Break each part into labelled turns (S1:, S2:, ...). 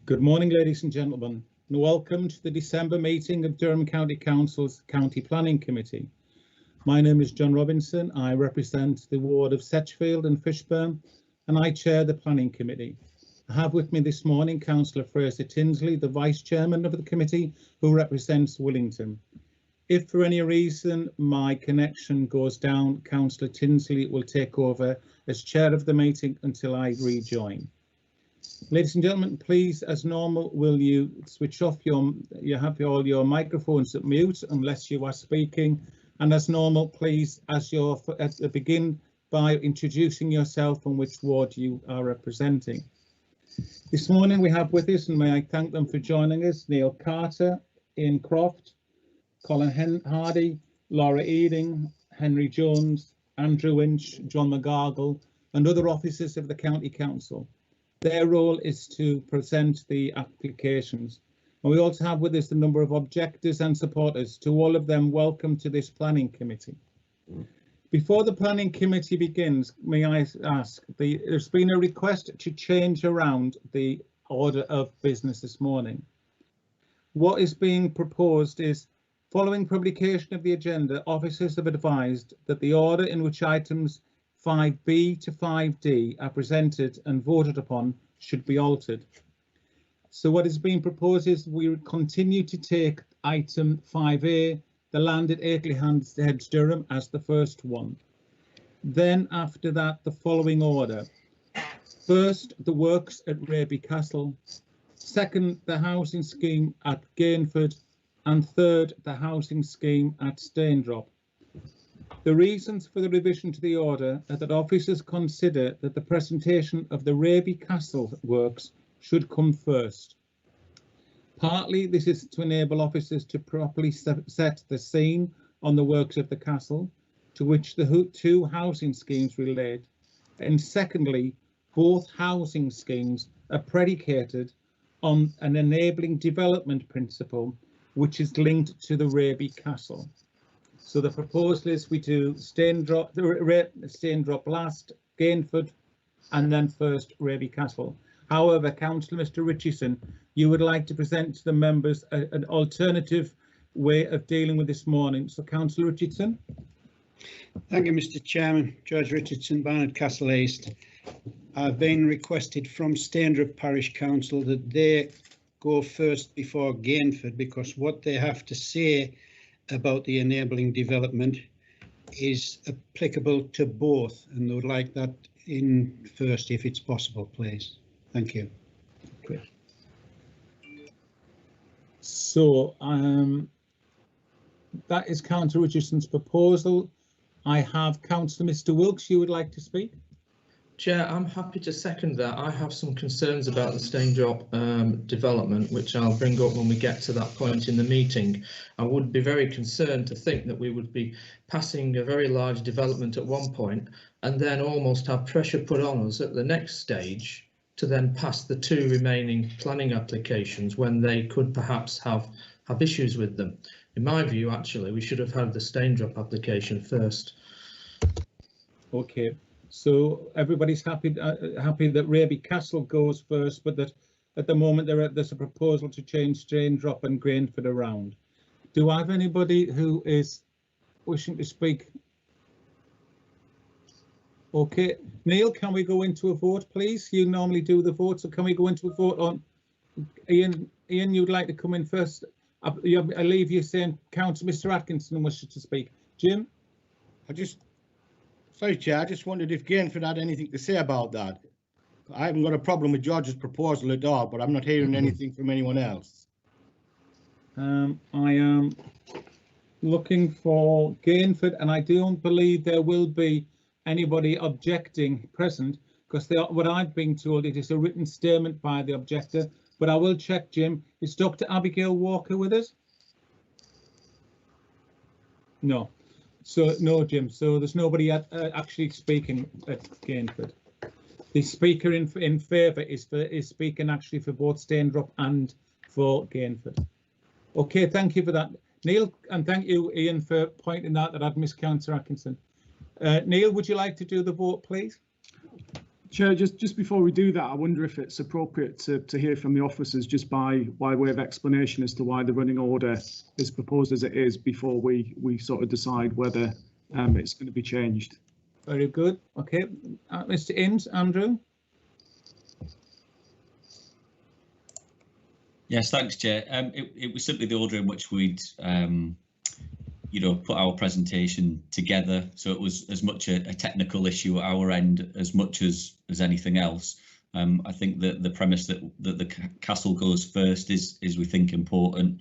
S1: Good morning, ladies and gentlemen, and welcome to the December meeting of Durham County Council's County Planning Committee. My name is John Robinson. I represent the ward of Setchfield and Fishburn, and I chair the Planning Committee. I have with me this morning Councillor Fraser Tinsley, the Vice Chairman of the committee, who represents Willington. If for any reason my connection goes down, Councillor Tinsley will take over as chair of the meeting until I rejoin. Ladies and gentlemen, please, as normal, will you switch off all your microphones at mute unless you are speaking, and as normal, please, begin by introducing yourself and which ward you are representing. This morning we have with us, and may I thank them for joining us, Neil Carter, Ian Croft, Colin Hardy, Laura Eading, Henry Jones, Andrew Winch, John McGargle, and other officers of the County Council. Their role is to present the applications. And we also have with us a number of objectors and supporters. To all of them, welcome to this planning committee. Before the planning committee begins, may I ask, there's been a request to change around the order of business this morning. What is being proposed is, following publication of the agenda, officers have advised that the order in which items 5B to 5D are presented and voted upon should be altered. So what is being proposed is we continue to take item 5A, the land at Akley Heads, Durham, as the first one. Then after that, the following order. First, the works at Raby Castle. Second, the housing scheme at Gainford. And third, the housing scheme at Staindrop. The reasons for the revision to the order are that officers consider that the presentation of the Raby Castle works should come first. Partly this is to enable officers to properly set the scene on the works of the castle, to which the two housing schemes relate. And secondly, both housing schemes are predicated on an enabling development principle, which is linked to the Raby Castle. So the proposal is we do Staindrop last, Gainford, and then first Raby Castle. However, Councillor Mr Richardson, you would like to present to the members an alternative way of dealing with this morning. So Councillor Richardson.
S2: Thank you, Mr Chairman. George Richardson, Barnard Castle East. I've been requested from Staindrop Parish Council that they go first before Gainford, because what they have to say about the enabling development is applicable to both, and they would like that in first if it's possible, please. Thank you.
S1: Okay. So that is Councillor Richardson's proposal. I have Councillor Mr Wilkes, you would like to speak?
S3: Chair, I'm happy to second that. I have some concerns about the Staindrop development, which I'll bring up when we get to that point in the meeting. I would be very concerned to think that we would be passing a very large development at one point and then almost have pressure put on us at the next stage to then pass the two remaining planning applications when they could perhaps have issues with them. In my view, actually, we should have had the Staindrop application first.
S1: Okay. So everybody's happy that Raby Castle goes first, but that at the moment there's a proposal to change Staindrop and Gainford around. Do I have anybody who is wishing to speak? Okay, Neil, can we go into a vote, please? You normally do the vote, so can we go into a vote on Ian? Ian, you'd like to come in first. I leave you saying Councillor Mr Atkinson wishes to speak. Jim?
S4: Sorry, Chair, I just wondered if Gainford had anything to say about that. I haven't got a problem with George's proposal at all, but I'm not hearing anything from anyone else.
S1: I am looking for Gainford, and I don't believe there will be anybody objecting present, because what I've been told, it is a written statement by the objector, but I will check. Jim, is Dr Abigail Walker with us? No. So no, Jim. So there's nobody actually speaking at Gainford. The speaker in favour is speaking actually for both Staindrop and for Gainford. Okay, thank you for that, Neil, and thank you, Ian, for pointing that I'd missed Councillor Atkinson. Neil, would you like to do the vote, please?
S5: Chair, just before we do that, I wonder if it's appropriate to hear from the officers just by way of explanation as to why the running order is proposed as it is before we sort of decide whether it's going to be changed.
S1: Very good. Okay, Mr. Innes, Andrew.
S6: Yes, thanks, Chair. It was simply the order in which we'd, put our presentation together. So it was as much a technical issue at our end as much as anything else. I think that the premise that the castle goes first is we think important.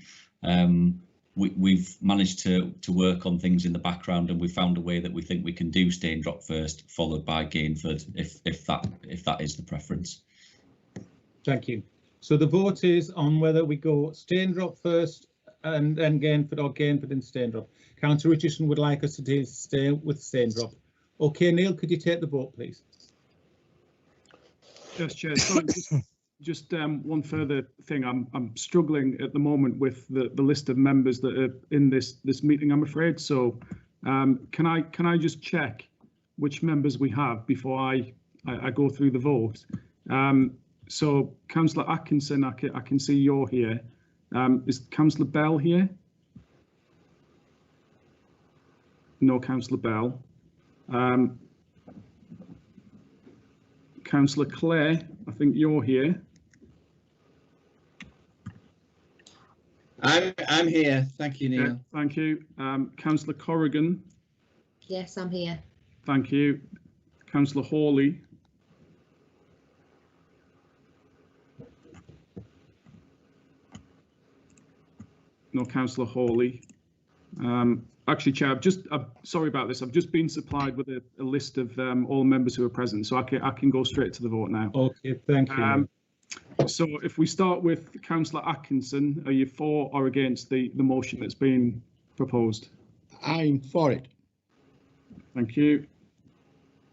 S6: We've managed to work on things in the background, and we found a way that we think we can do Staindrop first, followed by Gainford, if that is the preference.
S1: Thank you. So the vote is on whether we go Staindrop first and then Gainford, or Gainford and Staindrop. Councillor Richardson would like us to stay with Staindrop. OK, Neil, could you take the vote, please?
S5: Yes, Chair. Sorry, just one further thing. I'm struggling at the moment with the list of members that are in this meeting, I'm afraid. So can I just check which members we have before I go through the vote? So Councillor Atkinson, I can see you're here. Is Councillor Bell here? No, Councillor Bell. Councillor Clare, I think you're here.
S7: I'm here. Thank you, Neil.
S5: Thank you. Councillor Corrigan.
S8: Yes, I'm here.
S5: Thank you. Councillor Hawley. No, Councillor Hawley. Actually, Chair, sorry about this. I've just been supplied with a list of all members who are present, so I can go straight to the vote now.
S1: OK, thank you.
S5: So if we start with Councillor Atkinson, are you for or against the motion that's been proposed?
S4: I'm for it.
S5: Thank you.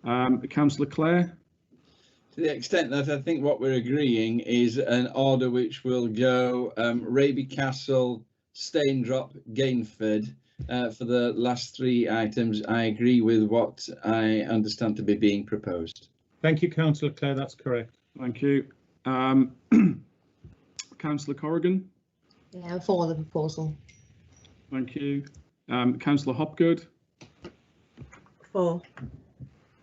S5: Councillor Clare?
S7: To the extent that I think what we're agreeing is an order which will go Raby Castle, Staindrop, Gainford. For the last three items, I agree with what I understand to be being proposed.
S1: Thank you, Councillor Clare. That's correct.
S5: Thank you. Councillor Corrigan?
S8: Yeah, I'm for the proposal.
S5: Thank you. Councillor Hopgood?
S8: For.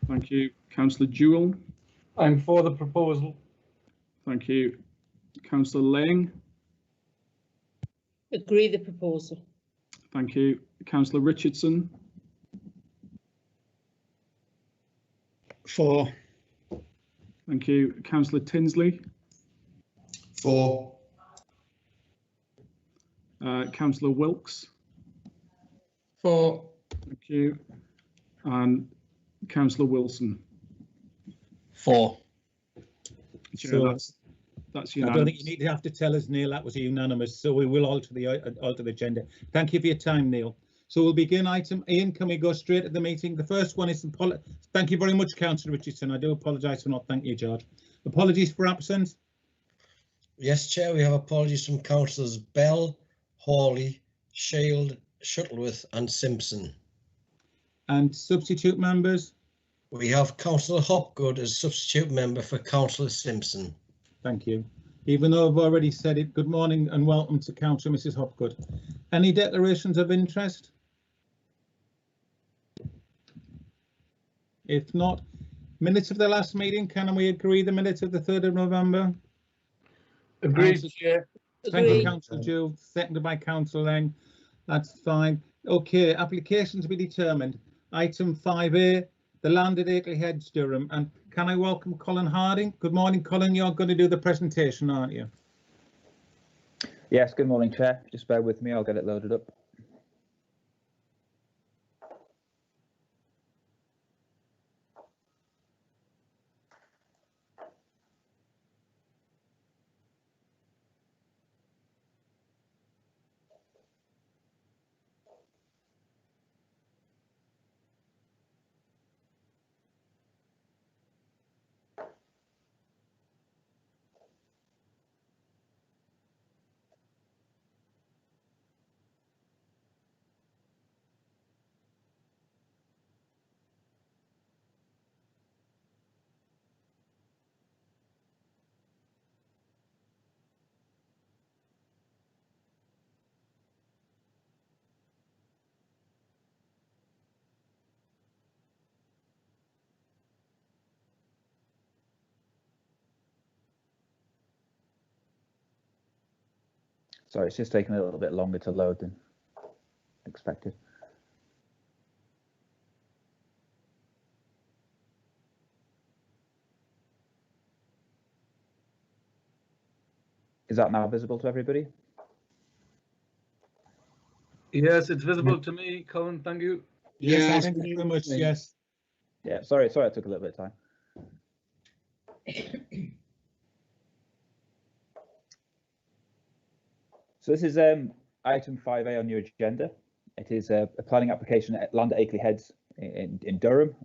S5: Thank you. Councillor Jewell?
S9: I'm for the proposal.
S5: Thank you. Councillor Lang?
S10: Agree the proposal.
S5: Thank you. Councillor Richardson?
S2: For.
S5: Thank you. Councillor Tinsley?
S11: For.
S5: Councillor Wilkes?
S3: For.
S5: Thank you. And Councillor Wilson?
S9: For.
S5: Chair, that's unanimous.
S1: I don't think you need to have to tell us, Neil, that was unanimous, so we will alter the agenda. Thank you for your time, Neil. So we'll begin item. Ian, can we go straight to the meeting? The first one is thank you very much, Councillor Richardson. I do apologise for not thanking you, George. Apologies for absence.
S12: Yes, Chair, we have apologies from Councillors Bell, Hawley, Shield, Shuttleworth and Simpson.
S1: And substitute members?
S12: We have Councillor Hopgood as substitute member for Councillor Simpson.
S1: Thank you. Even though I've already said it, good morning and welcome to Councillor Mrs Hopgood. Any declarations of interest? If not, minutes of the last meeting, can we agree the minutes of the 3rd of November?
S9: Agreed, Chair.
S1: Thank you, Councillor Jewell, seconded by Councillor Lang. That's fine. OK, applications to be determined. Item 5A, the land at Akley Heads, Durham. And can I welcome Colin Harding? Good morning, Colin. You're going to do the presentation, aren't you?
S13: Yes, good morning, Chair. Just bear with me, I'll get it loaded up. Sorry, it's just taking a little bit longer to load than expected. Is that now visible to everybody?
S9: Yes, it's visible to me, Colin. Thank you.
S1: Yes, thank you very much. Yes.
S13: Yeah, sorry, it took a little bit of time. So this is item 5A on your agenda. It is a planning application at land at Akley Heads in Durham.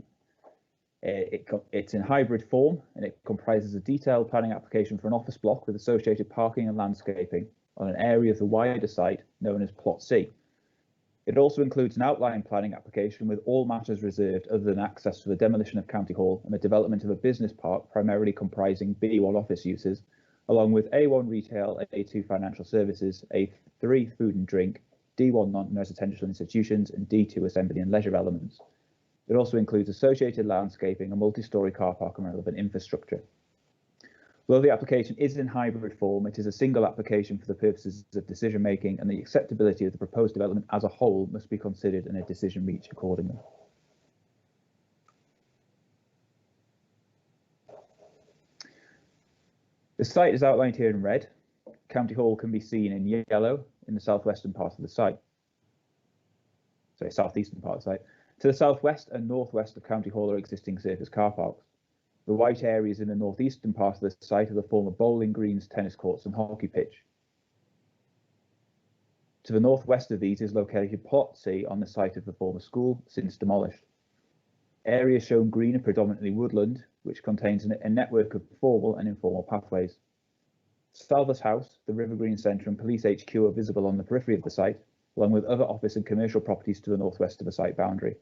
S13: It's in hybrid form, and it comprises a detailed planning application for an office block with associated parking and landscaping on an area of the wider site known as Plot C. It also includes an outline planning application with all matters reserved other than access for the demolition of County Hall and the development of a business park primarily comprising B1 office uses, along with A1 retail, A2 financial services, A3 food and drink, D1 non-residential institutions, and D2 assembly and leisure elements. It also includes associated landscaping, a multi-storey car park and relevant infrastructure. Though the application is in hybrid form, it is a single application for the purposes of decision making, and the acceptability of the proposed development as a whole must be considered and a decision reached accordingly. The site is outlined here in red. County Hall can be seen in yellow in the southwestern part of the site. Sorry, southeastern part of the site. To the southwest and northwest of County Hall are existing surface car parks. The white areas in the northeastern part of the site are the former bowling greens, tennis courts and hockey pitch. To the northwest of these is located Plot C on the site of the former school, since demolished. Areas shown green are predominantly woodland, which contains a network of formal and informal pathways. Salvers House, the River Green Centre and Police HQ are visible on the periphery of the site, along with other office and commercial properties to the northwest of the site boundary.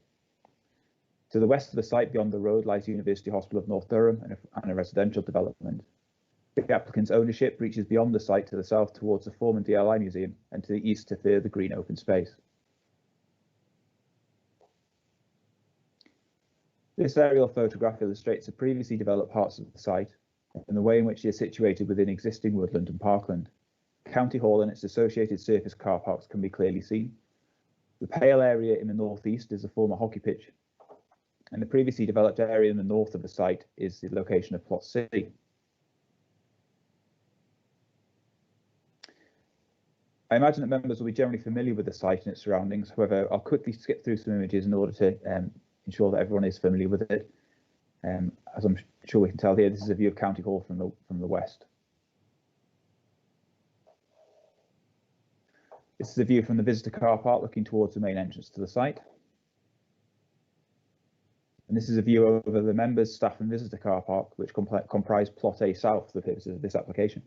S13: To the west of the site beyond the road lies University Hospital of North Durham and a residential development. The applicant's ownership reaches beyond the site to the south towards the former DLI Museum and to the east to further green open space. This aerial photograph illustrates the previously developed parts of the site and the way in which they are situated within existing woodland and parkland. County Hall and its associated surface car parks can be clearly seen. The pale area in the northeast is the former hockey pitch, and the previously developed area in the north of the site is the location of Plot C. I imagine that members will be generally familiar with the site and its surroundings. However, I'll quickly skip through some images in order to ensure that everyone is familiar with it. As I'm sure we can tell here, this is a view of County Hall from the west. This is a view from the visitor car park looking towards the main entrance to the site. And this is a view over the members, staff and visitor car park, which comprise Plot A South for the purposes of this application.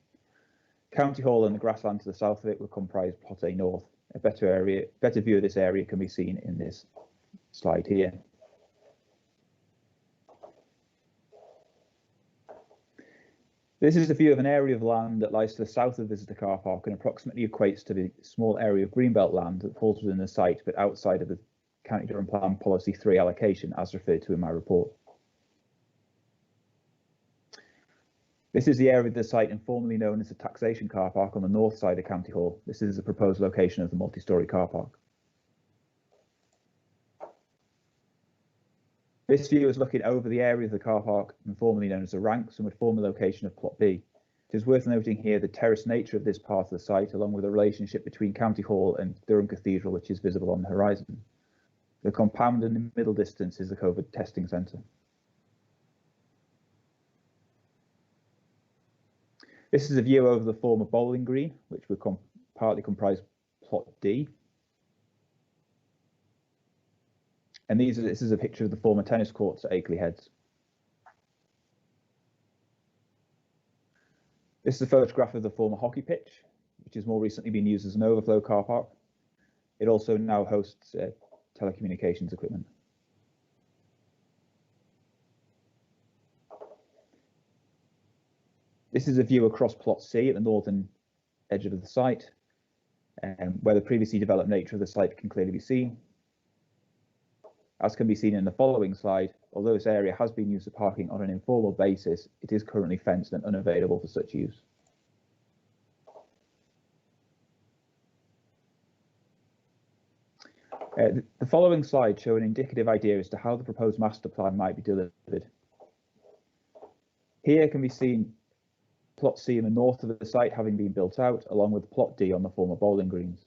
S13: County Hall and the grassland to the south of it will comprise Plot A North. A better view of this area can be seen in this slide here. This is a view of an area of land that lies to the south of the visitor car park and approximately equates to the small area of greenbelt land that falls within the site but outside of the County Durham Plan Policy 3 allocation as referred to in my report. This is the area of the site informally known as the taxation car park on the north side of County Hall. This is the proposed location of the multi-storey car park. This view is looking over the area of the car park informally known as the ranks and would form the location of Plot B. It is worth noting here the terraced nature of this part of the site, along with the relationship between County Hall and Durham Cathedral, which is visible on the horizon. The compound in the middle distance is the COVID testing centre. This is a view over the former bowling green, which would partly comprise Plot D. And this is a picture of the former tennis courts at Akley Heads. This is a photograph of the former hockey pitch, which has more recently been used as an overflow car park. It also now hosts telecommunications equipment. This is a view across Plot C at the northern edge of the site, where the previously developed nature of the site can clearly be seen. As can be seen in the following slide, although this area has been used for parking on an informal basis, it is currently fenced and unavailable for such use. The following slide show an indicative idea as to how the proposed master plan might be delivered. Here can be seen plot C in the north of the site having been built out, along with plot D on the former bowling greens.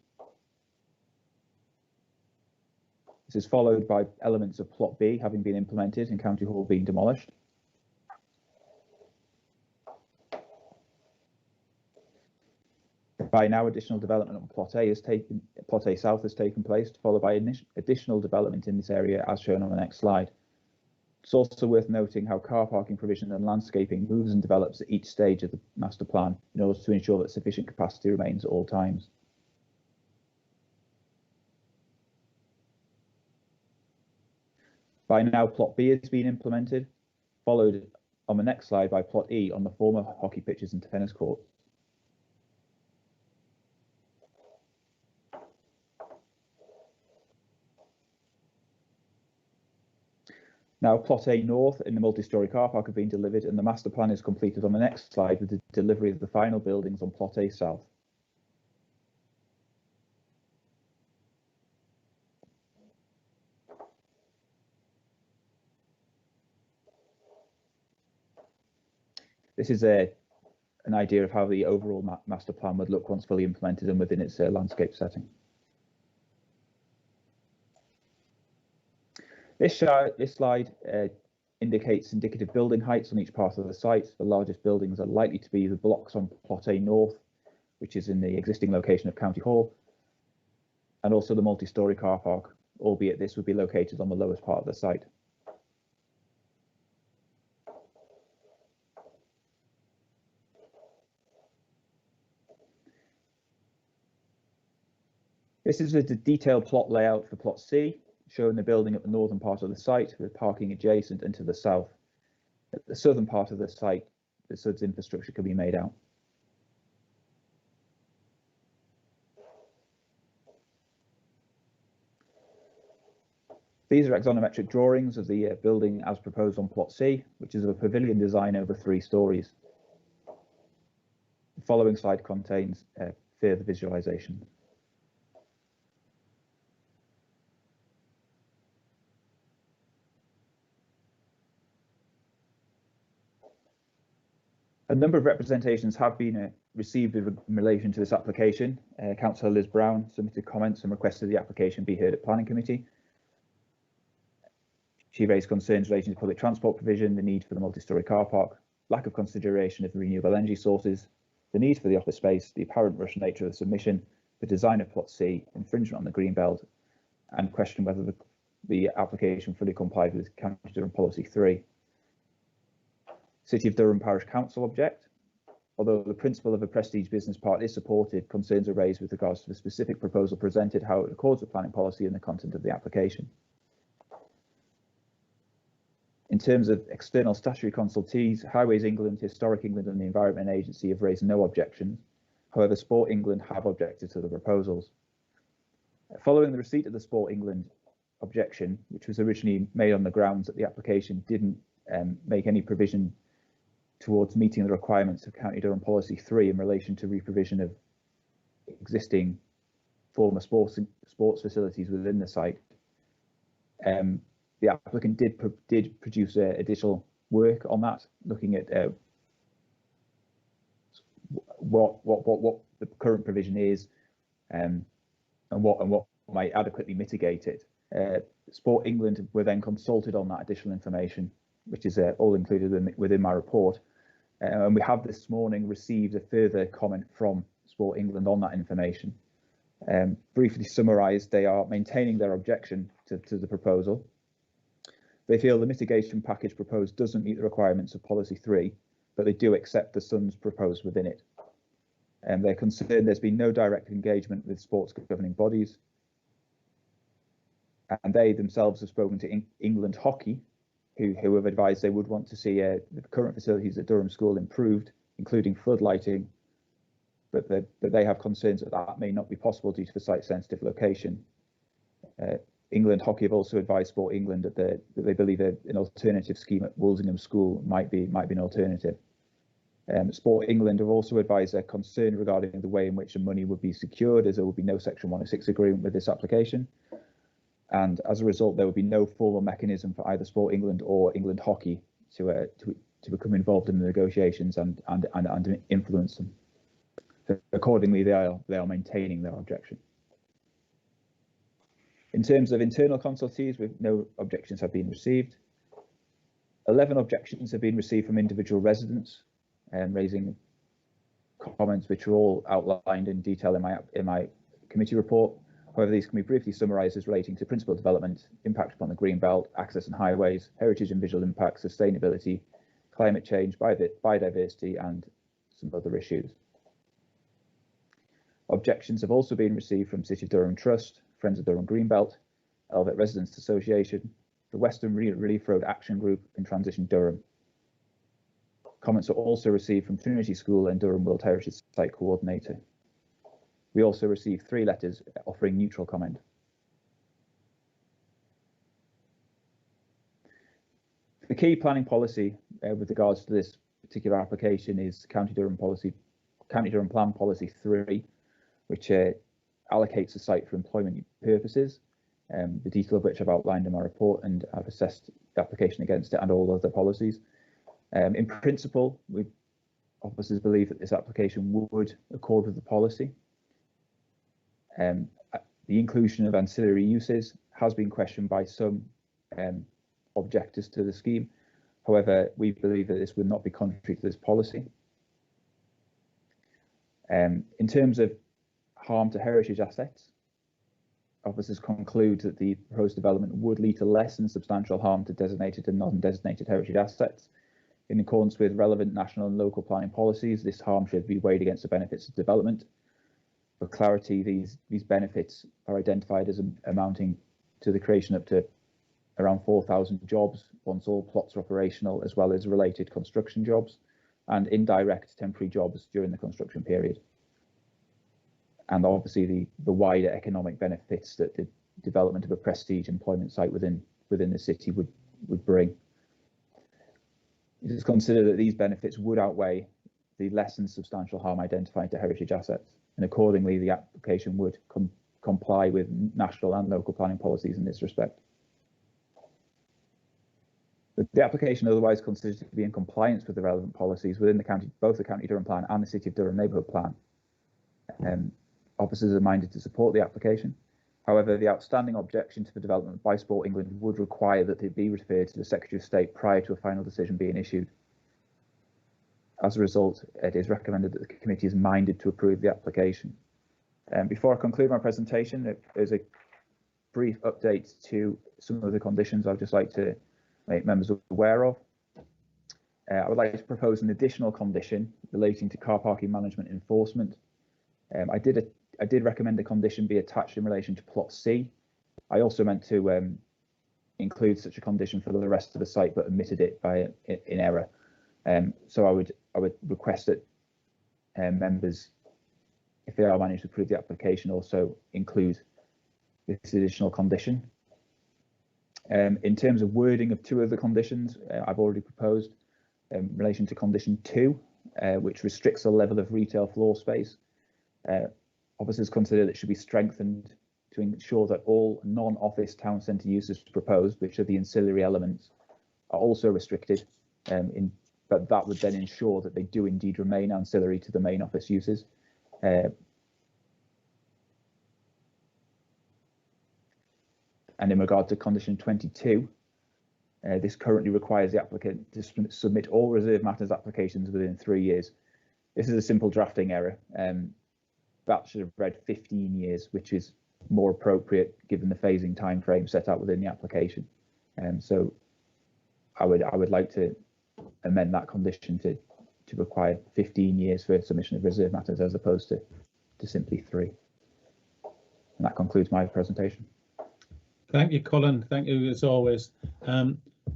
S13: This is followed by elements of plot B having been implemented and County Hall being demolished. By now, additional development on plot A South has taken place, followed by additional development in this area as shown on the next slide. It's also worth noting how car parking provision and landscaping moves and develops at each stage of the master plan in order to ensure that sufficient capacity remains at all times. By now, plot B has been implemented, followed on the next slide by plot E on the former hockey pitches and tennis courts. Now, plot A North in the multi-storey car park have been delivered and the master plan is completed on the next slide with the delivery of the final buildings on plot A South. This is an idea of how the overall master plan would look once fully implemented and within its landscape setting. This slide indicates indicative building heights on each part of the site. The largest buildings are likely to be the blocks on plot A North, which is in the existing location of County Hall, and also the multi-storey car park, albeit this would be located on the lowest part of the site. This is a detailed plot layout for plot C, showing the building at the northern part of the site with parking adjacent and to the south. At the southern part of the site, the SUD's infrastructure can be made out. These are axonometric drawings of the building as proposed on plot C, which is of a pavilion design over 3 stories. The following slide contains further visualization. A number of representations have been received in relation to this application. Councillor Liz Brown submitted comments and requested the application be heard at Planning Committee. She raised concerns relating to public transport provision, the need for the multi-storey car park, lack of consideration of the renewable energy sources, the need for the office space, the apparent rush nature of the submission, the design of plot C, infringement on the green belt, and question whether the application fully complied with County Durham Policy 3. City of Durham Parish Council object. Although the principle of a prestige business park is supported, concerns are raised with regards to the specific proposal presented, how it accords with planning policy and the content of the application. In terms of external statutory consultees, Highways England, Historic England and the Environment Agency have raised no objections. However, Sport England have objected to the proposals. Following the receipt of the Sport England objection, which was originally made on the grounds that the application didn't make any provision towards meeting the requirements of County Durham Policy 3 in relation to reprovision of existing former sports facilities within the site. The applicant did produce additional work on that, looking at what the current provision is and what might adequately mitigate it. Sport England were then consulted on that additional information, which is all included within my report. And we have this morning received a further comment from Sport England on that information. Briefly summarised, they are maintaining their objection to the proposal. They feel the mitigation package proposed doesn't meet the requirements of Policy 3, but they do accept the sums proposed within it. They're concerned there's been no direct engagement with sports governing bodies. And they themselves have spoken to England Hockey, who have advised they would want to see the current facilities at Durham School improved, including floodlighting, but they have concerns that may not be possible due to the site-sensitive location. England Hockey have also advised Sport England that they believe an alternative scheme at Woolsingham School might be an alternative. Sport England have also advised their concern regarding the way in which the money would be secured, as there would be no Section 106 agreement with this application. And as a result, there would be no formal mechanism for either Sport England or England Hockey to become involved in the negotiations and influence them. So accordingly, they are maintaining their objection. In terms of internal consultees, no objections have been received. 11 objections have been received from individual residents, raising comments which are all outlined in detail in my committee report. However, these can be briefly summarised as relating to principal development, impact upon the green belt, access and highways, heritage and visual impact, sustainability, climate change, biodiversity, and some other issues. Objections have also been received from City of Durham Trust, Friends of Durham Greenbelt, Elvet Residents Association, the Western Relief Road Action Group, and Transition Durham. Comments are also received from Trinity School and Durham World Heritage Site Coordinator. We also received 3 letters offering neutral comment. The key planning policy with regards to this particular application is County Durham Plan Policy 3, which allocates the site for employment purposes, the detail of which I've outlined in my report, and I've assessed the application against it and all other policies. In principle, officers believe that this application would accord with the policy. The inclusion of ancillary uses has been questioned by some objectors to the scheme. However, we believe that this would not be contrary to this policy. In terms of harm to heritage assets, officers conclude that the proposed development would lead to less than substantial harm to designated and non-designated heritage assets. In accordance with relevant national and local planning policies, this harm should be weighed against the benefits of development. For clarity, these benefits are identified as amounting to the creation up to around 4,000 jobs once all plots are operational, as well as related construction jobs and indirect temporary jobs during the construction period. And obviously the wider economic benefits that the development of a prestige employment site within the city would bring. It is considered that these benefits would outweigh the less than substantial harm identified to heritage assets, and accordingly the application would comply with national and local planning policies in this respect. The application otherwise considered to be in compliance with the relevant policies within the county, both the County Durham Plan and the City of Durham Neighbourhood Plan. Officers are minded to support the application. However, the outstanding objection to the development by Sport England would require that it be referred to the Secretary of State prior to a final decision being issued. As a result, it is recommended that the committee is minded to approve the application. Before I conclude my presentation, there's a brief update to some of the conditions I'd just like to make members aware of. I would like to propose an additional condition relating to car parking management enforcement. I did recommend a condition be attached in relation to plot C. I also meant to include such a condition for the rest of the site, but omitted it in error. So I would request that members, if they are managed to approve the application, also include this additional condition. In terms of wording of 2 of the conditions, I've already proposed in relation to condition 2, which restricts the level of retail floor space. Officers consider that it should be strengthened to ensure that all non-office town centre uses proposed, which are the ancillary elements, are also restricted, but that would then ensure that they do indeed remain ancillary to the main office uses. And in regard to condition 22, this currently requires the applicant to submit all reserve matters applications within 3 years. This is a simple drafting error. That should have read 15 years, which is more appropriate given the phasing time frame set out within the application. So I would like to amend that condition to require 15 years for submission of reserve matters as opposed to simply 3. And that concludes my presentation.
S1: Thank you, Colin. Thank you as always.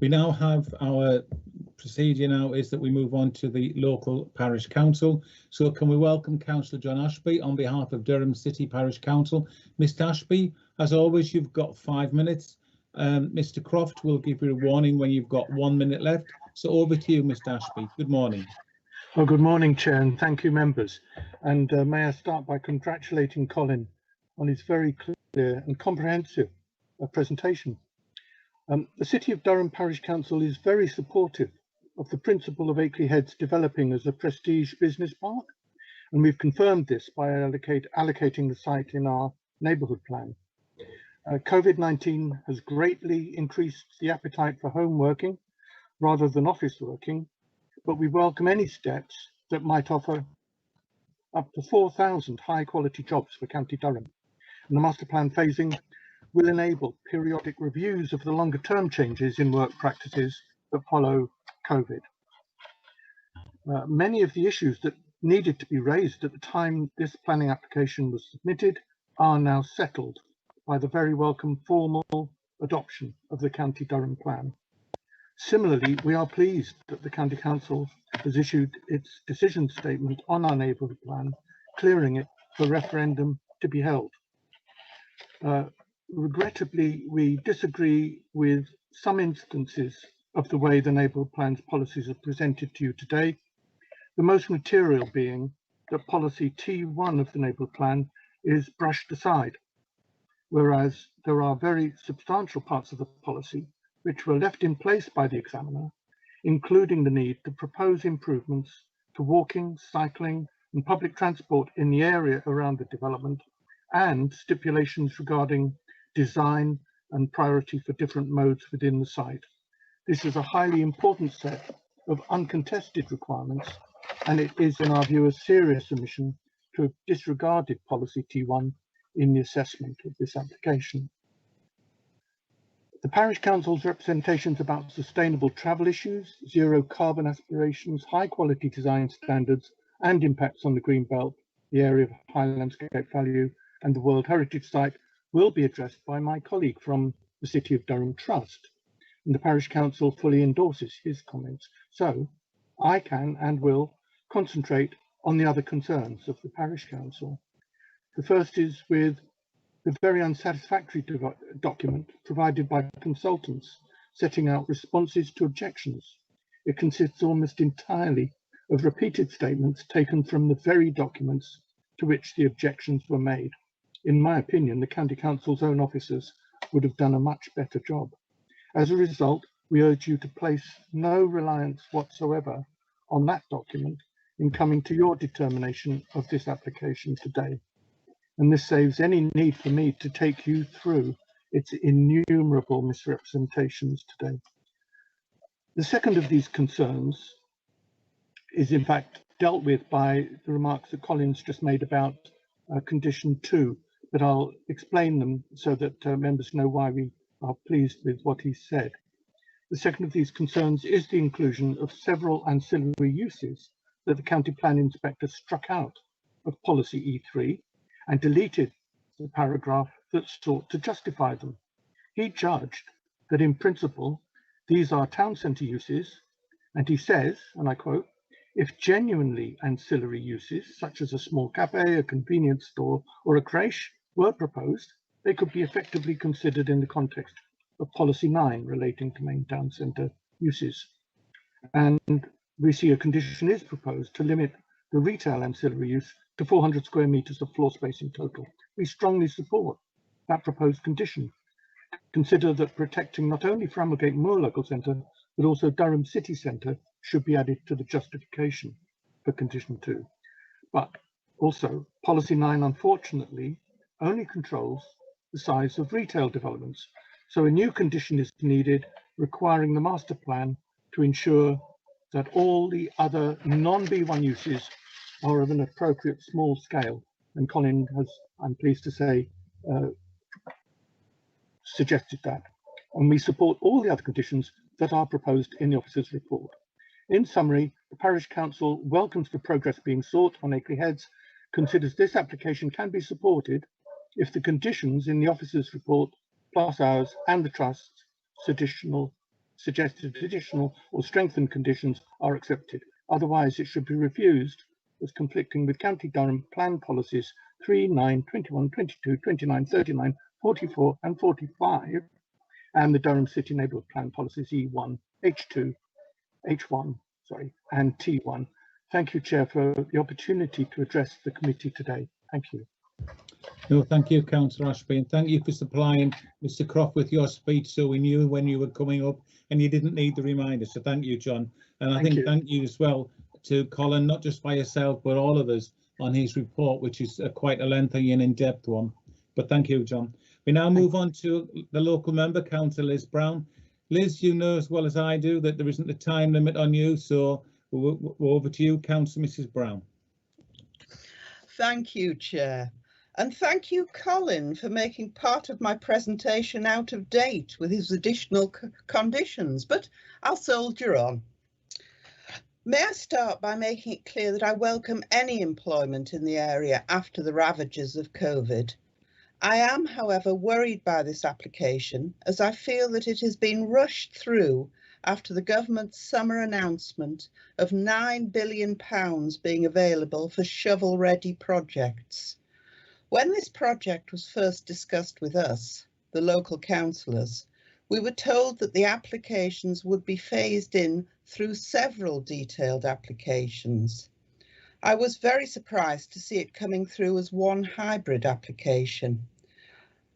S1: We now have our procedure now is that we move on to the local parish council. So can we welcome Councillor John Ashby on behalf of Durham City Parish Council. Mr. Ashby, as always, you've got 5 minutes. Mr. Croft will give you a warning when you've got 1 minute left. So over to you, Mr. Ashby. Good morning.
S10: Well, good morning, Chair, and thank you, members. And may I start by congratulating Colin on his very clear and comprehensive presentation. The City of Durham Parish Council is very supportive of the principle of Akley Heads developing as a prestige business park, and we've confirmed this by allocating the site in our neighbourhood plan. COVID-19 has greatly increased the appetite for home working rather than office working, but we welcome any steps that might offer up to 4,000 high quality jobs for County Durham. And the master plan phasing will enable periodic reviews of the longer term changes in work practices that follow COVID. Many of the issues that needed to be raised at the time this planning application was submitted are now settled by the very welcome formal adoption of the County Durham plan. Similarly, we are pleased that the County Council has issued its decision statement on our neighbourhood plan, clearing it for referendum to be held. Regrettably, we disagree with some instances of the way the neighbourhood plan's policies are presented to you today, the most material being that policy T1 of the neighbourhood plan is brushed aside, whereas there are very substantial parts of the policy which were left in place by the examiner, including the need to propose improvements to walking, cycling and public transport in the area around the development, and stipulations regarding design and priority for different modes within the site. This is a highly important set of uncontested requirements, and it is, in our view, a serious omission to have disregarded policy T1 in the assessment of this application. The Parish Council's representations about sustainable travel issues, zero carbon aspirations, high quality design standards and impacts on the green belt, the area of high landscape value and the World Heritage Site will be addressed by my colleague from the City of Durham Trust, and the Parish Council fully endorses his comments. So I can and will concentrate on the other concerns of the Parish Council. The first is with the very unsatisfactory document provided by consultants setting out responses to objections. It consists almost entirely of repeated statements taken from the very documents to which the objections were made. In my opinion, the County Council's own officers would have done a much better job. As a result, we urge you to place no reliance whatsoever on that document in coming to your determination of this application today. And this saves any need for me to take you through its innumerable misrepresentations today. The second of these concerns is in fact dealt with by the remarks that Colin's just made about condition 2, but I'll explain them so that members know why we are pleased with what he said. The second of these concerns is the inclusion of several ancillary uses that the County Plan Inspector struck out of policy E3 and deleted the paragraph that sought to justify them. He judged that in principle, these are town centre uses, and he says, and I quote, if genuinely ancillary uses, such as a small cafe, a convenience store, or a creche were proposed, they could be effectively considered in the context of policy 9 relating to main town centre uses. And we see a condition is proposed to limit the retail ancillary use to 400 square metres of floor space in total. We strongly support that proposed condition. Consider that protecting not only Framlegate Moor Local Centre, but also Durham City Centre should be added to the justification for condition 2. But also, policy 9, unfortunately, only controls the size of retail developments. So a new condition is needed requiring the master plan to ensure that all the other non-B1 uses are of an appropriate small scale. And Colin has, I'm pleased to say, suggested that. And we support all the other conditions that are proposed in the officer's report. In summary, the Parish Council welcomes the progress being sought on Akley Heads, considers this application can be supported if the conditions in the officer's report, plus ours and the Trust's suggested additional or strengthened conditions are accepted. Otherwise, it should be refused as conflicting with County Durham plan policies 3, 9, 21, 22, 29, 39, 44 and 45 and the Durham City Neighbourhood Plan policies E1, H2, H1, sorry, and T1. Thank you, Chair, for the opportunity to address the committee today. Thank you.
S1: No, thank you, Councillor Ashby, and thank you for supplying Mr Croft with your speech so we knew when you were coming up and you didn't need the reminder. So thank you, John. And I think thank you as well to Colin, not just by yourself, but all of us on his report, which is quite a lengthy and in-depth one. But thank you, John. We now move on to the local member, Councillor Liz Brown. Liz, you know as well as I do that there isn't a time limit on you, so we're over to you, Councillor Mrs Brown.
S14: Thank you, Chair. And thank you, Colin, for making part of my presentation out of date with his additional conditions, but I'll soldier on. May I start by making it clear that I welcome any employment in the area after the ravages of COVID. I am, however, worried by this application as I feel that it has been rushed through after the government's summer announcement of £9 billion being available for shovel-ready projects. When this project was first discussed with us, the local councillors, we were told that the applications would be phased in through several detailed applications. I was very surprised to see it coming through as one hybrid application.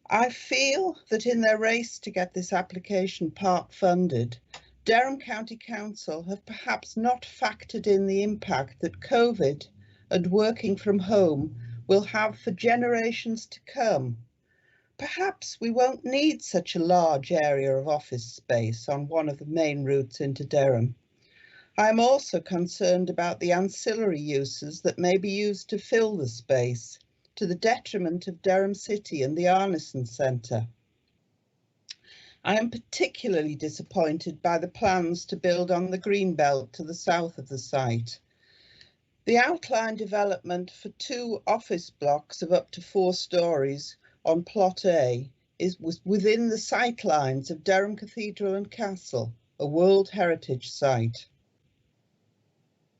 S14: I feel that in their race to get this application part funded, Durham County Council have perhaps not factored in the impact that COVID and working from home will have for generations to come. Perhaps we won't need such a large area of office space on one of the main routes into Durham. I am also concerned about the ancillary uses that may be used to fill the space, to the detriment of Durham City and the Arneson Centre. I am particularly disappointed by the plans to build on the green belt to the south of the site. The outline development for 2 office blocks of up to 4 stories on Plot A was within the sightlines of Durham Cathedral and Castle, a World Heritage Site.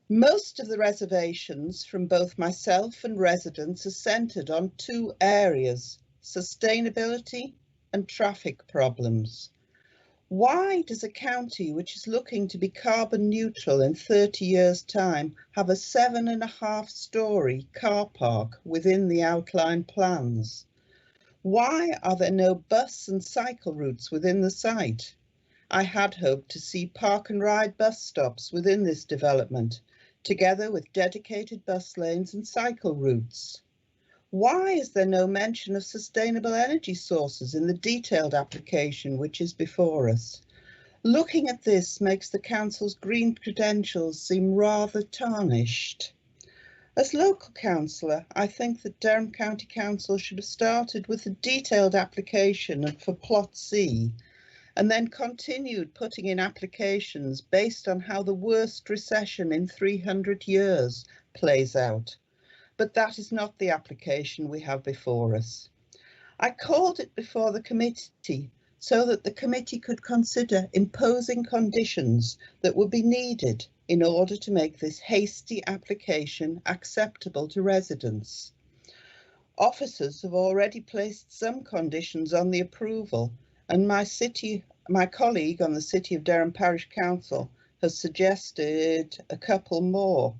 S14: Most of the reservations from both myself and residents are centred on 2 areas, sustainability and traffic problems. Why does a county which is looking to be carbon neutral in 30 years' time have a 7.5-storey car park within the outline plans? Why are there no bus and cycle routes within the site? I had hoped to see park and ride bus stops within this development, together with dedicated bus lanes and cycle routes. Why is there no mention of sustainable energy sources in the detailed application which is before us? Looking at this makes the council's green credentials seem rather tarnished. As local councillor, I think that Durham County Council should have started with a detailed application for Plot C and then continued putting in applications based on how the worst recession in 300 years plays out. But that is not the application we have before us. I called it before the committee so that the committee could consider imposing conditions that would be needed in order to make this hasty application acceptable to residents. Officers have already placed some conditions on the approval, and my colleague on the City of Durham Parish Council has suggested a couple more.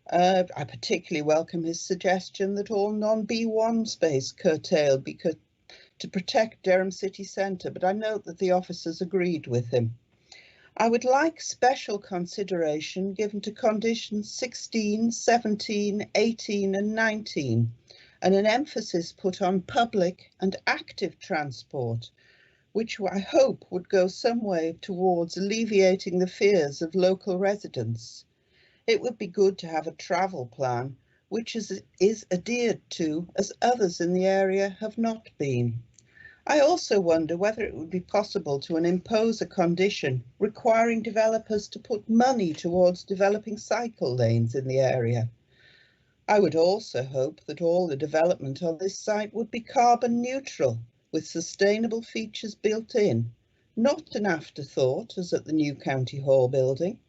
S14: I particularly welcome his suggestion that all non-B1 space curtailed to protect Durham City Centre, but I note that the officers agreed with him. I would like special consideration given to conditions 16, 17, 18 and 19, and an emphasis put on public and active transport, which I hope would go some way towards alleviating the fears of local residents. It would be good to have a travel plan which is adhered to, as others in the area have not been. I also wonder whether it would be possible to impose a condition requiring developers to put money towards developing cycle lanes in the area. I would also hope that all the development on this site would be carbon neutral, with sustainable features built in, not an afterthought as at the new County Hall building.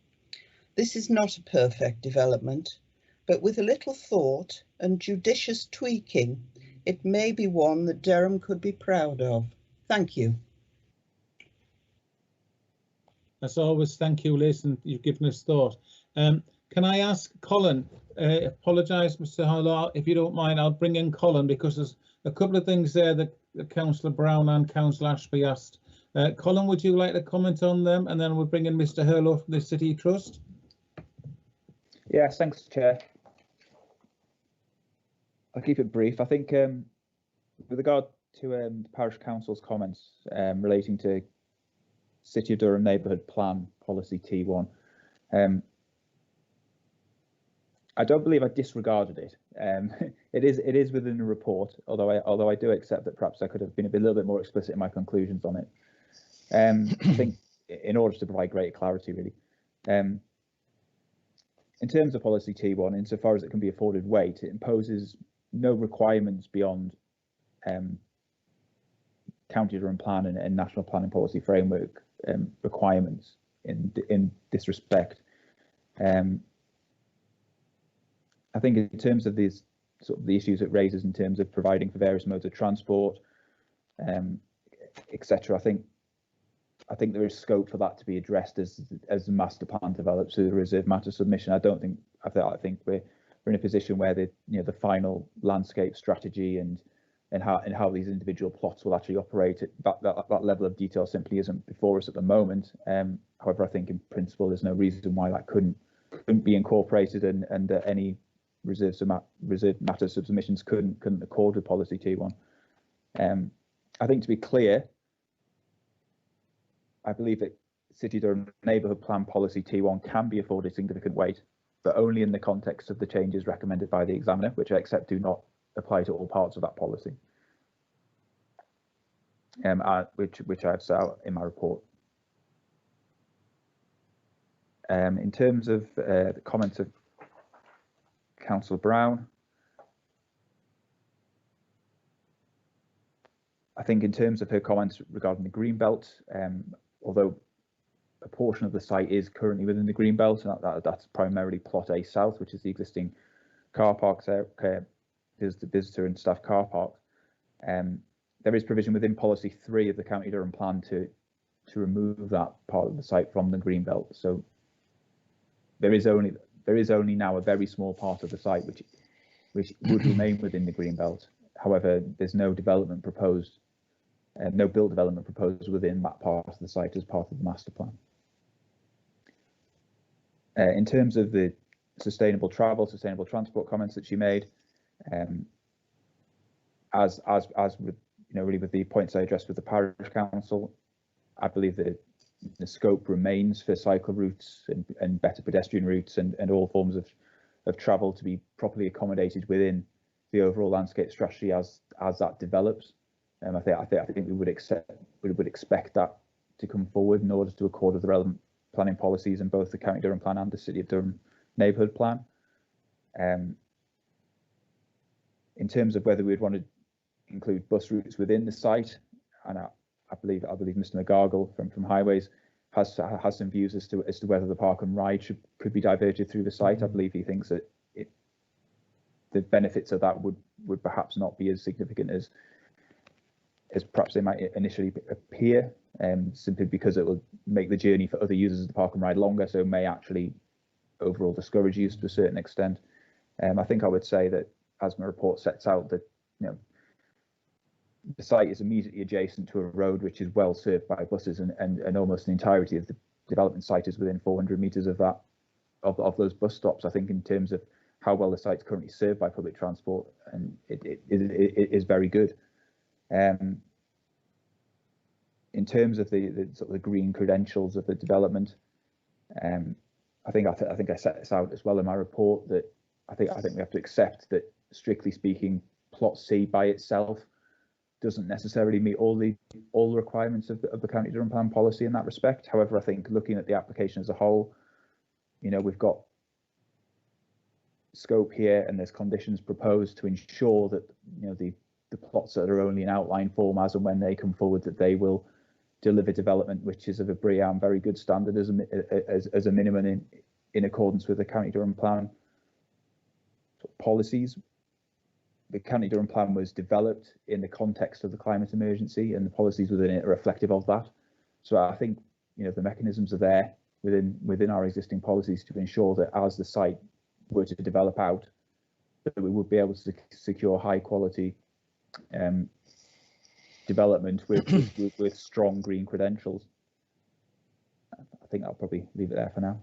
S14: This is not a perfect development, but with a little thought and judicious tweaking, it may be one that Durham could be proud of. Thank you.
S1: As always, thank you, Liz, and you've given us thought. Can I ask Colin, apologise, Mr. Harlow, if you don't mind, I'll bring in Colin because there's a couple of things there that Councillor Brown and Councillor Ashby asked. Colin, would you like to comment on them? And then we'll bring in Mr. Hurlow from the City Trust.
S13: Yes, thanks, Chair. I'll keep it brief. I think with regard to the Parish Council's comments relating to City of Durham Neighbourhood Plan Policy T1, I don't believe I disregarded it. It is within the report, although I do accept that perhaps I could have been a little bit more explicit in my conclusions on it. I think in order to provide greater clarity, really. In terms of policy T1, insofar as it can be afforded weight, it imposes no requirements beyond County Durham Plan and National Planning Policy Framework requirements in this respect. I think in terms of these sort of the issues it raises in terms of providing for various modes of transport, etc. I think there is scope for that to be addressed as the master plan develops through the reserve matter submission. I think we're in a position where the final landscape strategy and how these individual plots will actually operate at that level of detail simply isn't before us at the moment. However, I think in principle there's no reason why that couldn't be incorporated and any reserve matter submissions couldn't accord with policy T1. I think to be clear, I believe that City Durham Neighbourhood Plan Policy T1 can be afforded significant weight, but only in the context of the changes recommended by the examiner, which I accept do not apply to all parts of that policy, which I have set out in my report. In terms of the comments of Councillor Brown, I think in terms of her comments regarding the green belt, although a portion of the site is currently within the green belt, and that's primarily plot A South, which is the existing car parks there, is the visitor and staff car park. There is provision within policy 3 of the County Durham plan to remove that part of the site from the green belt. So there is only now a very small part of the site which would remain within the green belt. However, there's no development proposed, no built development proposed within that part of the site as part of the master plan. In terms of the sustainable transport comments that she made, as with really with the points I addressed with the Parish Council, I believe that the scope remains for cycle routes and better pedestrian routes and all forms of travel to be properly accommodated within the overall landscape strategy as that develops. I think we would expect that to come forward in order to accord with the relevant planning policies in both the County Durham Plan and the City of Durham Neighbourhood Plan. In terms of whether we'd want to include bus routes within the site, and I believe Mr. McGargle from Highways has some views as to whether the park and ride could be diverted through the site. I believe he thinks that the benefits of that would perhaps not be as significant as perhaps they might initially appear, simply because it will make the journey for other users of the park and ride longer, so may actually overall discourage use to a certain extent. I think I would say that, as my report sets out, that the site is immediately adjacent to a road which is well served by buses, and almost the entirety of the development site is within 400 metres of of those bus stops. I think in terms of how well the site's currently served by public transport, and it is very good. In terms of the sort of the green credentials of the development, I think I set this out as well in my report, that I think we have to accept that, strictly speaking, plot C by itself doesn't necessarily meet all the requirements of the County Durham Plan policy in that respect. However, I think looking at the application as a whole, we've got scope here, and there's conditions proposed to ensure that the plots that are only in outline form as and when they come forward, that they will deliver development which is of a BREEAM very good standard as a minimum in accordance with the County Durham Plan policies. The County Durham Plan was developed in the context of the climate emergency, and the policies within it are reflective of that. So I think the mechanisms are there within our existing policies to ensure that as the site were to develop out, that we would be able to secure high quality development with strong green credentials. I think I'll probably leave it there for now.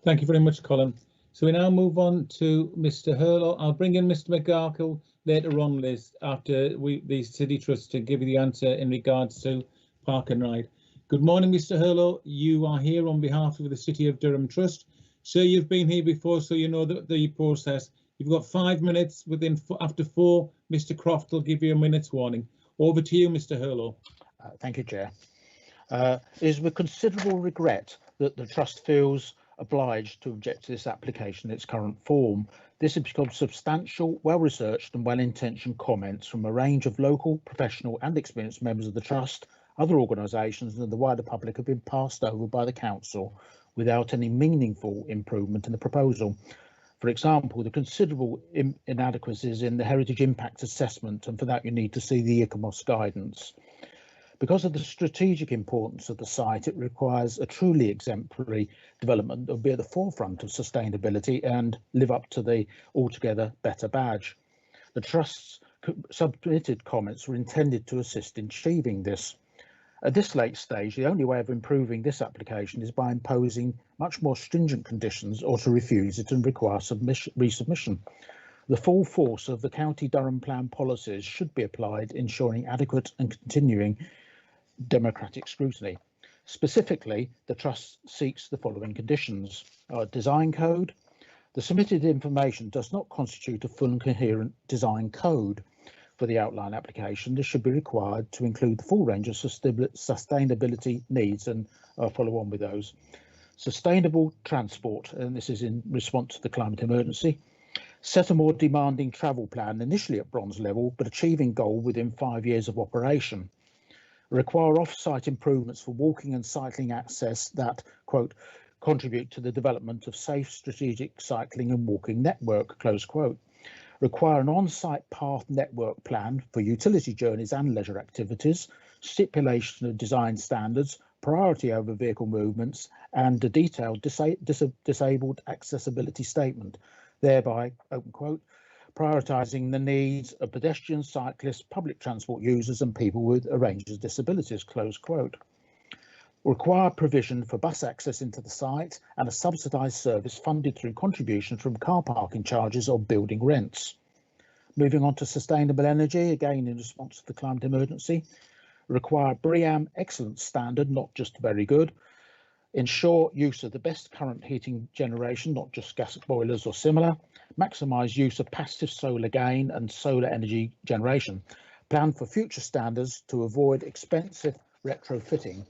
S1: Thank you very much, Colin. So we now move on to Mr. Hurlow. I'll bring in Mr. McGarkle later on, Liz, after the City Trust to give you the answer in regards to Park and Ride. Good morning, Mr. Hurlow. You are here on behalf of the City of Durham Trust. Sir, you've been here before, so you know the process. You've got 5 minutes. After 4, Mr. Croft will give you a minute's warning. Over to you, Mr. Hurlow.
S15: Thank you, Chair. It is with considerable regret that the Trust feels obliged to object to this application in its current form. This is because substantial, well-researched and well-intentioned comments from a range of local, professional and experienced members of the Trust, other organisations and the wider public have been passed over by the Council without any meaningful improvement in the proposal. For example, the considerable inadequacies in the heritage impact assessment, and for that you need to see the ICOMOS guidance. Because of the strategic importance of the site, it requires a truly exemplary development that will be at the forefront of sustainability and live up to the Altogether Better badge. The Trust's submitted comments were intended to assist in achieving this. At this late stage, the only way of improving this application is by imposing much more stringent conditions or to refuse it and require resubmission. The full force of the County Durham Plan policies should be applied, ensuring adequate and continuing democratic scrutiny. Specifically, the Trust seeks the following conditions. Design code. The submitted information does not constitute a full and coherent design code for the outline application. This should be required to include the full range of sustainability needs, and I'll follow on with those. Sustainable transport, and this is in response to the climate emergency. Set a more demanding travel plan, initially at bronze level, but achieving goal within 5 years of operation. Require off-site improvements for walking and cycling access that, quote, contribute to the development of safe strategic cycling and walking network, close quote. Require an on-site path network plan for utility journeys and leisure activities, stipulation of design standards, priority over vehicle movements, and a detailed disabled accessibility statement, thereby, open quote, prioritising the needs of pedestrians, cyclists, public transport users and people with a range of disabilities, close quote. Require provision for bus access into the site and a subsidised service funded through contributions from car parking charges or building rents. Moving on to sustainable energy, again in response to the climate emergency. Require BREEAM excellent standard, not just very good. Ensure use of the best current heating generation, not just gas boilers or similar. Maximise use of passive solar gain and solar energy generation. Plan for future standards to avoid expensive retrofitting.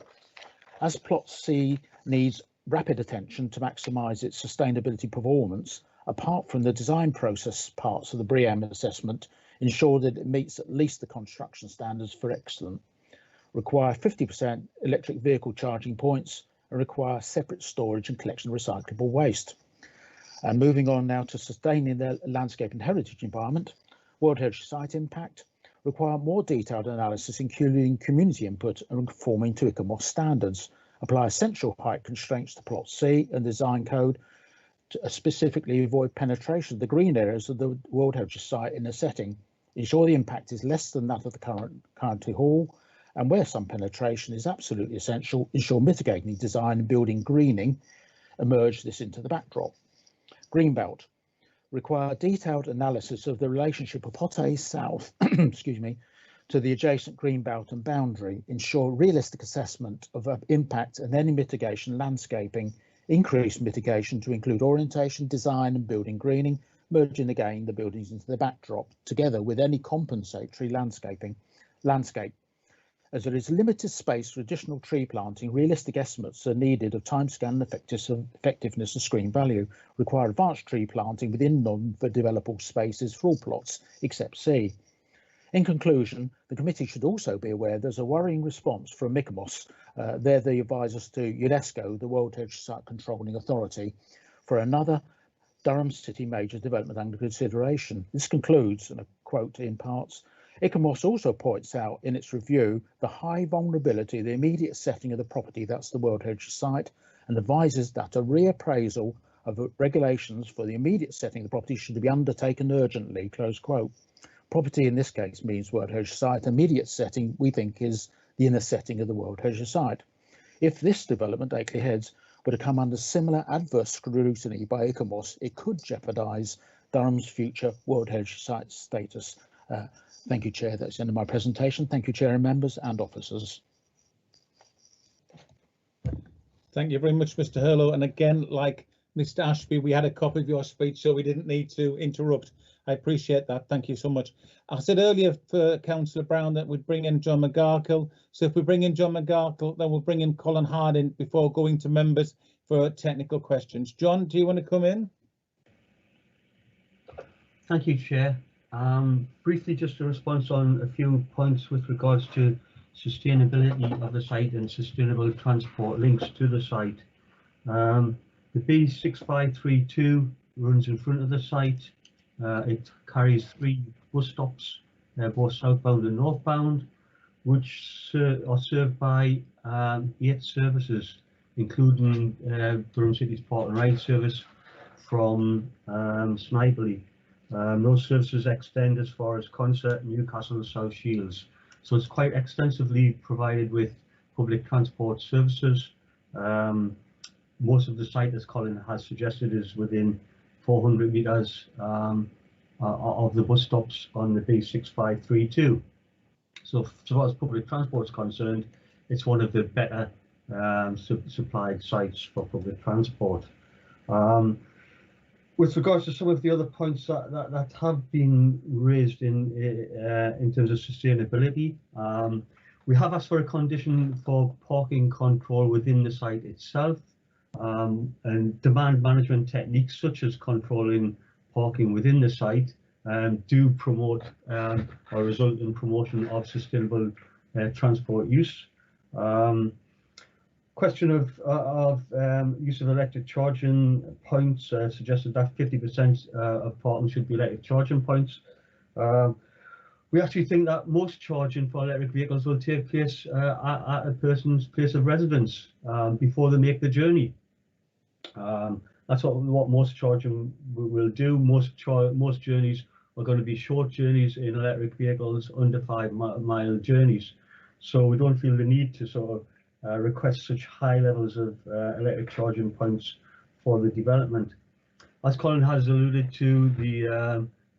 S15: As Plot C needs rapid attention to maximise its sustainability performance, apart from the design process parts of the BREEAM assessment, ensure that it meets at least the construction standards for excellent. Require 50% electric vehicle charging points and require separate storage and collection of recyclable waste. And moving on now to sustaining the landscape and heritage environment, World Heritage Site impact, require more detailed analysis including community input and conforming to ICOMOS standards, apply essential height constraints to Plot C and design code to specifically avoid penetration of the green areas of the World Heritage Site in a setting, ensure the impact is less than that of the current county hall, and where some penetration is absolutely essential, ensure mitigating design and building greening, emerge this into the backdrop. Greenbelt, require detailed analysis of the relationship of Potte South excuse me, to the adjacent greenbelt and boundary, ensure realistic assessment of impact and any mitigation landscaping, increase mitigation to include orientation, design and building greening, merging again the buildings into the backdrop, together with any compensatory landscape. As there is limited space for additional tree planting, realistic estimates are needed of timescale and effectiveness of screen value, require advanced tree planting within non-developable spaces for all plots except C. In conclusion, the committee should also be aware there's a worrying response from ICOMOS, they're the advisors to UNESCO, the World Heritage Site Controlling Authority, for another Durham City major development under consideration. This concludes, and I quote in parts, ICOMOS also points out in its review the high vulnerability of the immediate setting of the property, that's the World Heritage Site, and advises that a reappraisal of regulations for the immediate setting of the property should be undertaken urgently, close quote. Property in this case means World Heritage Site. Immediate setting, we think, is the inner setting of the World Heritage Site. If this development, Akley Heads, were to come under similar adverse scrutiny by ICOMOS, it could jeopardise Durham's future World Heritage Site status. Thank you, Chair. That's the end of my presentation. Thank you, Chair and members and officers.
S1: Thank you very much, Mr. Hurlow. And again, like Mr. Ashby, we had a copy of your speech, so we didn't need to interrupt. I appreciate that. Thank you so much. I said earlier for Councillor Brown that we'd bring in John McGarkle. So if we bring in John McGarkle, then we'll bring in Colin Harding before going to members for technical questions. John, do you want to come in?
S16: Thank you, Chair. Briefly, just a response on a few points with regards to sustainability of the site and sustainable transport links to the site. The B6532 runs in front of the site. It carries 3 bus stops, both southbound and northbound, which are served by 8 services, including Durham City's Park and Ride service from Snidely. Those services extend as far as Concert, Newcastle and South Shields. So it's quite extensively provided with public transport services. Most of the site, as Colin has suggested, is within 400 metres of the bus stops on the B6532. So as far as public transport is concerned, it's one of the better supplied sites for public transport. With regards to some of the other points that have been raised in terms of sustainability, we have asked for a condition for parking control within the site itself, and demand management techniques such as controlling parking within the site do promote or result in promotion of sustainable transport use. Question of use of electric charging points suggested that 50% of parking should be electric charging points. We actually think that most charging for electric vehicles will take place at a person's place of residence before they make the journey. That's what most charging will do. Most journeys are going to be short journeys in electric vehicles, under 5-mile journeys. So we don't feel the need to sort of request such high levels of electric charging points for the development. As Colin has alluded to,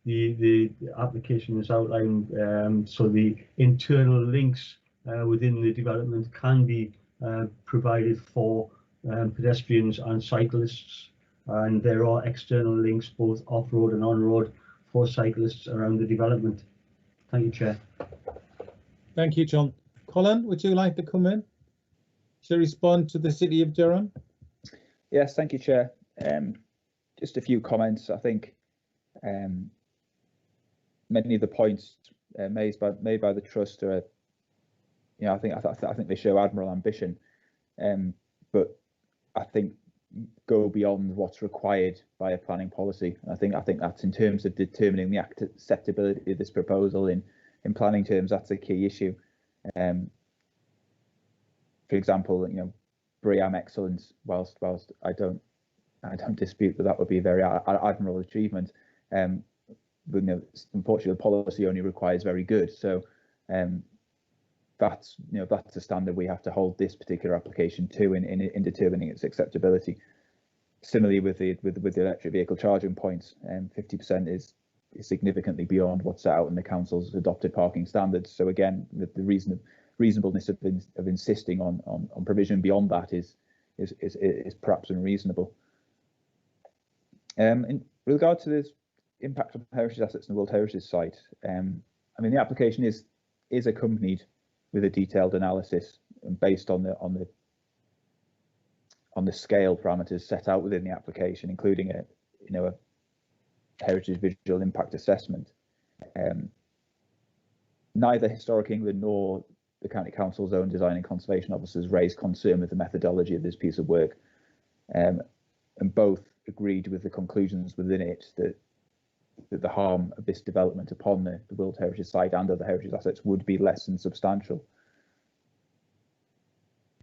S16: the application is outlined, so the internal links within the development can be provided for pedestrians and cyclists, and there are external links both off-road and on-road for cyclists around the development. Thank you, Chair.
S1: Thank you, John. Colin, would you like to come in to respond to the City of Durham?
S13: Yes, thank you, Chair. Just a few comments. I think many of the points made by the trust are, I think they show admirable ambition, but I think go beyond what's required by a planning policy. And I think that's in terms of determining the acceptability of this proposal in planning terms. That's a key issue. For example, BREEAM excellence, whilst I don't dispute that would be a very admirable achievement, but unfortunately the policy only requires very good. So that's a standard we have to hold this particular application to in determining its acceptability. Similarly with the electric vehicle charging points, 50% is significantly beyond what's set out in the council's adopted parking standards. So again, the reasonableness of insisting on provision beyond that is perhaps unreasonable. In regard to this impact on heritage assets and the World Heritage Site, the application is accompanied with a detailed analysis and based on the scale parameters set out within the application, including a heritage visual impact assessment. Neither Historic England nor the County Council's own design and conservation officers raised concern with the methodology of this piece of work, and both agreed with the conclusions within it that that the harm of this development upon the World Heritage Site and other heritage assets would be less than substantial.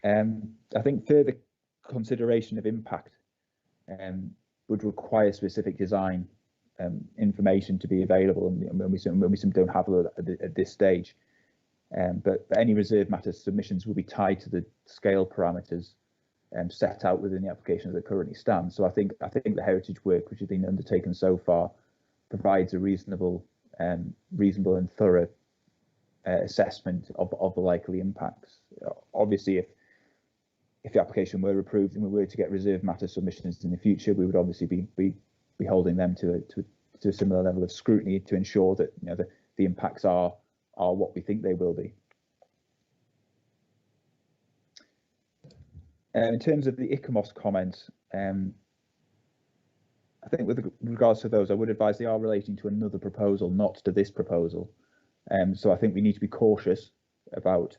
S13: I think further consideration of impact would require specific design information to be available, and we don't have it at this stage. But any reserve matter submissions will be tied to the scale parameters set out within the application as it currently stands. So I think the heritage work which has been undertaken so far provides a reasonable and thorough assessment of the likely impacts. Obviously, if the application were approved and we were to get reserve matter submissions in the future, we would obviously be holding them to a similar level of scrutiny to ensure that the impacts are what we think they will be. In terms of the ICOMOS comments, I think with regards to those, I would advise they are relating to another proposal, not to this proposal. So I think we need to be cautious about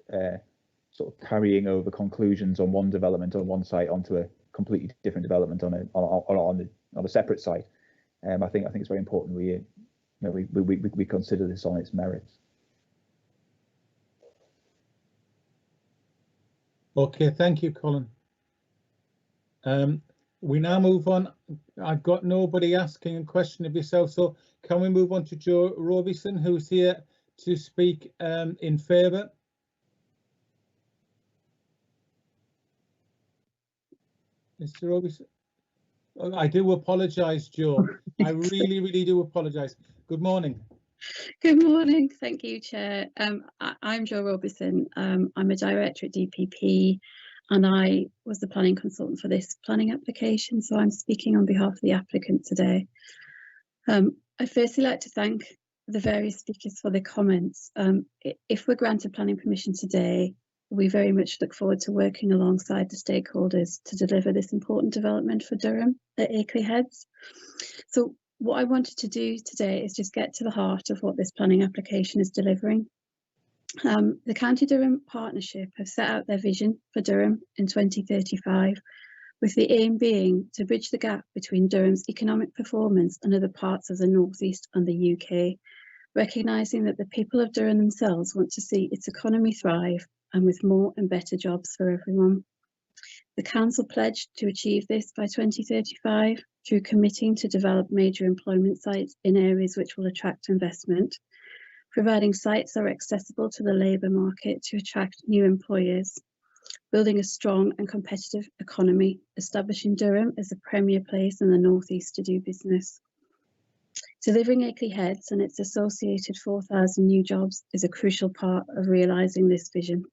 S13: sort of carrying over conclusions on one development on one site onto a completely different development on a separate site. I think it's very important we consider this on its merits.
S1: Okay, thank you, Colin. We now move on. I've got nobody asking a question of yourself, so can we move on to Joe Robison, who's here to speak in favour? Mr. Robison? Oh, I do apologise, Joe. I really do apologise. Good morning.
S17: Good morning. Thank you, Chair. I'm Jo Robison. I'm a director at DPP, and I was the planning consultant for this planning application, so I'm speaking on behalf of the applicant today. I'd firstly like to thank the various speakers for their comments. If we're granted planning permission today, we very much look forward to working alongside the stakeholders to deliver this important development for Durham at Akley Heads. So what I wanted to do today is just get to the heart of what this planning application is delivering. The County Durham Partnership have set out their vision for Durham in 2035, with the aim being to bridge the gap between Durham's economic performance and other parts of the North East and the UK, recognising that the people of Durham themselves want to see its economy thrive and with more and better jobs for everyone. The Council pledged to achieve this by 2035 through committing to develop major employment sites in areas which will attract investment, providing sites that are accessible to the labour market to attract new employers, building a strong and competitive economy, establishing Durham as a premier place in the North East to do business. Delivering Akley Heads and its associated 4,000 new jobs is a crucial part of realising this vision.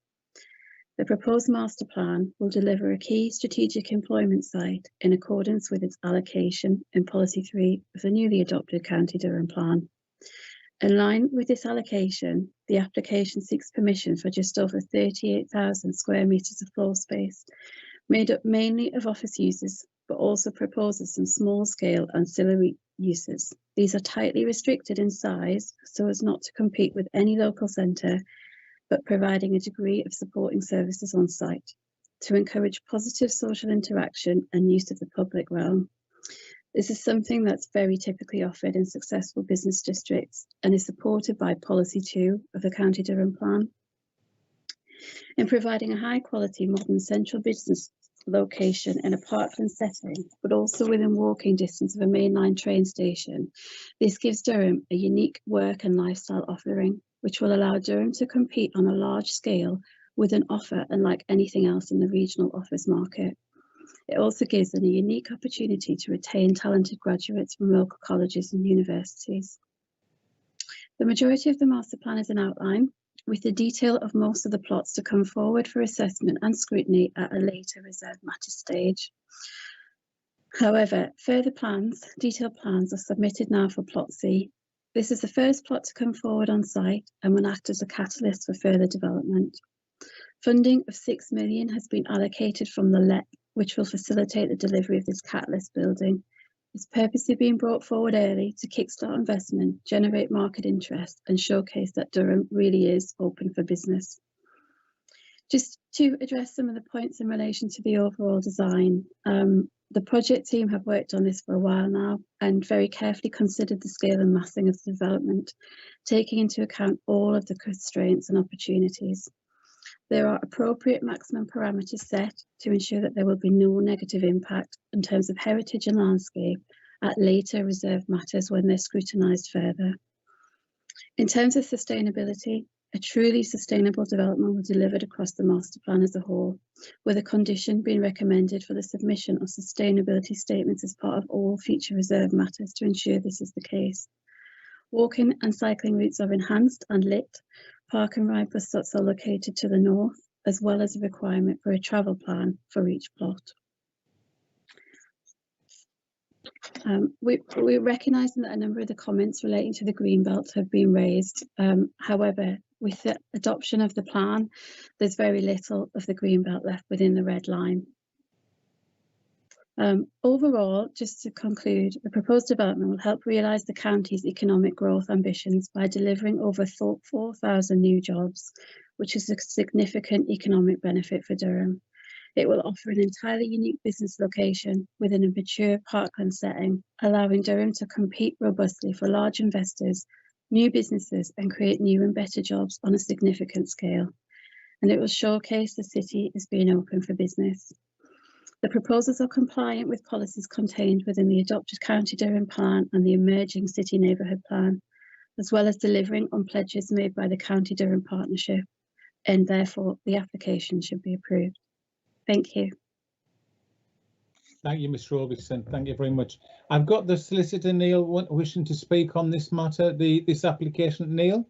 S17: The proposed master plan will deliver a key strategic employment site in accordance with its allocation in Policy 3 of the newly adopted County Durham Plan. In line with this allocation, the application seeks permission for just over 38,000 square metres of floor space, made up mainly of office uses, but also proposes some small-scale ancillary uses. These are tightly restricted in size so as not to compete with any local centre, but providing a degree of supporting services on site to encourage positive social interaction and use of the public realm. This is something that's very typically offered in successful business districts and is supported by Policy 2 of the County Durham Plan. In providing a high quality modern central business location in a parkland setting, but also within walking distance of a mainline train station, this gives Durham a unique work and lifestyle offering, which will allow Durham to compete on a large scale with an offer unlike anything else in the regional office market. It also gives them a unique opportunity to retain talented graduates from local colleges and universities. The majority of the master plan is an outline, with the detail of most of the plots to come forward for assessment and scrutiny at a later reserved matter stage. However, further plans, detailed plans, are submitted now for Plot C. This is the first plot to come forward on site and will act as a catalyst for further development. Funding of £6 million has been allocated from the LEP, which will facilitate the delivery of this catalyst building. It's purposely being brought forward early to kickstart investment, generate market interest, and showcase that Durham really is open for business. Just to address some of the points in relation to the overall design, The project team have worked on this for a while now and very carefully considered the scale and massing of the development, taking into account all of the constraints and opportunities. There are appropriate maximum parameters set to ensure that there will be no negative impact in terms of heritage and landscape at later reserved matters when they're scrutinised further. In terms of sustainability, a truly sustainable development was delivered across the master plan as a whole, with a condition being recommended for the submission of sustainability statements as part of all future reserve matters to ensure this is the case. Walking and cycling routes are enhanced and lit. Park and ride bus stops are located to the north, as well as a requirement for a travel plan for each plot. We're recognising that a number of the comments relating to the Greenbelt have been raised. However, with the adoption of the plan, there's very little of the Greenbelt left within the red line. Overall, just to conclude, the proposed development will help realise the county's economic growth ambitions by delivering over 4,000 new jobs, which is a significant economic benefit for Durham. It will offer an entirely unique business location within a mature parkland setting, allowing Durham to compete robustly for large investors, new businesses, and create new and better jobs on a significant scale. And it will showcase the city as being open for business. The proposals are compliant with policies contained within the adopted County Durham Plan and the emerging City Neighbourhood Plan, as well as delivering on pledges made by the County Durham Partnership, and therefore the application should be approved. Thank you.
S1: Thank you, Ms Robertson. Thank you very much. I've got the solicitor Neil wishing to speak on this matter, this application. Neil.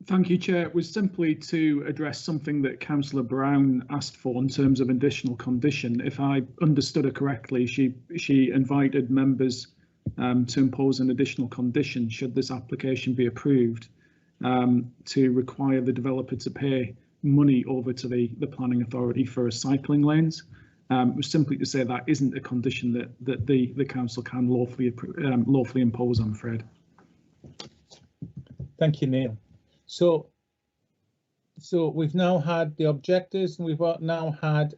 S5: Thank you, Chair. It was simply to address something that Councillor Brown asked for in terms of additional condition. If I understood her correctly, she invited members to impose an additional condition should this application be approved, to require the developer to pay money over to the planning authority for cycling lanes. Was simply to say that isn't a condition that the council can lawfully impose, I'm afraid.
S1: Thank you, Neil. So we've now had the objectors and we've now had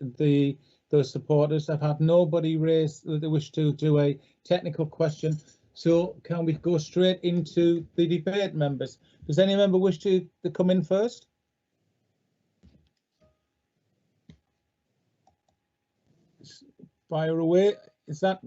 S1: those supporters. I've had nobody raise that they wish to do a technical question. So can we go straight into the debate, members? Does any member wish to come in first? Fire away. Is that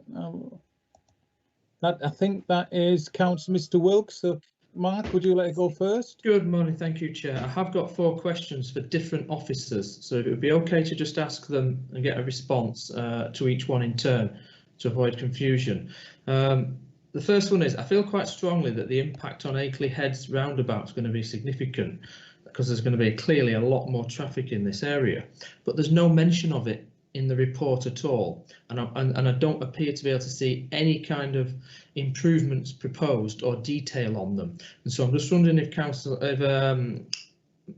S1: I think that is Councillor Mr Wilkes. So Mark, would you like to go first?
S3: Good morning, thank you, Chair. I have got 4 questions for different officers, so it would be okay to just ask them and get a response to each one in turn to avoid confusion. The first one is, I feel quite strongly that the impact on Akley Heads roundabout is going to be significant because there's going to be clearly a lot more traffic in this area, but there's no mention of it in the report at all, and I don't appear to be able to see any kind of improvements proposed or detail on them. And so I'm just wondering if Mr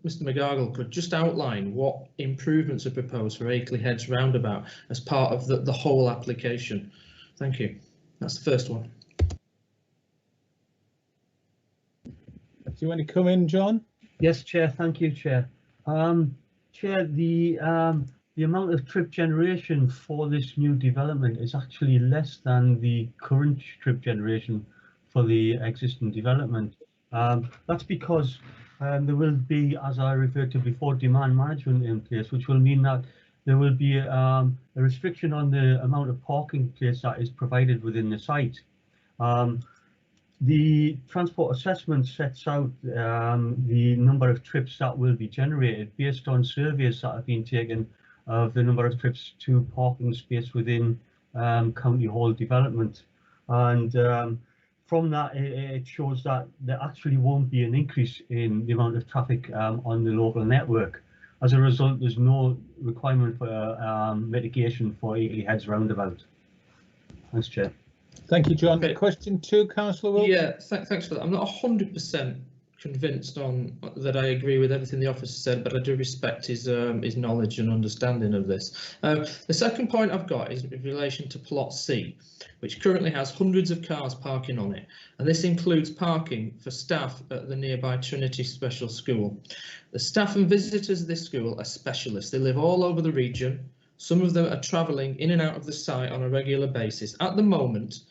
S3: McGargle could just outline what improvements are proposed for Akley Heads roundabout as part of the whole application. Thank you. That's the first one.
S1: Do you want to come in, John?
S16: Yes, Chair. Thank you, Chair. Chair, the amount of trip generation for this new development is actually less than the current trip generation for the existing development. That's because there will be, as I referred to before, demand management in place, which will mean that there will be a restriction on the amount of parking place that is provided within the site. The transport assessment sets out the number of trips that will be generated based on surveys that have been taken of the number of trips to parking space within County Hall development, and from that it shows that there actually won't be an increase in the amount of traffic on the local network. As a result, there's no requirement for mitigation for Akley Heads roundabout. Thanks, Chair.
S1: Thank you, John. Okay. Question 2, Councillor Wilson.
S3: Yeah, thanks for that. I'm not 100% convinced on that I agree with everything the officer said, but I do respect his knowledge and understanding of this. The second point I've got is in relation to Plot C, which currently has hundreds of cars parking on it, and this includes parking for staff at the nearby Trinity Special School. The staff and visitors of this school are specialists. They live all over the region Some of them are travelling in and out of the site on a regular basis. At the moment,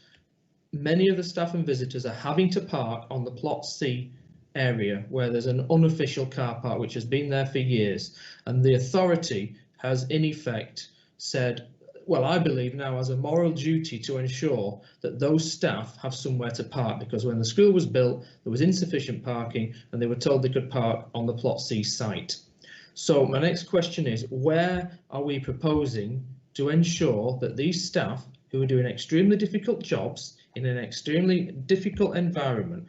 S3: many of the staff and visitors are having to park on the Plot C area where there's an unofficial car park which has been there for years, and the authority has in effect said, well, I believe now has a moral duty to ensure that those staff have somewhere to park, because when the school was built there was insufficient parking and they were told they could park on the Plot C site. So my next question is, where are we proposing to ensure that these staff who are doing extremely difficult jobs in an extremely difficult environment,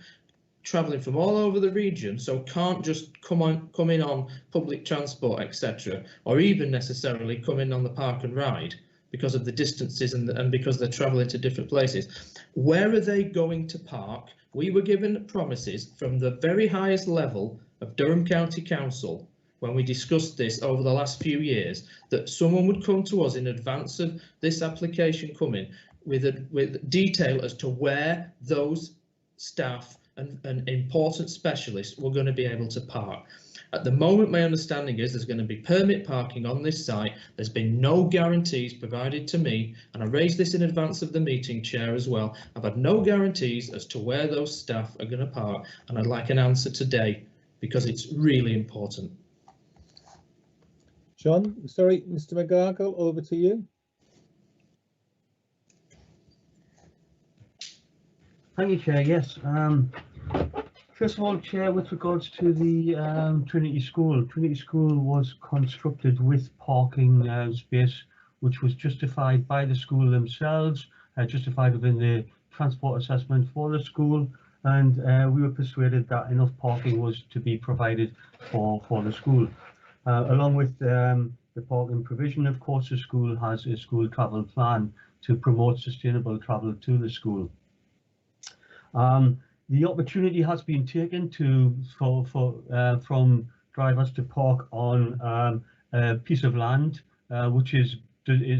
S3: travelling from all over the region, so can't just come in on public transport, etc., or even necessarily come in on the park and ride because of the distances and because they're travelling to different places, where are they going to park? We were given promises from the very highest level of Durham County Council when we discussed this over the last few years, that someone would come to us in advance of this application coming with detail as to where those staff and important specialists were going to be able to park. At the moment, my understanding is there's going to be permit parking on this site. There's been no guarantees provided to me, and I raised this in advance of the meeting, Chair, as well. I've had no guarantees as to where those staff are going to park, and I'd like an answer today because it's really important.
S1: John, sorry, Mr. McGargle, over to you.
S16: Thank you, Chair. Yes. First of all, Chair, with regards to the Trinity School was constructed with parking space, which was justified by the school themselves, justified within the transport assessment for the school, and we were persuaded that enough parking was to be provided for the school. Along with the parking provision, of course, the school has a school travel plan to promote sustainable travel to the school. The opportunity has been taken from drivers to park on a piece of land which is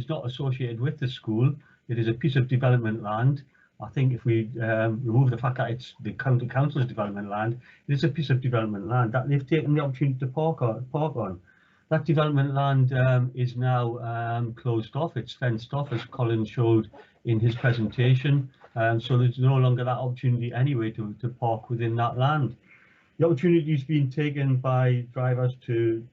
S16: not associated with the school. It is a piece of development land. I think if we remove the fact that it's the county council's development land, it is a piece of development land that they've taken the opportunity to park on. That development land is now closed off. It's fenced off, as Colin showed in his presentation. So there's no longer that opportunity anyway to park within that land. The opportunity is being taken by drivers to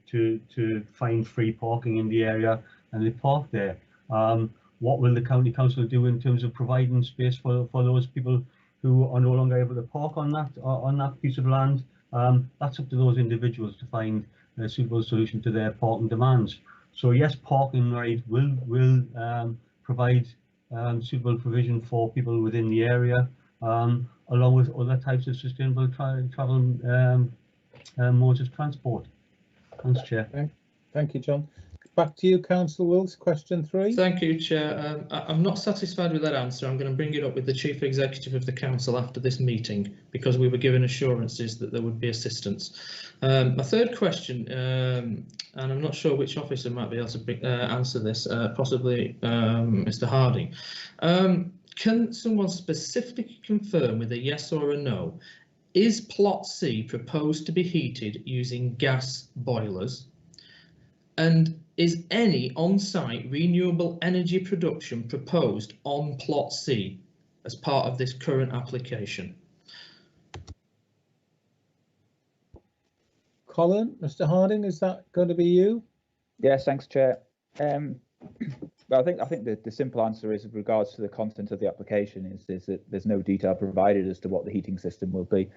S16: find free parking in the area, and they park there. What will the county council do in terms of providing space for those people who are no longer able to park on that piece of land? That's up to those individuals to find a suitable solution to their parking demands. So yes, parking right will provide suitable provision for people within the area, along with other types of sustainable travel modes of transport. Thanks, Chair.
S1: Thank you, John. Back to you, Councillor Wilkes, question 3.
S3: Thank you, Chair. I'm not satisfied with that answer. I'm going to bring it up with the Chief Executive of the Council after this meeting, because we were given assurances that there would be assistance. My third question, and I'm not sure which officer might be able to answer this, possibly Mr. Harding. Can someone specifically confirm with a yes or a no, is Plot C proposed to be heated using gas boilers? And is any on-site renewable energy production proposed on Plot C as part of this current application?
S1: Colin, Mr. Harding, is that going to be you?
S13: Yes, thanks, Chair. Well, I think the simple answer is, with regards to the content of the application, is that there's no detail provided as to what the heating system will be.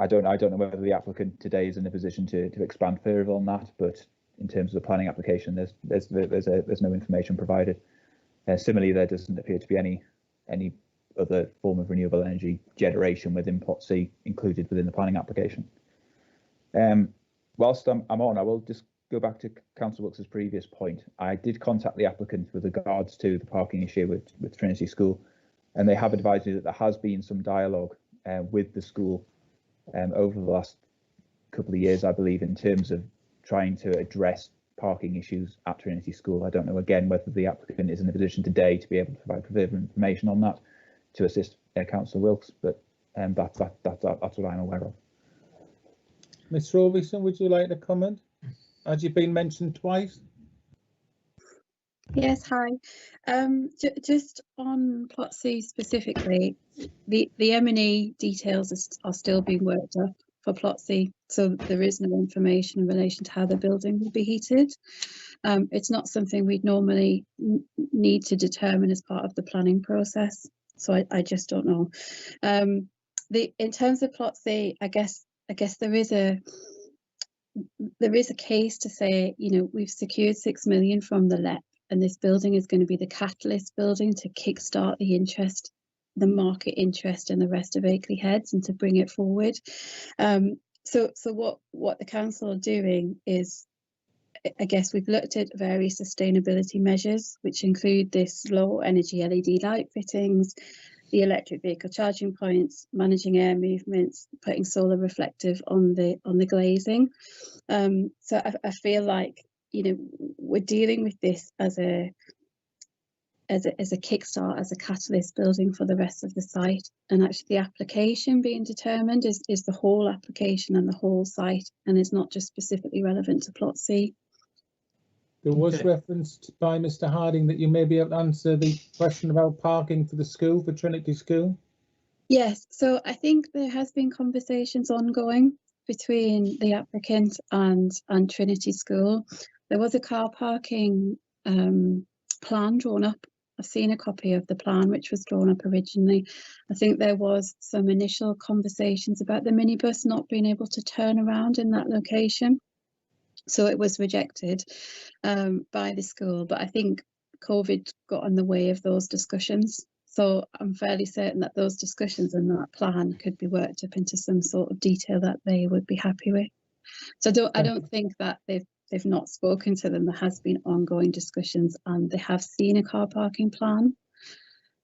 S13: I don't know whether the applicant today is in a position to expand further on that, but in terms of the planning application, there's no information provided. Similarly, there doesn't appear to be any other form of renewable energy generation within Plot C included within the planning application. Whilst I'm on, I will just go back to Councillor Wilkes' previous point. I did contact the applicant with regards to the parking issue with Trinity School, and they have advised me that there has been some dialogue with the school over the last couple of years, I believe, in terms of trying to address parking issues at Trinity School. I don't know, again, whether the applicant is in a position today to be able to provide further information on that to assist Councillor Wilkes, but that's what I'm aware of.
S1: Ms. Robinson, would you like to comment? Has you been mentioned twice?
S17: Yes, hi. Just on Plot C specifically, the M&E details are still being worked up for Plot C, so there is no information in relation to how the building will be heated. It's not something we'd normally need to determine as part of the planning process, so I just don't know. In terms of Plot C, I guess there is a case to say, you know, we've secured 6 million from the LEP, and this building is going to be the catalyst building to kickstart the market interest in the rest of Akley Heads and to bring it forward. So what the council are doing is, I guess we've looked at various sustainability measures, which include this low energy LED light fittings, the electric vehicle charging points, managing air movements, putting solar reflective on the glazing. So I feel like, you know, we're dealing with this as a kickstart, as a catalyst building for the rest of the site, and actually the application being determined is the whole application and the whole site, and is not just specifically relevant to Plot C.
S1: There was referenced by Mr. Harding that you may be able to answer the question about parking for the school, for Trinity School.
S17: Yes, so I think there has been conversations ongoing between the applicant and Trinity School. There was a car parking plan drawn up. I've seen a copy of the plan which was drawn up originally. I think there was some initial conversations about the minibus not being able to turn around in that location. So it was rejected by the school, but I think COVID got in the way of those discussions. So I'm fairly certain that those discussions and that plan could be worked up into some sort of detail that they would be happy with. So I don't think that they've not spoken to them. There has been ongoing discussions, and they have seen a car parking plan.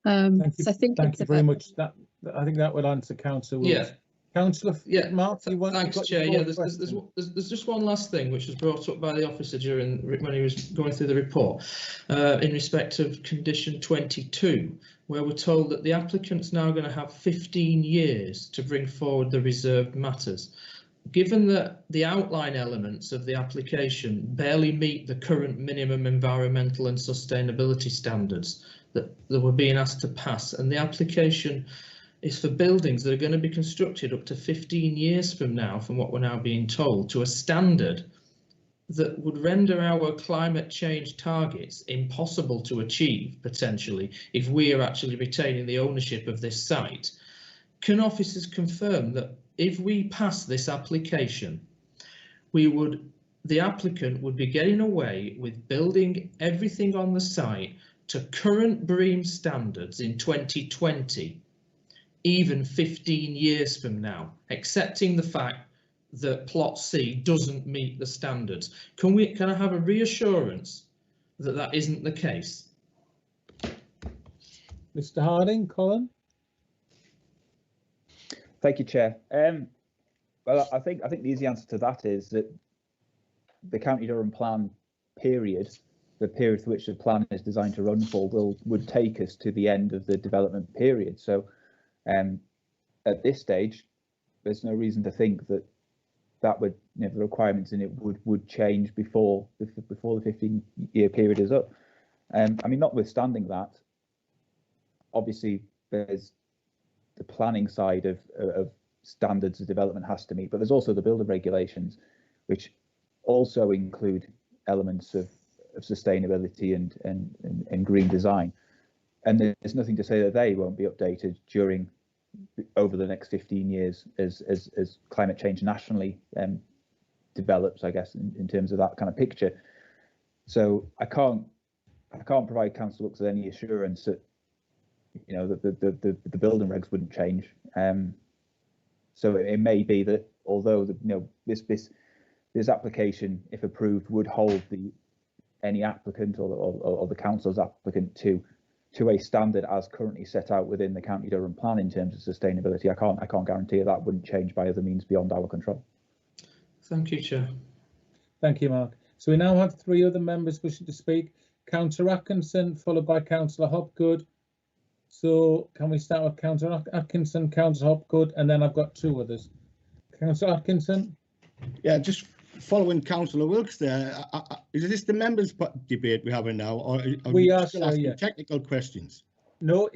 S1: Thank you,
S17: so I think
S1: thank you very much. I think that would answer Councillor Wills.
S3: Yeah.
S1: Councillor Mark,
S3: thanks, Chair. Yeah, there's just one last thing which was brought up by the officer when he was going through the report in respect of condition 22, where we're told that the applicant's now going to have 15 years to bring forward the reserved matters. Given that the outline elements of the application barely meet the current minimum environmental and sustainability standards that we're being asked to pass, and the application is for buildings that are going to be constructed up to 15 years from now, from what we're now being told, to a standard that would render our climate change targets impossible to achieve, potentially, if we are actually retaining the ownership of this site. Can officers confirm that if we pass this application, the applicant would be getting away with building everything on the site to current BREEAM standards in 2020, even 15 years from now, accepting the fact that Plot C doesn't meet the standards? Can I have a reassurance that that isn't the case?
S1: Mr. Harding, Colin.
S13: Thank you, Chair. Well, I think the easy answer to that is that the County Durham plan period, the period for which the plan is designed to run for, would take us to the end of the development period. So at this stage, there's no reason to think that would, you know, the requirements in it would change before the 15-year period is up. I mean, notwithstanding that, obviously there's the planning side of standards of development has to meet, but there's also the building regulations, which also include elements of sustainability and green design. And there's nothing to say that they won't be updated over the next 15 years as climate change nationally develops, I guess, in terms of that kind of picture. So I can't provide council with any assurance that, you know, that the building regs wouldn't change. So it may be that although this application, if approved, would hold any applicant or the council's applicant to a standard as currently set out within the County Durham plan in terms of sustainability, I can't guarantee that wouldn't change by other means beyond our control.
S3: Thank you, Chair.
S1: Thank you, Mark. So we now have 3 other members wishing to speak. Councillor Atkinson, followed by Councillor Hopgood. So can we start with Councillor Atkinson, Councillor Hopgood, and then I've got 2 others. Councillor Atkinson.
S4: Yeah, just following Councillor Wilkes there, is this the members' debate we're having now, or are
S18: We are,
S4: still
S18: sir,
S4: asking
S18: yeah.
S4: technical questions?
S18: No,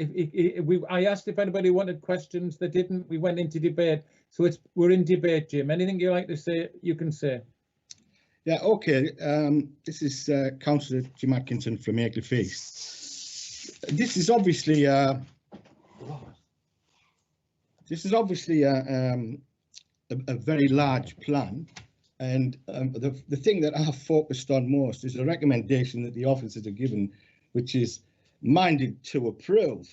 S18: I asked if anybody wanted questions. They didn't. We went into debate, so we're in debate, Jim. Anything you like to say, you can say. Yeah,
S4: okay. This is Councillor Jim Atkinson from Akley Heads. This is obviously a very large plan, and the thing that I've focused on most is the recommendation that the officers are given, which is minded to approve.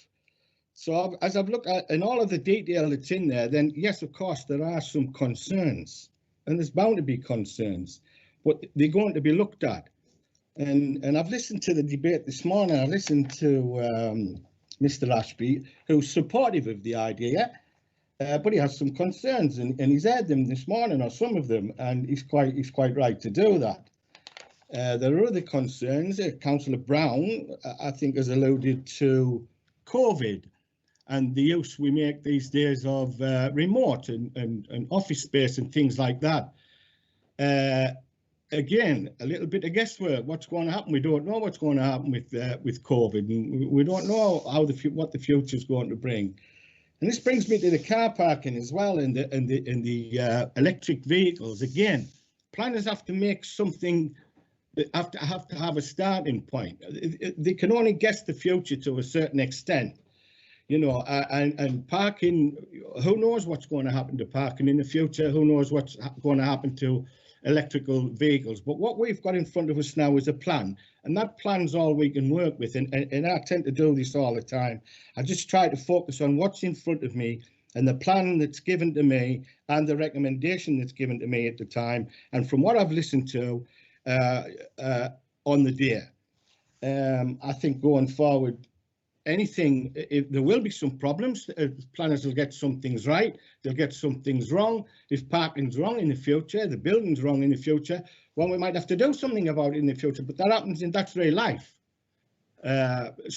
S4: So as I've looked at in all of the detail that's in there, then yes, of course, there are some concerns, and there's bound to be concerns, but they're going to be looked at. And I've listened to the debate this morning. I listened to Mr. Ashby, who's supportive of the idea, but he has some concerns, and he's heard them this morning, or some of them, and he's quite right to do that. There are other concerns. Councillor Brown, I think, has alluded to COVID and the use we make these days of remote and office space and things like that. Again, a little bit of guesswork. What's going to happen? We don't know what's going to happen with COVID, and we don't know what the future is going to bring. And this brings me to the car parking as well, and the electric vehicles. Again, planners have to make something. They have to have a starting point. They can only guess the future to a certain extent, you know, and parking, who knows what's going to happen to parking in the future? Who knows what's going to happen to electrical vehicles? But what we've got in front of us now is a plan, and that plan's all we can work with. And I tend to do this all the time. I just try to focus on what's in front of me and the plan that's given to me and the recommendation that's given to me at the time. And from what I've listened to, on the day, I think going forward, there will be some problems. Planners will get some things right, they'll get some things wrong. If parking's wrong in the future, the building's wrong in the future, well, we might have to do something about it in the future, but that happens, and that's real life. As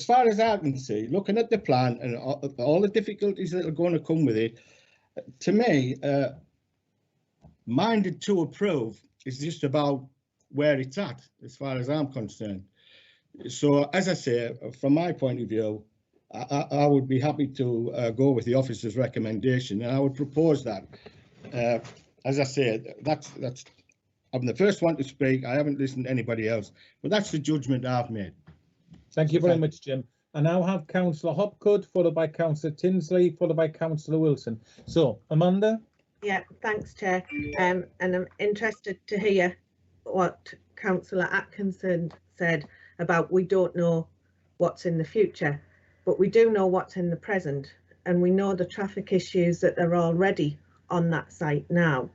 S4: far as I can see, looking at the plan and all the difficulties that are going to come with it, to me, minded to approve is just about where it's at, as far as I'm concerned. So, as I say, from my point of view, I would be happy to go with the officer's recommendation, and I would propose that. As I said, I'm the first one to speak. I haven't listened to anybody else, but that's the judgment I've made.
S18: Thank you very much, Jim. I now have Councillor Hopgood, followed by Councillor Tinsley, followed by Councillor Wilson. So, Amanda?
S8: Yeah, thanks, Chair. And I'm interested to hear what Councillor Atkinson said about we don't know what's in the future, but we do know what's in the present, and we know the traffic issues that are already on that site now.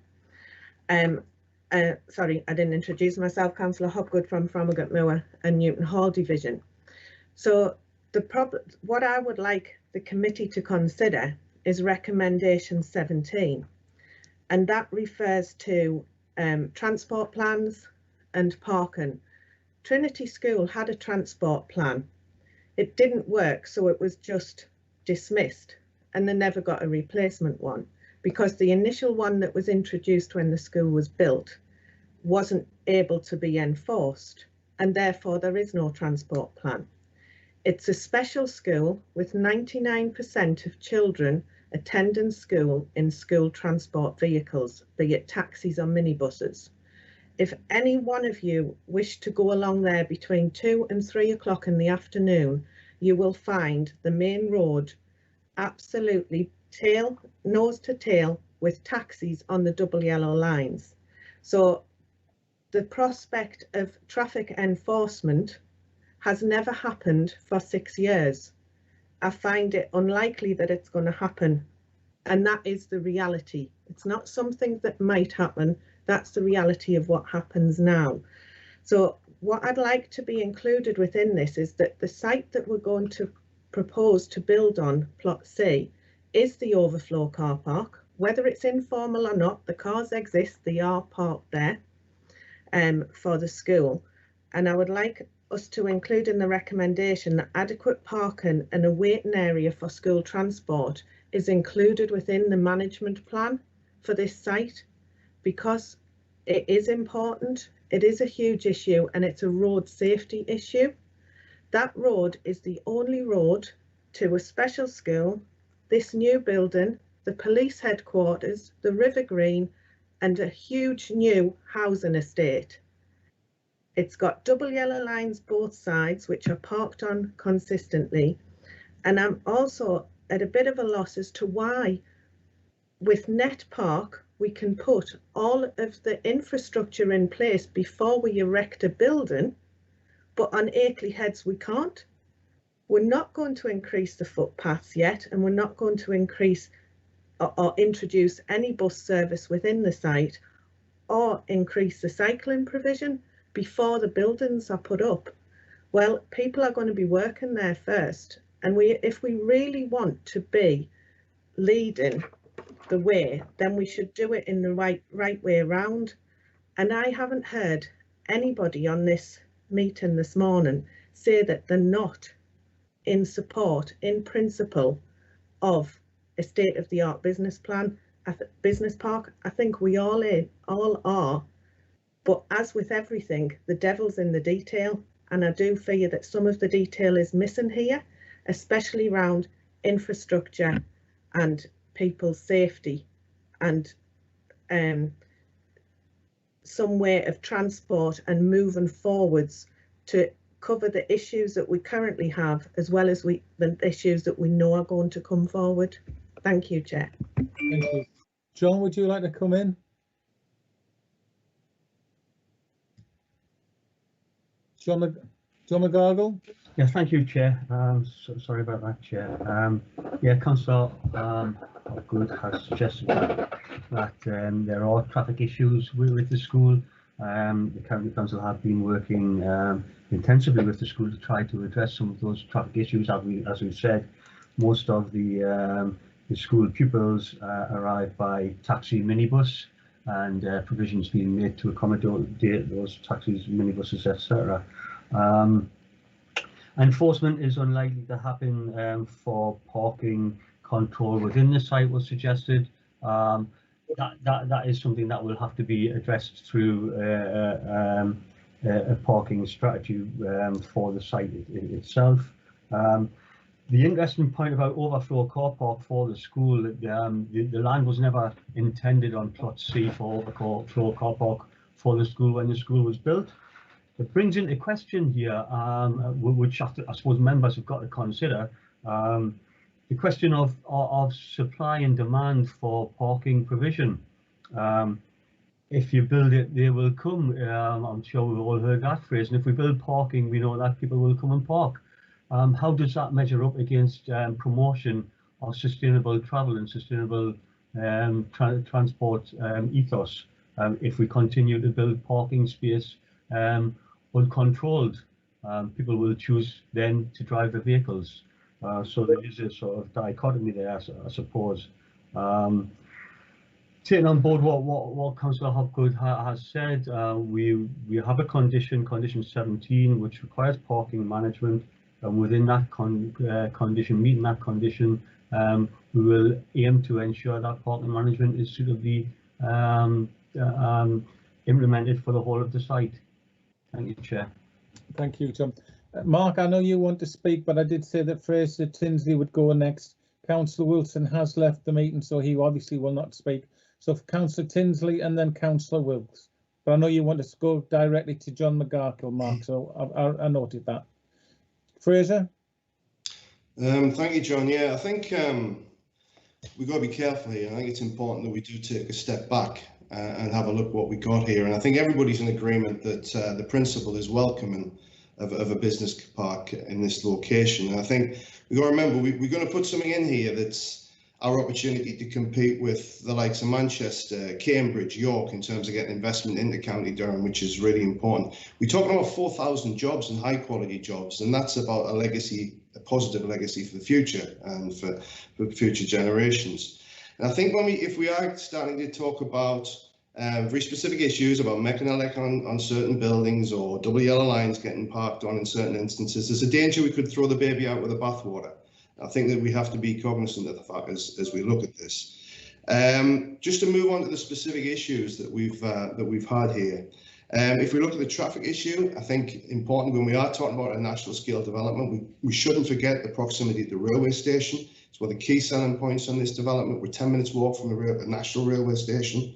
S8: Sorry, I didn't introduce myself. Councillor Hopgood from Fromagot Moor and Newton Hall Division. So what I would like the committee to consider is recommendation 17. And that refers to transport plans and parking. Trinity School had a transport plan. It didn't work, so it was just dismissed, and they never got a replacement one because the initial one that was introduced when the school was built wasn't able to be enforced, and therefore there is no transport plan. It's a special school with 99% of children attending school in school transport vehicles, be it taxis or minibuses. If any one of you wish to go along there between 2 and 3 o'clock in the afternoon, you will find the main road absolutely nose to tail with taxis on the double yellow lines. So the prospect of traffic enforcement has never happened for 6 years. I find it unlikely that it's going to happen, and that is the reality. It's not something that might happen, that's the reality of what happens now. So what I'd like to be included within this is that the site that we're going to propose to build on, plot C, is the overflow car park. Whether it's informal or not, the cars exist, they are parked there for the school, and I would like us to include in the recommendation that adequate parking and a waiting area for school transport is included within the management plan for this site because it is important. It is a huge issue and it's a road safety issue. That road is the only road to a special school, this new building, the police headquarters, the River Green, and a huge new housing estate. It's got double yellow lines both sides, which are parked on consistently. And I'm also at a bit of a loss as to why with Net Park, we can put all of the infrastructure in place before we erect a building, but on Akley Heads we can't. We're not going to increase the footpaths yet, and we're not going to increase or introduce any bus service within the site or increase the cycling provision before the buildings are put up. Well, people are going to be working there first, and if we really want to be leading the way, then we should do it in the right way around. And I haven't heard anybody on this meeting this morning say that they're not in support, in principle, of a state-of-the-art business plan, business park. I think we all are. But as with everything, the devil's in the detail, and I do fear that some of the detail is missing here, especially around infrastructure and people's safety and some way of transport and moving forwards to cover the issues that we currently have, as well as the issues that we know are going to come forward. Thank you, Chair.
S1: Thank you. John, would you like to come in? John McGargle?
S16: Yeah, thank you, Chair. Sorry about that, Chair. Yeah, Councillor Good has suggested that there are traffic issues with the school. The County Council have been working intensively with the school to try to address some of those traffic issues. As we've said, most of the school pupils arrive by taxi minibus, and provisions being made to accommodate those taxis, minibuses, etc. Enforcement is unlikely to happen for parking control within the site was suggested. That is something that will have to be addressed through a parking strategy for the site itself. The interesting point about overflow car park for the school, the land was never intended on plot C for overflow car park for the school when the school was built. It brings into question here, which I suppose members have got to consider, the question of supply and demand for parking provision. If you build it, they will come. I'm sure we've all heard that phrase. And if we build parking, we know that people will come and park. How does that measure up against promotion of sustainable travel and sustainable transport ethos if we continue to build parking space uncontrolled? People will choose then to drive the vehicles. So there is a sort of dichotomy there, I suppose. Taking on board what Councillor Hopgood has said, we have a condition 17, which requires parking management, and within that condition, meeting that condition, we will aim to ensure that parking management is suitably implemented for the whole of the site. Thank you, Chair.
S1: Thank you, John. Mark, I know you want to speak, but I did say that Fraser Tinsley would go next. Councillor Wilson has left the meeting, so he obviously will not speak. So for Councillor Tinsley and then Councillor Wilkes. But I know you want to go directly to John McGarkle, Mark, so I noted that. Fraser?
S11: Thank you, John. Yeah, I think we've got to be careful here. I think it's important that we do take a step back and have a look what we got here. And I think everybody's in agreement that the principle is welcoming of a business park in this location. And I think we've got to remember we're going to put something in here that's our opportunity to compete with the likes of Manchester, Cambridge, York in terms of getting investment into County Durham, which is really important. We're talking about 4,000 jobs and high quality jobs, and that's about a legacy, a positive legacy for the future and for future generations. And I think if we are starting to talk about very specific issues about mechanelec on certain buildings or double yellow lines getting parked on in certain instances, there's a danger we could throw the baby out with the bathwater. I think that we have to be cognizant of the fact as we look at this. Just to move on to the specific issues that we've had here. If we look at the traffic issue, I think important when we are talking about a national scale development, we shouldn't forget the proximity to the railway station. It's one of the key selling points on this development. We're 10 minutes walk from a national railway station.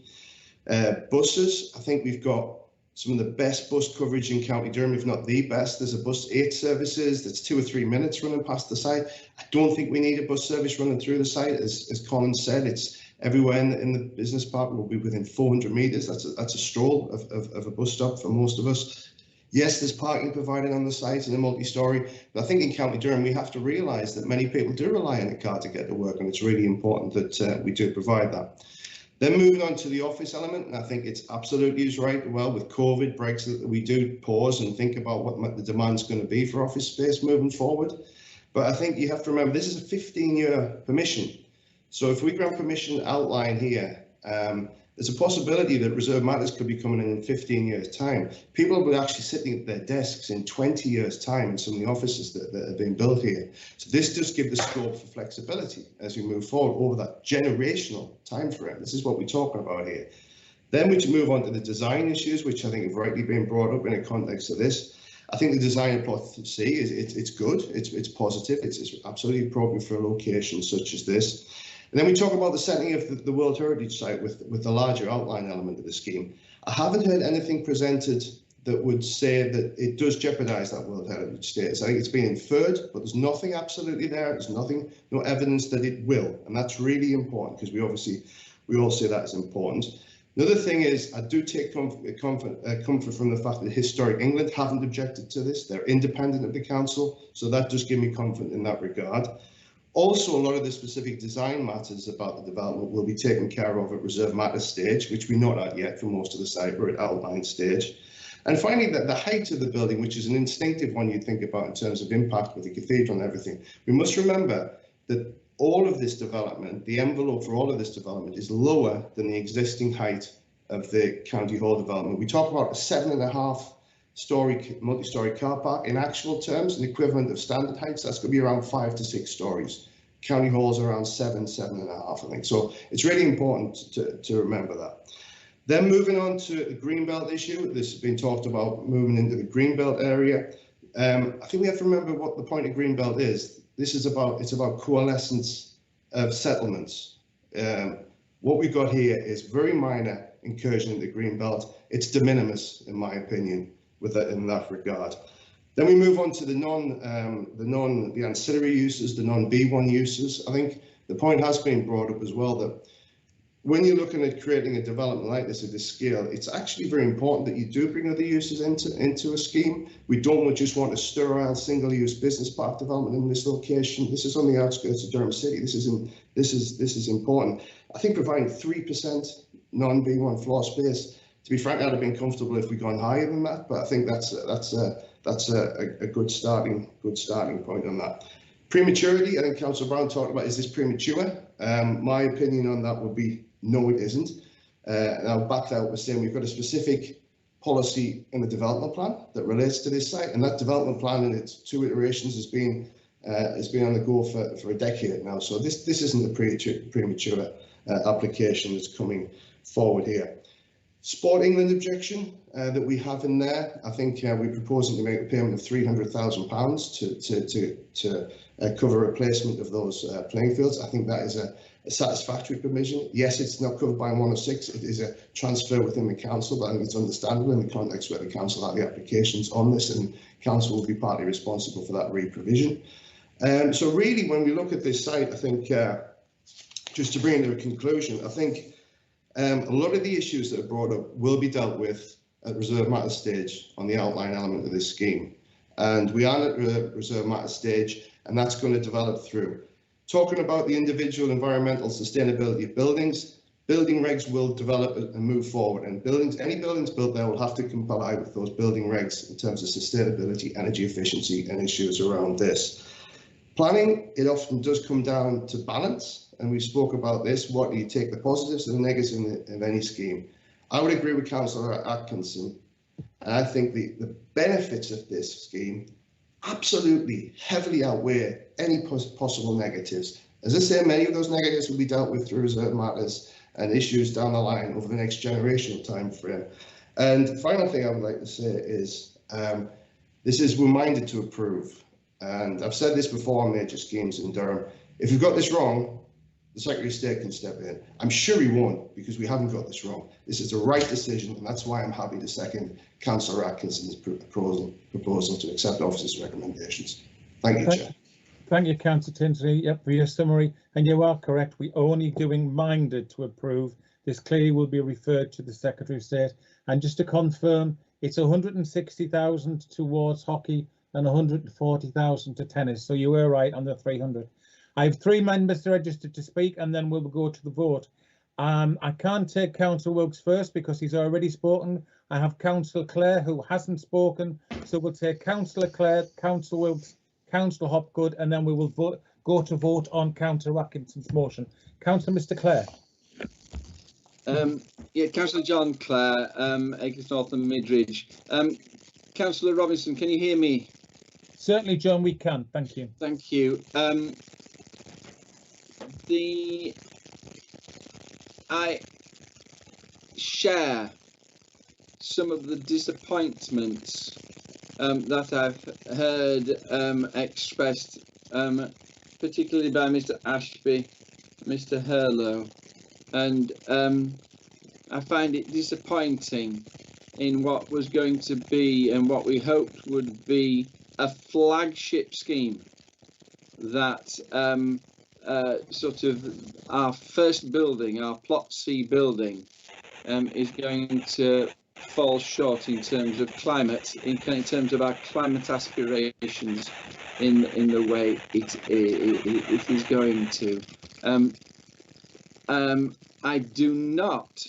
S11: Buses, I think we've got some of the best bus coverage in County Durham, if not the best. There's a bus 8 services that's 2 or 3 minutes running past the site. I don't think we need a bus service running through the site. As Colin said, it's everywhere in the business park will be within 400 metres. That's a stroll of a bus stop for most of us. Yes, there's parking provided on the site in a multi-storey, but I think in County Durham we have to realise that many people do rely on a car to get to work, and it's really important that we do provide that. Then moving on to the office element, and I think it's absolutely is right. Well, with COVID, Brexit, that we do pause and think about what the demand's going to be for office space moving forward. But I think you have to remember this is a 15-year permission. So if we grant permission outline here, there's a possibility that reserve matters could be coming in 15 years' time. People will be actually sitting at their desks in 20 years' time in some of the offices that have been built here. So this does give the scope for flexibility as we move forward over that generational time frame. This is what we're talking about here. Then we move on to the design issues, which I think have rightly been brought up in a context of this. I think the design of plot C it's good, it's positive, it's absolutely appropriate for a location such as this. And then we talk about the setting of the World Heritage Site with the larger outline element of the scheme. I haven't heard anything presented that would say that it does jeopardise that World Heritage status. I think it's been inferred, but there's nothing absolutely there. There's no evidence that it will, and that's really important because we all say that is important. Another thing is I do take comfort from the fact that Historic England haven't objected to this. They're independent of the council, so that does give me comfort in that regard. Also, a lot of the specific design matters about the development will be taken care of at reserve matters stage, which we're not at yet for most of the site. We're at outline stage. And finally, the height of the building, which is an instinctive one you think about in terms of impact with the cathedral and everything. We must remember that all of this development, the envelope for all of this development is lower than the existing height of the County Hall development. We talk about a 7.5-storey multi-storey car park. In actual terms, an equivalent of standard heights, that's going to be around 5 to 6 stories. County Hall's around 7.5, I think. So it's really important to remember that. Then moving on to the Greenbelt issue, this has been talked about moving into the Greenbelt area. I think we have to remember what the point of Greenbelt is. It's about coalescence of settlements. What we've got here is very minor incursion into Greenbelt. It's de minimis, in my opinion, in that regard. Then we move on to the ancillary uses, the non-B1 uses. I think the point has been brought up as well that when you're looking at creating a development like this at this scale, it's actually very important that you do bring other uses into a scheme. We don't just want to stir around single-use business park development in this location. This is on the outskirts of Durham City. This is important. I think providing 3% non-B1 floor space. To be frank, I'd have been comfortable if we'd gone higher than that, but I think that's a good starting point on that. Prematurity, I think Councillor Brown talked about, is this premature? My opinion on that would be no, it isn't. And I'll back that up with saying we've got a specific policy in the development plan that relates to this site, and that development plan in its 2 iterations has been on the go for a decade now. So this isn't a premature application that's coming forward here. Sport England objection that we have in there, I think we're proposing to make a payment of £300,000 to cover replacement of those playing fields. I think that is a satisfactory provision. Yes, it's not covered by 106. It is a transfer within the council, but I think it's understandable in the context where the council had the applications on this, and council will be partly responsible for that re-provision. So really, when we look at this site, I think just to bring it to a conclusion, I think a lot of the issues that are brought up will be dealt with at reserve matter stage on the outline element of this scheme. And we are at reserve matter stage, and that's going to develop through talking about the individual environmental sustainability of buildings. Building regs will develop and move forward, and any buildings built there will have to comply with those building regs in terms of sustainability, energy efficiency, and issues around this. Planning, it often does come down to balance, and we spoke about this. What do you take the positives and the negatives of any scheme? I would agree with Councillor Atkinson, and I think the benefits of this scheme absolutely heavily outweigh any possible negatives, As I say, many of those negatives will be dealt with through reserve matters and issues down the line over the next generational time frame. And the final thing I would like to say is this is reminded to approve. And I've said this before on major schemes in Durham. If we've got this wrong, the Secretary of State can step in. I'm sure he won't, because we haven't got this wrong. This is the right decision, and that's why I'm happy to second Councillor Atkinson's proposal to accept officer's recommendations. Thank you, Chair.
S18: Thank you, Councillor Tinsley, for your summary. And you are correct, we're only doing minded to approve. This clearly will be referred to the Secretary of State. And just to confirm, it's 160,000 towards hockey and 140,000 to tennis. So you were right on the 300. I have 3 members registered to speak, and then we'll go to the vote. I can't take Councillor Wilkes first because he's already spoken. I have Councillor Clare who hasn't spoken. So we'll take Councillor Clare, Councillor Wilkes, Councillor Hopgood, and then we will go to vote on Councillor Atkinson's motion. Councillor Mr. Clare.
S7: Yeah, Councillor John Clare, Akley North and Midridge. Councillor Robinson, can you hear me?
S18: Certainly, John, we can. Thank you.
S7: Thank you. I share some of the disappointments that I've heard expressed, particularly by Mr. Ashby, Mr. Hurlow, and I find it disappointing in what was going to be and what we hoped would be a flagship scheme that sort of our first building, our Plot C building, is going to fall short in terms of climate, in terms of our climate aspirations in the way it is going to. I do not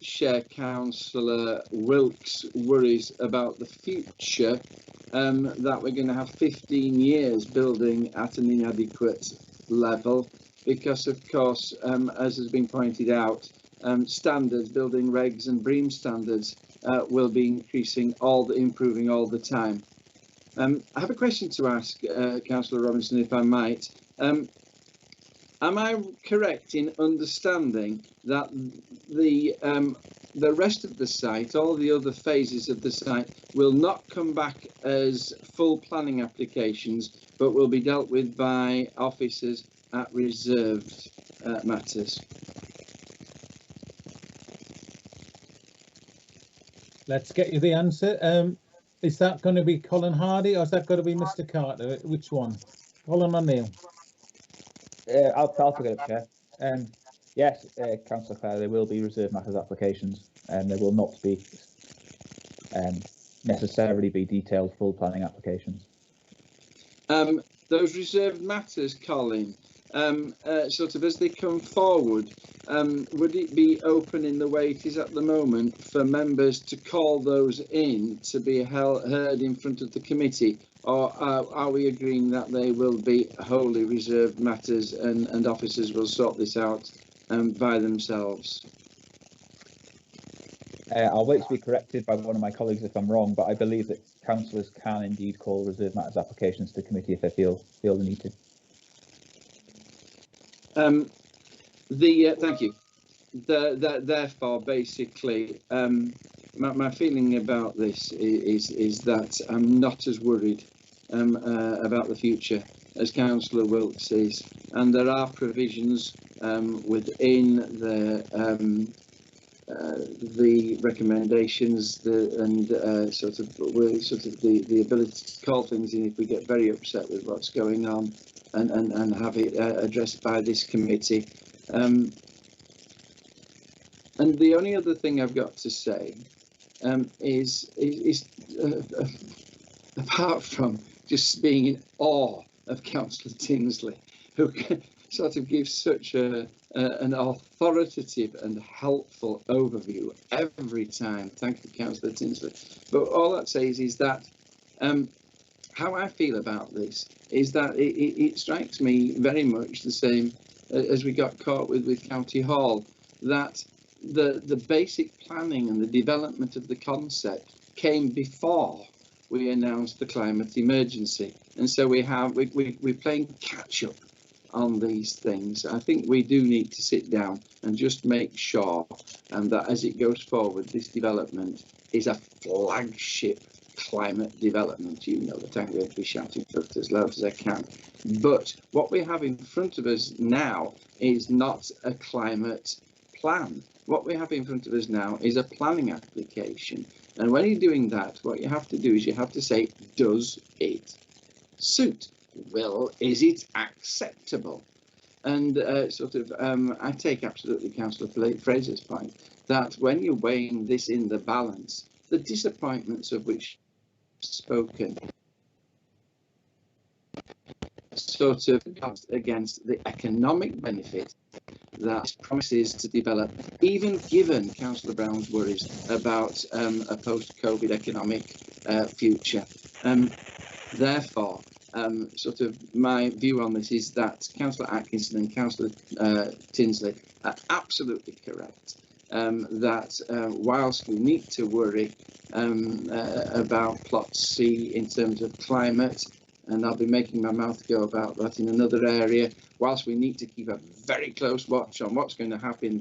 S7: share Councillor Wilkes' worries about the future, that we're going to have 15 years building at an inadequate level, because of course, as has been pointed out, standards, building regs and BREEAM standards will be improving all the time. I have a question to ask Councillor Robinson, if I might. Am I correct in understanding that the rest of the site, all the other phases of the site, will not come back as full planning applications, but will be dealt with by officers at reserved matters?
S18: Let's get you the answer. Is that going to be Colin Hardy or is that going to be Mr. Carter? Which one? Colin or Neil?
S13: I'll pick it up, Chair. Yes, Councillor Clare, there will be reserved matters applications, and there will not be necessarily be detailed full planning applications.
S7: Those reserved matters, Colin, sort of as they come forward, would it be open in the way it is at the moment for members to call those in to be heard in front of the committee? Or are we agreeing that they will be wholly reserved matters and officers will sort this out by themselves?
S13: I'll wait to be corrected by one of my colleagues if I'm wrong, but I believe that councillors can indeed call reserved matters applications to the committee if they feel the need to.
S7: Thank you. Therefore, basically, my feeling about this is that I'm not as worried about the future as Councillor Wilkes is, and there are provisions within the recommendations and sort of the ability to call things in if we get very upset with what's going on and have it addressed by this committee. And the only other thing I've got to say is apart from just being in awe of Councillor Tinsley, who sort of gives such an authoritative and helpful overview every time. Thank you, Councillor Tinsley. But all that says is that how I feel about this is that it strikes me very much the same as we got caught with County Hall, that the basic planning and the development of the concept came before we announced the climate emergency, and so we're playing catch up on these things. I think we do need to sit down and just make sure that as it goes forward, this development is a flagship climate development. You know that I'm going to be shouting for it as loud as I can. But what we have in front of us now is not a climate plan. What we have in front of us now is a planning application. And when you're doing that, what you have to do is you have to say, does it suit? Is it acceptable? And I take absolutely Councillor Fraser's point that when you're weighing this in the balance, the disappointments of which spoken against the economic benefit that promises to develop, even given Councillor Brown's worries about a post-COVID economic future. Therefore, my view on this is that Councillor Atkinson and Councillor Tinsley are absolutely correct. That whilst we need to worry about Plot C in terms of climate, and I'll be making my mouth go about that in another area, whilst we need to keep a very close watch on what's going to happen in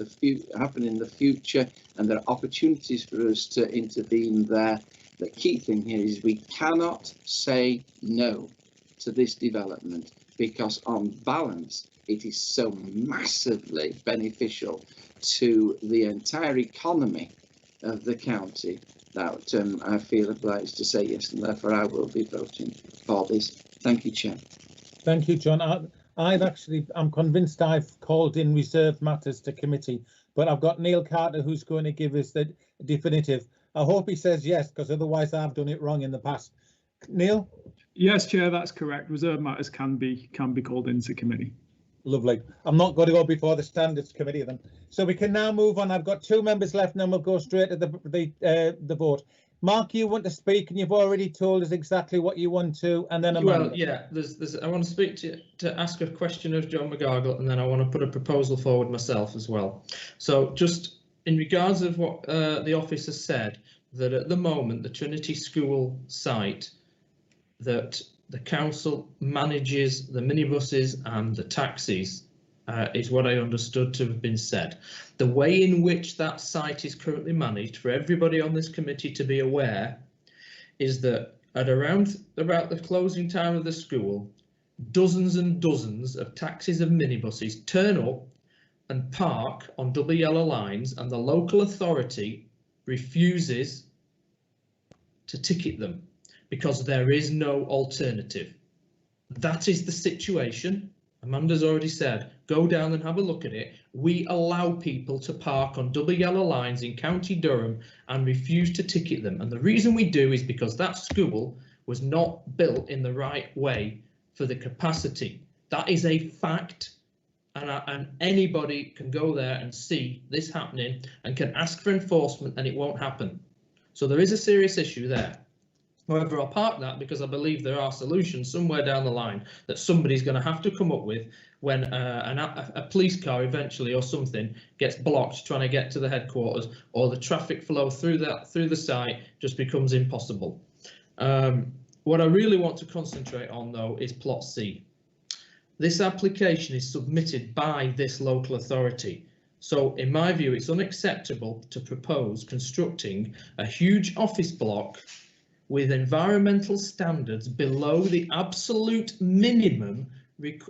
S7: the future, and there are opportunities for us to intervene there, the key thing here is we cannot say no to this development, because on balance it is so massively beneficial to the entire economy of the county that I feel obliged to say yes, and therefore I will be voting for this. Thank you, Chair.
S1: Thank you, John. I'm convinced I've called in reserved matters to committee, but I've got Neil Carter who's going to give us the definitive. I hope he says yes, because otherwise I've done it wrong in the past. Neil?
S5: Yes, Chair, that's correct. Reserved matters can be called into committee.
S1: Lovely. I'm not going to go before the standards committee then. So we can now move on. I've got 2 members left, and then we'll go straight to the vote. Mark, you want to speak, and you've already told us exactly what you want to, and then Amanda.
S3: Well, yeah, I want to speak to ask a question of John McGargle, and then I want to put a proposal forward myself as well. So just in regards of what the officer said, that at the moment the Trinity School site, that the council manages the minibuses and the taxis, is what I understood to have been said. The way in which that site is currently managed, for everybody on this committee to be aware, is that at around about the closing time of the school, dozens and dozens of taxis and minibuses turn up and park on double yellow lines, and the local authority refuses to ticket them because there is no alternative. That is the situation. Amanda's already said, go down and have a look at it. We allow people to park on double yellow lines in County Durham and refuse to ticket them. And the reason we do is because that school was not built in the right way for the capacity. That is a fact. And anybody can go there and see this happening and can ask for enforcement, and it won't happen. So there is a serious issue there. However, I'll park that because I believe there are solutions somewhere down the line that somebody's going to have to come up with when a police car eventually or something gets blocked trying to get to the headquarters, or the traffic flow through the site just becomes impossible. What I really want to concentrate on, though, is Plot C. This application is submitted by this local authority. So in my view, it's unacceptable to propose constructing a huge office block with environmental standards below the absolute minimum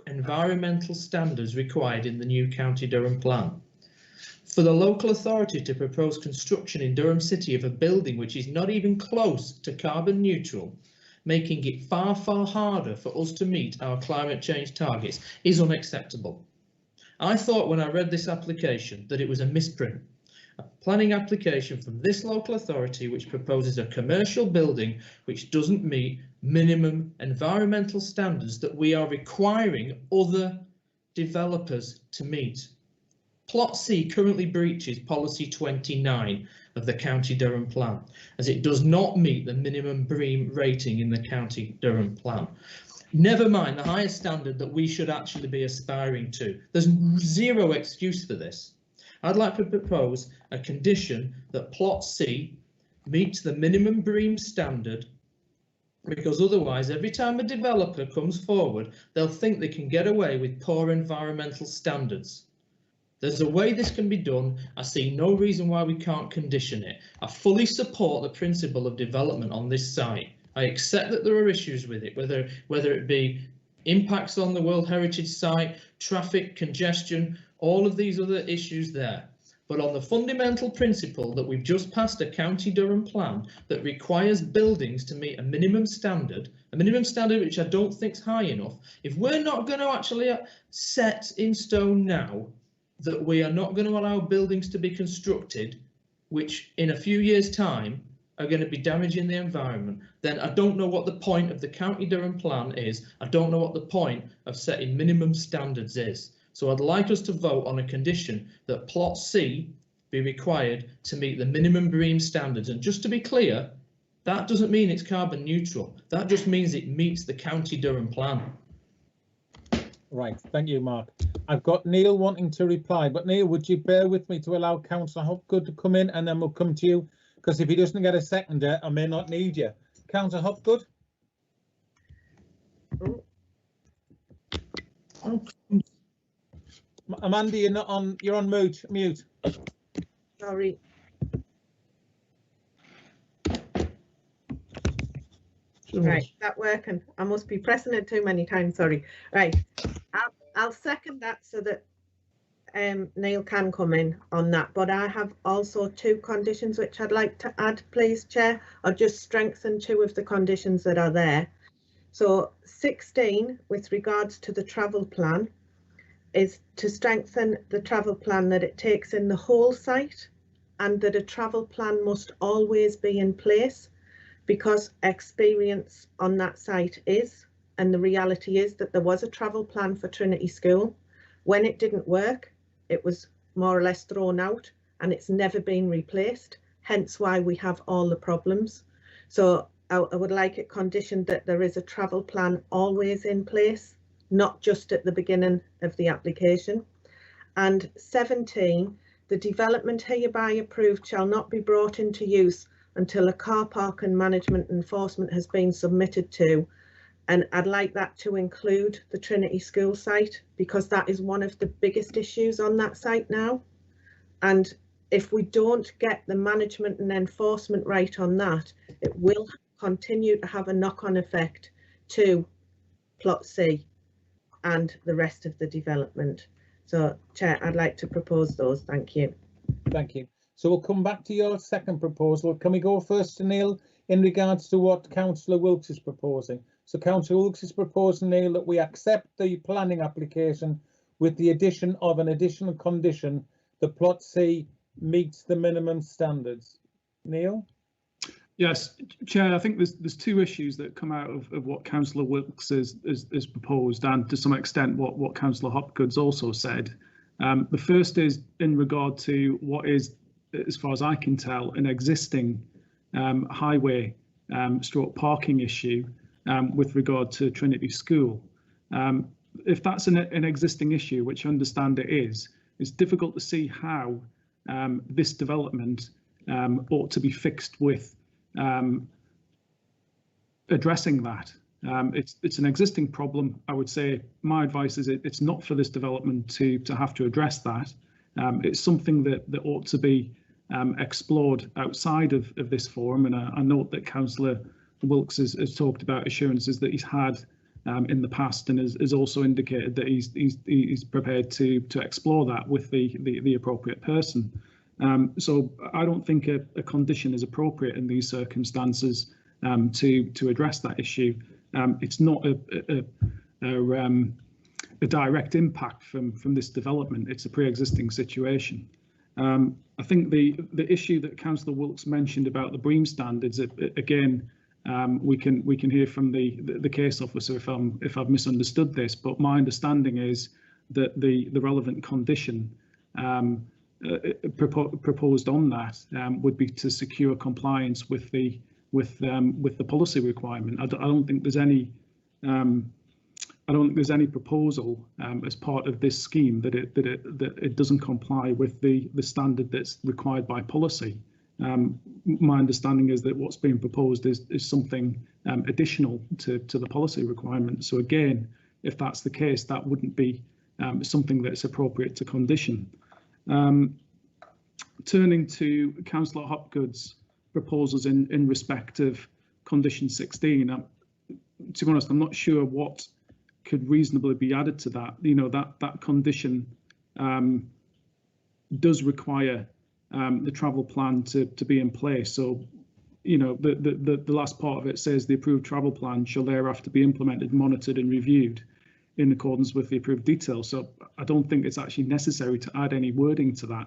S3: environmental standards required in the new County Durham plan. For the local authority to propose construction in Durham City of a building which is not even close to carbon neutral, making it far, far harder for us to meet our climate change targets, is unacceptable. I thought when I read this application that it was a misprint. A planning application from this local authority which proposes a commercial building which doesn't meet minimum environmental standards that we are requiring other developers to meet. Plot C currently breaches policy 29 of the County Durham plan, as it does not meet the minimum BREEAM rating in the County Durham plan. Never mind the highest standard that we should actually be aspiring to. There's zero excuse for this. I'd like to propose a condition that Plot C meets the minimum BREEAM standard because otherwise every time a developer comes forward, they'll think they can get away with poor environmental standards. There's a way this can be done. I see no reason why we can't condition it. I fully support the principle of development on this site. I accept that there are issues with it, whether it be impacts on the World Heritage Site, traffic, congestion, all of these other issues there. But on the fundamental principle that we've just passed a County Durham plan that requires buildings to meet a minimum standard which I don't think is high enough, if we're not going to actually set in stone now that we are not going to allow buildings to be constructed, which in a few years' time are going to be damaging the environment, then I don't know what the point of the County Durham plan is. I don't know what the point of setting minimum standards is. So I'd like us to vote on a condition that plot C be required to meet the minimum BREEAM standards. And just to be clear, that doesn't mean it's carbon neutral. That just means it meets the County Durham plan.
S1: Right, thank you, Mark. I've got Neil wanting to reply, but Neil, would you bear with me to allow Councillor Hopgood to come in, and then we'll come to you, because if he doesn't get a seconder, I may not need you. Councillor Hopgood. Amanda, you're not on. You're on mute. Mute.
S8: Sorry. Right, that working? I must be pressing it too many times. Sorry. Right, I'll second that so that Neil can come in on that. But I have also two conditions which I'd like to add, please, Chair, or just strengthen two of the conditions that are there. So 16, with regards to the travel plan, is to strengthen the travel plan that it takes in the whole site, and that a travel plan must always be in place, because experience on that site is, and the reality is that there was a travel plan for Trinity School. When it didn't work, it was more or less thrown out, and it's never been replaced, hence why we have all the problems. So I would like it conditioned that there is a travel plan always in place, not just at the beginning of the application. And 17, the development hereby approved shall not be brought into use until a car park and management enforcement has been submitted to. And I'd like that to include the Trinity School site, because that is one of the biggest issues on that site now. And if we don't get the management and enforcement right on that, it will continue to have a knock-on effect to plot C and the rest of the development. So, Chair, I'd like to propose those. Thank you.
S1: Thank you. So we'll come back to your second proposal. Can we go first to Neil in regards to what Councillor Wilkes is proposing? So Councillor Wilkes is proposing, Neil, that we accept the planning application with the addition of an additional condition that plot C meets the minimum standards. Neil?
S5: Yes, Chair, I think there's two issues that come out of what Councillor Wilkes is proposed, and to some extent what Councillor Hopgood's also said. The first is in regard to what is, as far as I can tell, an existing highway stroke parking issue with regard to Trinity School. If that's an existing issue, which I understand it is, it's difficult to see how this development ought to be fixed with addressing that. It's an existing problem. I would say my advice is it's not for this development to have to address that. It's something that ought to be explored outside of this forum, and I note that Councillor Wilkes has talked about assurances that he's had in the past, and has also indicated that he's prepared to explore that with the appropriate person. So I don't think a condition is appropriate in these circumstances to address that issue. It's not a direct impact from this development. It's a pre-existing situation. I think the issue that Councillor Wilkes mentioned about the BREEAM standards, again, we can hear from the case officer if I've misunderstood this, but my understanding is that the relevant condition proposed on that would be to secure compliance with the policy requirement. I don't think there's any proposal as part of this scheme that it doesn't comply with the standard that's required by policy. My understanding is that what's being proposed is something additional to the policy requirement. So again, if that's the case, that wouldn't be something that's appropriate to condition. Turning to Councillor Hopgood's proposals in respect of condition 16, to be honest, I'm not sure what could reasonably be added to that. You know, that condition does require the travel plan to be in place. So, you know, the last part of it says the approved travel plan shall thereafter be implemented, monitored and reviewed in accordance with the approved details. So I don't think it's actually necessary to add any wording to that.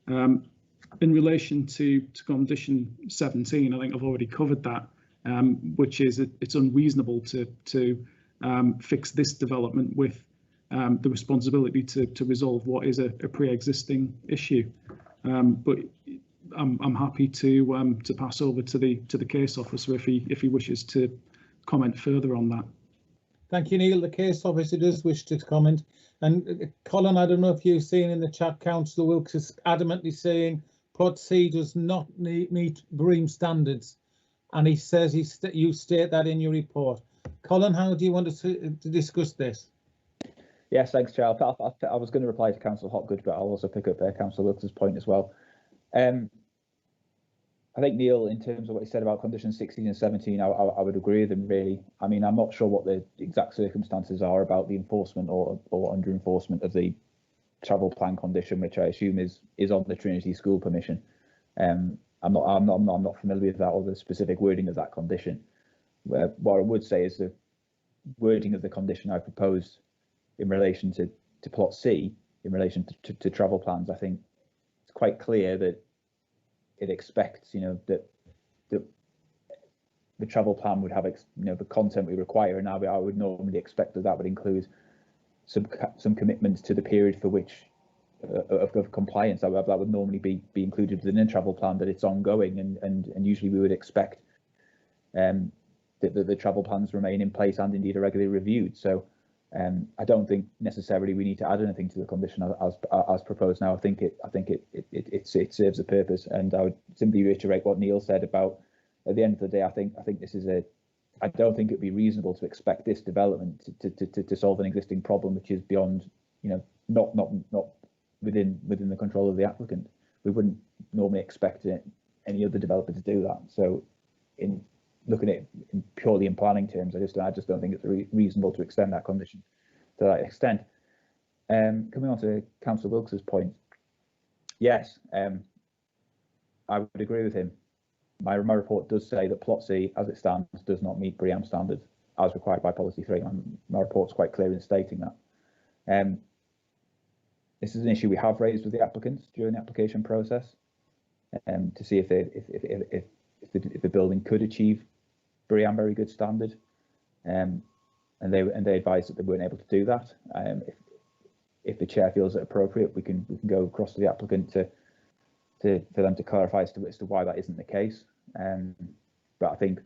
S5: In relation to condition 17, I think I've already covered that, which is it's unreasonable to fix this development with the responsibility to resolve what is a pre-existing issue. But I'm happy to pass over to the case officer if he wishes to comment further on that.
S1: Thank you, Neil. The case officer does wish to comment. And Colin, I don't know if you've seen in the chat, Councillor Wilkes is adamantly saying Plot C does not meet BREEAM standards, and he says you state that in your report. Colin, how do you want us to discuss this?
S13: Yes, thanks, Chair. I was going to reply to Councillor Hopgood, but I'll also pick up Councillor Wilkes' point as well. I think, Neil, in terms of what he said about conditions 16 and 17, I would agree with him, really. I mean, I'm not sure what the exact circumstances are about the enforcement or under enforcement of the travel plan condition, which I assume is on the Trinity School permission. I'm not familiar with that or the specific wording of that condition. What I would say is the wording of the condition I proposed in relation to Plot C, in relation to travel plans. I think it's quite clear that it expects, you know, that the travel plan would have, you know, the content we require, and I would normally expect that would include some commitments to the period for which of compliance that would normally be included within a travel plan, that it's ongoing, and usually we would expect that the travel plans remain in place and indeed are regularly reviewed. So I don't think necessarily we need to add anything to the condition as proposed now. I think it serves a purpose, and I would simply reiterate what Neil said about, at the end of the day, I think this is I don't think it'd be reasonable to expect this development to solve an existing problem which is beyond, you know, not within the control of the applicant. We wouldn't normally expect any other developer to do that. So in looking at it purely in planning terms, I just don't think it's reasonable to extend that condition to that extent. Coming on to Councillor Wilkes' point, yes, I would agree with him. My report does say that Plot C, as it stands, does not meet BREEAM standards as required by Policy 3. My report's quite clear in stating that. This is an issue we have raised with the applicants during the application process, to see if the building could achieve BREEAM very good standard, and they advised that they weren't able to do that. If the chair feels it appropriate, we can go across to the applicant for them to clarify as to why that isn't the case. But I think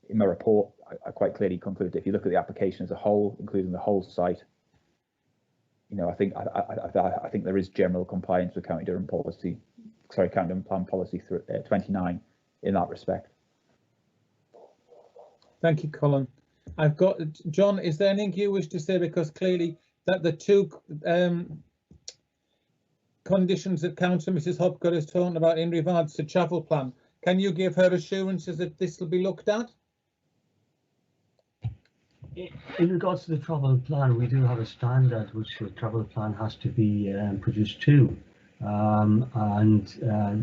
S13: in my report, I quite clearly conclude that if you look at the application as a whole, including the whole site, you know, I think there is general compliance with County Durham policy, County Durham Plan Policy 29 in that respect.
S1: Thank you, Colin. I've got John. Is there anything you wish to say? Because clearly that the two conditions that Councillor Mrs Hopgood is talking about in regards to travel plan, can you give her assurances that this will be looked at?
S16: In regards to the travel plan, we do have a standard which the travel plan has to be produced to, and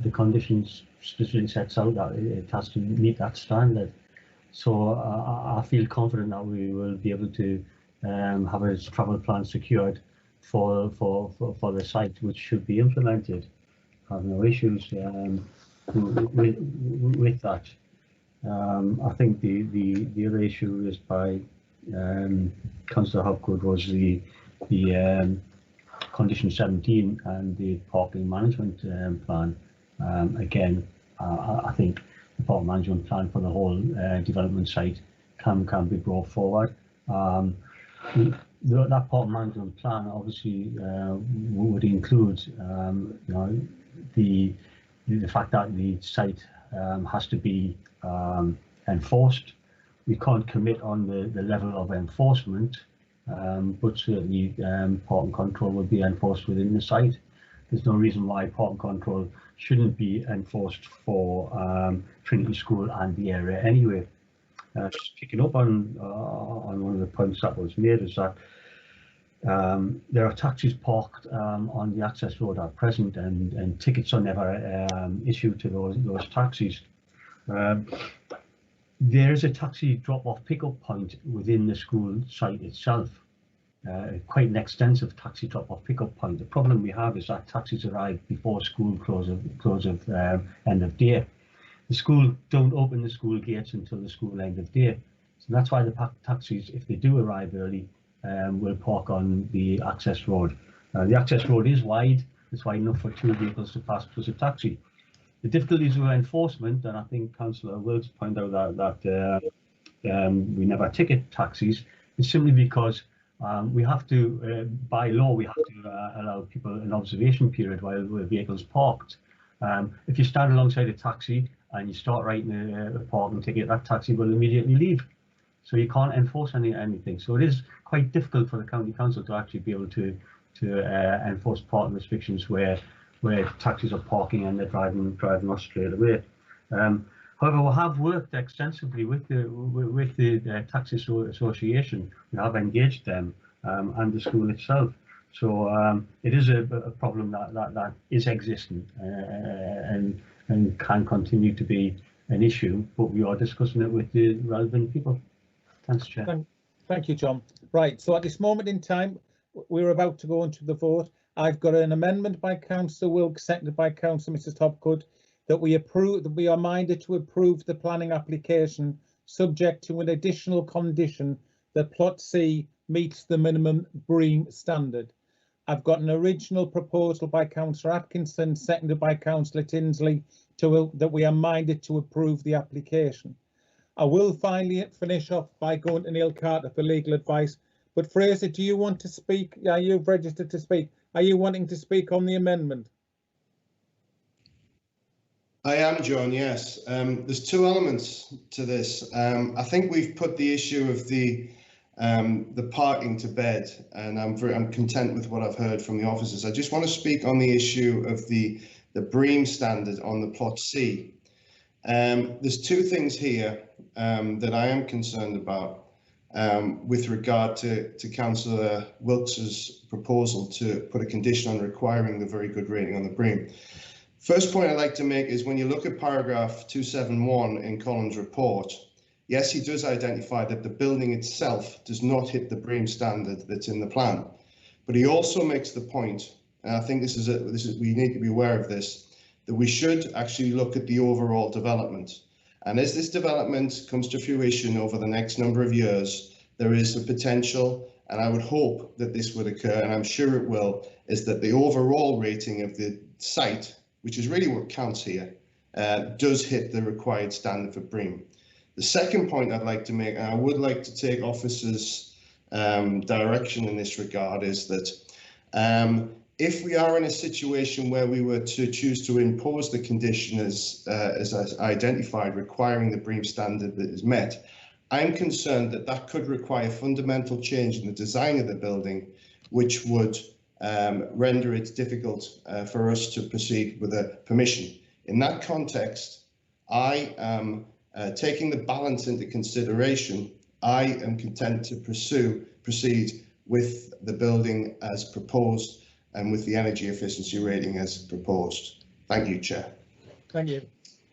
S16: the conditions specifically sets out that it has to meet that standard. So I feel confident that we will be able to have a travel plan secured for the site, which should be implemented. I have no issues with that. I think the other issue raised by Councillor Hopgood was the condition 17 and the parking management plan. Again, I think the park management plan for the whole development site can be brought forward. That park management plan obviously would include, you know, the the fact that the site has to be enforced. We can't commit on the level of enforcement, but certainly port and control will be enforced within the site. There's no reason why port and control shouldn't be enforced for Trinity School and the area anyway. Just picking up on one of the points that was made is that there are taxis parked on the access road at present, and tickets are never issued to those taxis. There is a taxi drop-off pickup point within the school site itself, quite an extensive taxi drop-off pickup point. The problem we have is that taxis arrive before school close of end of day. The school don't open the school gates until the school end of day, so that's why the taxis, if they do arrive early, will park on the access road. The access road is wide; it's wide enough for 2 vehicles to pass plus a taxi. The difficulties with enforcement, and I think Councillor Wilkes pointed out that we never ticket taxis, is simply because we have to, by law, we have to allow people an observation period while the vehicle's parked. If you stand alongside a taxi and you start writing a parking ticket, that taxi will immediately leave. So you can't enforce anything. So it is quite difficult for the County Council to actually be able to enforce parking restrictions where taxis are parking and they're driving off straight away. However, we have worked extensively with the Taxi Association. We have engaged them and the school itself. So it is a problem that is existing and can continue to be an issue, but we are discussing it with the relevant people. Thanks, Chair.
S1: Thank you, John. Right, so at this moment in time, we're about to go into the vote. I've got an amendment by Councillor Wilkes, seconded by Councillor Mrs Hopgood, that we are minded to approve the planning application subject to an additional condition that Plot C meets the minimum BREEAM standard. I've got an original proposal by Councillor Atkinson, seconded by Councillor Tinsley, that we are minded to approve the application. I will finally finish off by going to Neil Carter for legal advice. But Fraser, do you want to speak? Yeah, you've registered to speak. Are you wanting to speak on the amendment?
S11: I am, John, yes. There's two elements to this. I think we've put the issue of the parking to bed, and I'm content with what I've heard from the officers. I just want to speak on the issue of the BREEAM standard on the Plot C. There's two things here that I am concerned about with regard to Councillor Wilkes's proposal to put a condition on requiring the very good rating on the BREEAM. First point I'd like to make is when you look at paragraph 271 in Colin's report, yes, he does identify that the building itself does not hit the BREEAM standard that's in the plan, but he also makes the point, and I think we need to be aware of this, that we should actually look at the overall development. And as this development comes to fruition over the next number of years, there is a potential, and I would hope that this would occur, and I'm sure it will, is that the overall rating of the site, which is really what counts here, does hit the required standard for BREEAM. The second point I'd like to make, and I would like to take officers' direction in this regard, is that if we are in a situation where we were to choose to impose the condition as identified, requiring the BREEAM standard that is met, I'm concerned that that could require fundamental change in the design of the building, which would render it difficult for us to proceed with a permission. In that context, I am taking the balance into consideration. I am content to proceed with the building as proposed and with the energy efficiency rating as proposed. Thank you, Chair.
S1: Thank you.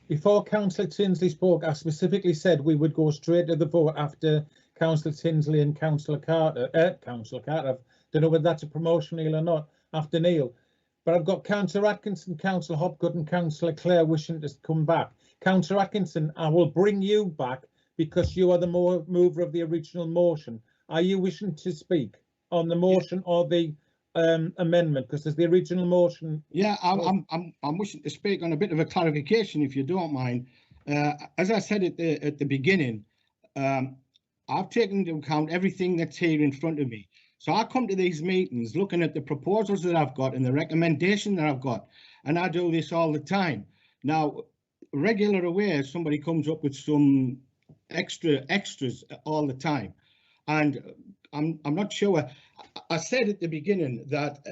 S1: Before Councillor Tinsley spoke, I specifically said we would go straight to the vote after Councillor Tinsley and Councillor Carter. Councillor Carter, I don't know whether that's a promotion, Neil, or not, after Neil. But I've got Councillor Atkinson, Councillor Hopgood and Councillor Clare wishing to come back. Councillor Atkinson, I will bring you back because you are the mover of the original motion. Are you wishing to speak on the motion or the amendment? Because there's the original motion.
S4: Yeah, I'm wishing to speak on a bit of a clarification, if you don't mind. As I said at the beginning, I've taken into account everything that's here in front of me. So I come to these meetings looking at the proposals that I've got and the recommendation that I've got, and I do this all the time. Now, regular aware, somebody comes up with some extras all the time, and I'm not sure. I said at the beginning that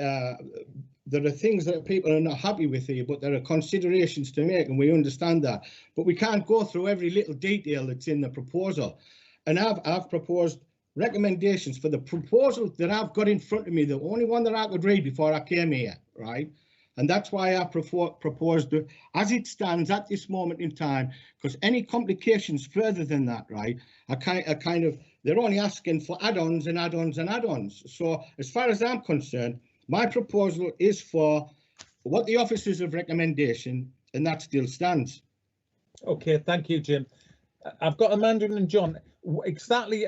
S4: there are things that people are not happy with here, but there are considerations to make, and we understand that. But we can't go through every little detail that's in the proposal. And I've proposed recommendations for the proposal that I've got in front of me, the only one that I could read before I came here, right? And that's why I proposed it as it stands at this moment in time, because any complications further than that, right, are kind of, they're only asking for add-ons and add-ons and add-ons. So as far as I'm concerned, my proposal is for what the officers of recommendation, and that still stands.
S1: Okay, thank you, Jim. I've got Amanda and John. Exactly.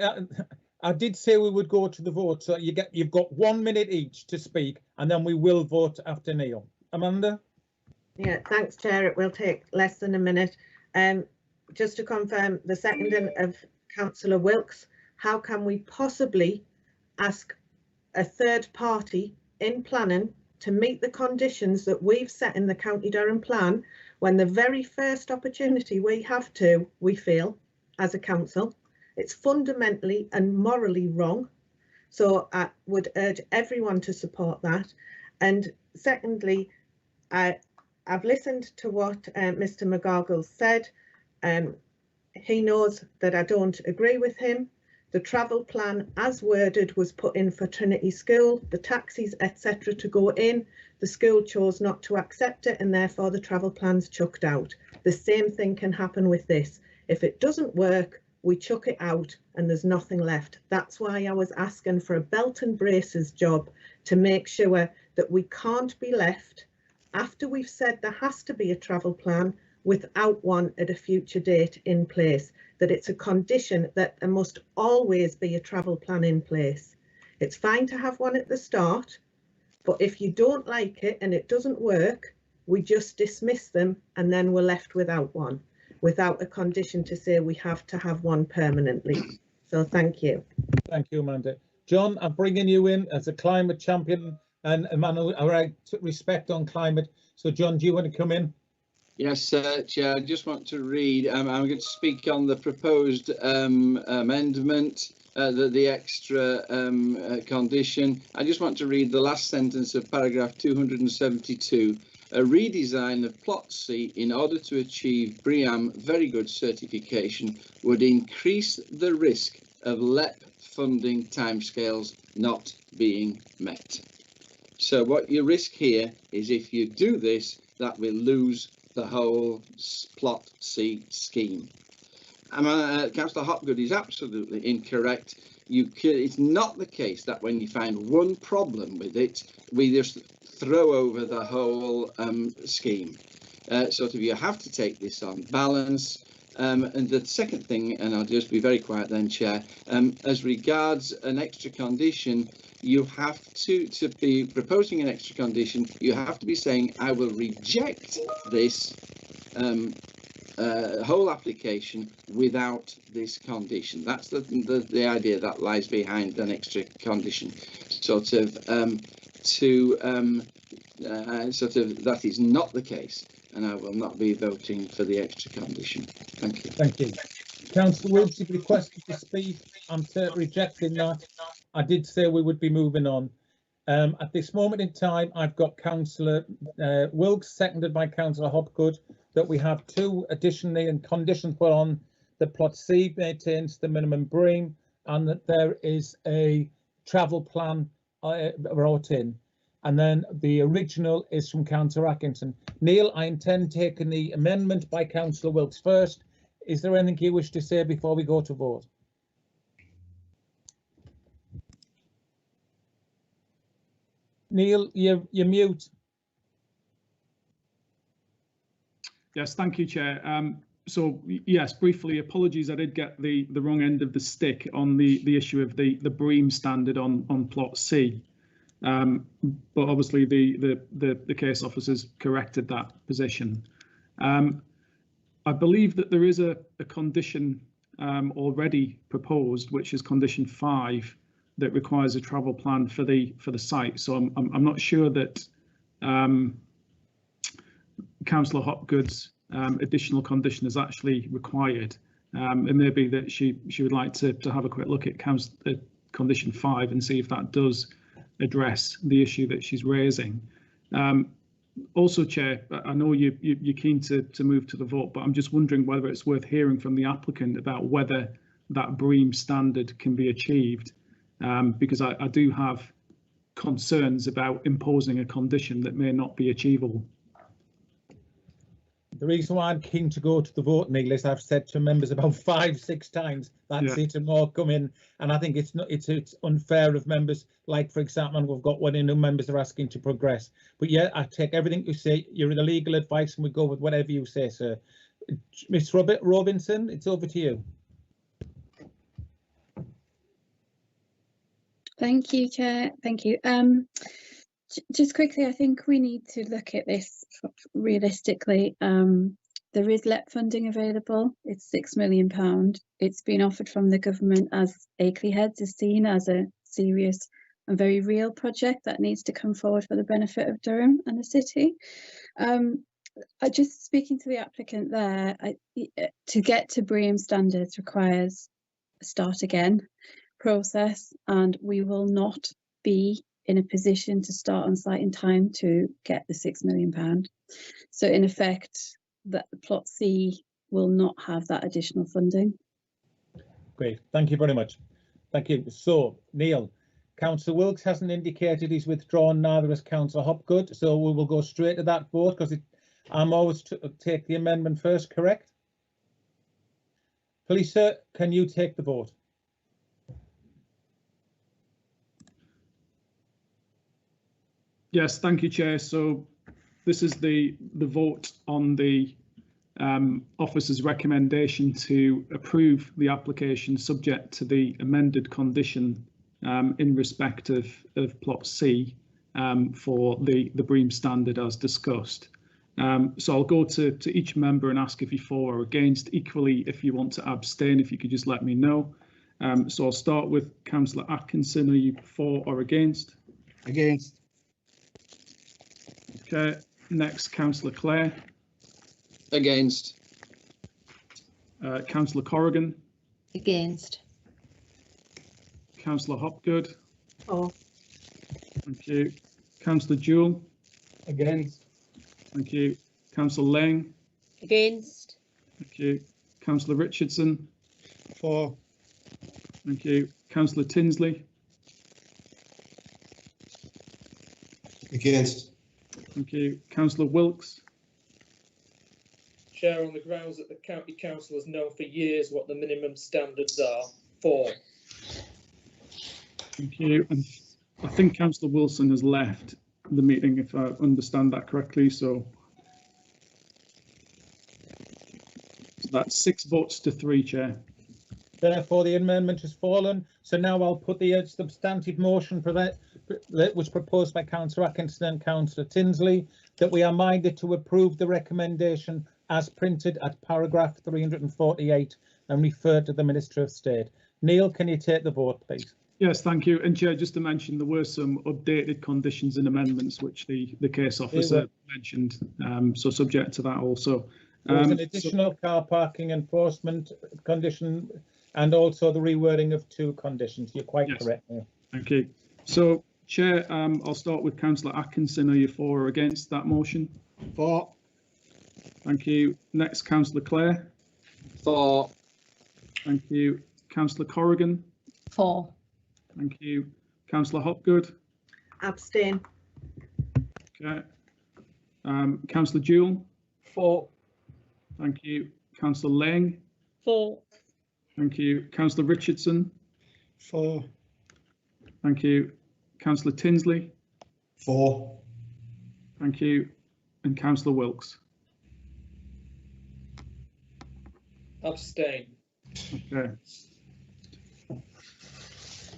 S1: I did say we would go to the vote, so you've got 1 minute each to speak, and then we will vote after Neil. Amanda?
S8: Yeah, thanks, Chair. It will take less than a minute. Just to confirm, the seconding of Councillor Wilkes, how can we possibly ask a third party in planning to meet the conditions that we've set in the County Durham plan when the very first opportunity we have to, we feel, as a council, it's fundamentally and morally wrong. So I would urge everyone to support that. And secondly, I've listened to what Mr. McGargle said. He knows that I don't agree with him. The travel plan as worded was put in for Trinity School, the taxis, etc. to go in. The school chose not to accept it, and therefore the travel plan's chucked out. The same thing can happen with this. If it doesn't work, we chuck it out and there's nothing left. That's why I was asking for a belt and braces job to make sure that we can't be left after we've said there has to be a travel plan without one at a future date in place, that it's a condition that there must always be a travel plan in place. It's fine to have one at the start, but if you don't like it and it doesn't work, we just dismiss them and then we're left without one, without a condition to say we have to have one permanently. So thank you.
S1: Thank you, Amanda. John, I'm bringing you in as a climate champion and a man who I respect on climate. So John, do you want to come in?
S7: Yes, Chair, I just want to read, I'm going to speak on the proposed amendment, the extra condition. I just want to read the last sentence of paragraph 272. A redesign of Plot C in order to achieve BREEAM Very Good certification would increase the risk of LEP funding timescales not being met. So what you risk here is if you do this, that will lose the whole Plot C scheme. Councillor Hopgood is absolutely incorrect. It's not the case that when you find one problem with it, we just throw over the whole scheme. Sort of, you have to take this on balance. And the second thing, and I'll just be very quiet then, Chair, as regards an extra condition, you have to be proposing an extra condition, you have to be saying, I will reject this whole application without this condition. That's the idea that lies behind an extra condition. Sort of, that is not the case, and I will not be voting for the extra condition. Thank you.
S1: Thank you. Councillor Wilkes, you've requested to speak. I'm rejecting that. I did say we would be moving on. At this moment in time, I've got Councillor Wilkes, seconded by Councillor Hopgood, that we have two additionally and conditions put on that Plot C maintains the minimum BREEAM and that there is a travel plan brought in. And then the original is from Councillor Atkinson. Neil, I intend taking the amendment by Councillor Wilkes first. Is there anything you wish to say before we go to vote? Neil, you're mute.
S5: Yes, thank you, Chair. So yes, briefly, apologies, I did get the wrong end of the stick on the issue of the BREEAM standard on Plot C. But obviously the case officers corrected that position. I believe that there is a condition already proposed, which is condition 5, that requires a travel plan for the site. So I'm not sure that Councillor Hopgood's additional condition is actually required. It may be that she would like to have a quick look at condition 5 and see if that does address the issue that she's raising. Also, Chair, I know you're keen to move to the vote, but I'm just wondering whether it's worth hearing from the applicant about whether that BREEAM standard can be achieved, because I do have concerns about imposing a condition that may not be achievable.
S18: The reason why I'm keen to go to the vote, Neil, is I've said to members about 5-6 times that's it, and more come in, and I think it's unfair of members. Like, for example, we've got one in who members are asking to progress. But yeah, I take everything you say. You're the legal advice, and we go with whatever you say, sir. Miss Robinson, it's over to you.
S17: Thank you, Chair. Thank you. Just quickly, I think we need to look at this realistically. There is LEP funding available. It's £6 million. It's been offered from the government, as Akley Heads is seen as a serious and very real project that needs to come forward for the benefit of Durham and the city. I just speaking to the applicant there, to get to BREEAM standards requires a start again process, and we will not be in a position to start on site in time to get the £6 million. So in effect, that the plot C will not have that additional funding.
S18: Great, thank you very much. Thank you. So, Neil, Councillor Wilkes hasn't indicated he's withdrawn, neither has Councillor Hopgood, so we will go straight to that vote, because I'm always to take the amendment first, correct? Please, sir, can you take the vote?
S5: Yes, thank you, Chair. So this is the vote on the officer's recommendation to approve the application subject to the amended condition in respect of plot C for the BREEAM standard as discussed. So I'll go to each member and ask if you're for or against. Equally, if you want to abstain, if you could just let me know. So I'll start with Councillor Atkinson. Are you for or against?
S4: Against.
S5: Okay, next, Councillor Clare.
S7: Against.
S5: Councillor Corrigan.
S19: Against.
S5: Councillor Hopgood.
S8: For.
S5: Thank you. Councillor Jewell.
S4: Against.
S5: Thank you. Councillor Lang.
S19: Against.
S5: Thank you. Councillor Richardson.
S2: For.
S5: Thank you. Councillor Tinsley.
S11: Against.
S5: Thank you. Councillor Wilkes.
S3: Chair, on the grounds that the County Council has known for years what the minimum standards are. For.
S5: Thank you. And I think Councillor Wilson has left the meeting, if I understand that correctly. So that's 6 votes to 3, Chair.
S18: Therefore, the amendment has fallen. So now I'll put the substantive motion for that was proposed by Councillor Atkinson and Councillor Tinsley, that we are minded to approve the recommendation as printed at paragraph 348 and referred to the Minister of State. Neil, can you take the vote, please?
S5: Yes, thank you. And Chair, just to mention, there were some updated conditions and amendments which the case officer mentioned. So subject to that also.
S18: There's an additional car parking enforcement condition and also the rewording of 2 conditions. You're quite correct there.
S5: Thank you. So, Chair, I'll start with Councillor Atkinson. Are you for or against that motion?
S2: For.
S5: Thank you. Next, Councillor Clare.
S7: For.
S5: Thank you. Councillor Corrigan.
S19: For.
S5: Thank you. Councillor Hopgood.
S8: Abstain.
S5: Okay. Councillor Jewell.
S4: For.
S5: Thank you. Councillor Lang.
S19: For.
S5: Thank you. Councillor Richardson.
S2: For.
S5: Thank you. Councillor Tinsley.
S11: For.
S5: Thank you. And Councillor Wilkes.
S3: Abstain.
S5: Okay.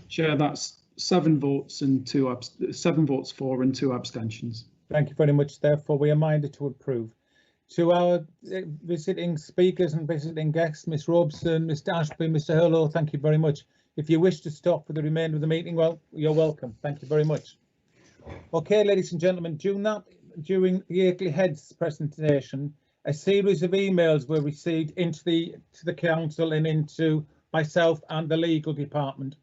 S5: Chair, that's 7 votes and 7 votes for and 2 abstentions.
S18: Thank you very much. Therefore, we are minded to approve. To our visiting speakers and visiting guests, Miss Robson, Mr. Ashby, Mr. Hurlow, thank you very much. If you wish to stop for the remainder of the meeting, well, you're welcome. Thank you very much. OK, ladies and gentlemen, during the Akley Heads presentation, a series of emails were received into the council and into myself and the legal department.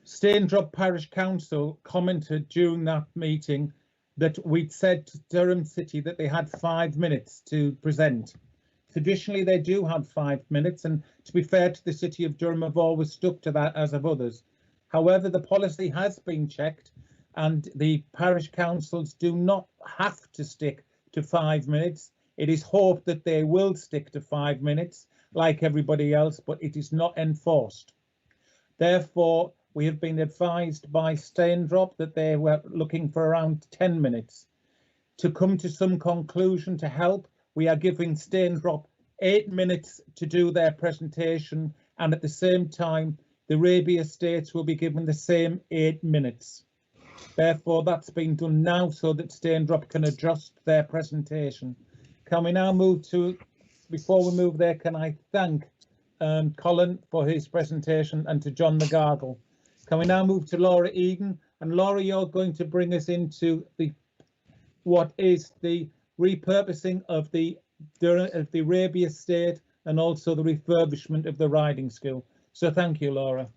S18: Staindrop Parish Council commented during that meeting that we'd said to Durham City that they had 5 minutes to present. Traditionally, they do have 5 minutes, and to be fair to the City of Durham, have always stuck to that, as have others. However, the policy has been checked, and the parish councils do not have to stick to 5 minutes. It is hoped that they will stick to 5 minutes, like everybody else, but it is not enforced. Therefore, we have been advised by Staindrop that they were looking for around 10 minutes. To come to some conclusion to help, we are giving Staindrop 8 minutes to do their presentation, and at the same time, the Raby estates will be given the same 8 minutes. Therefore, that's been done now so that Staindrop can adjust their presentation. Can we now move to, before we move there, can I thank Colin for his presentation and to John McGargle. Can we now move to Laura Eden? And Laura, you're going to bring us into what is the repurposing of the Raby estate and also the refurbishment of the riding school. So thank you, Laura.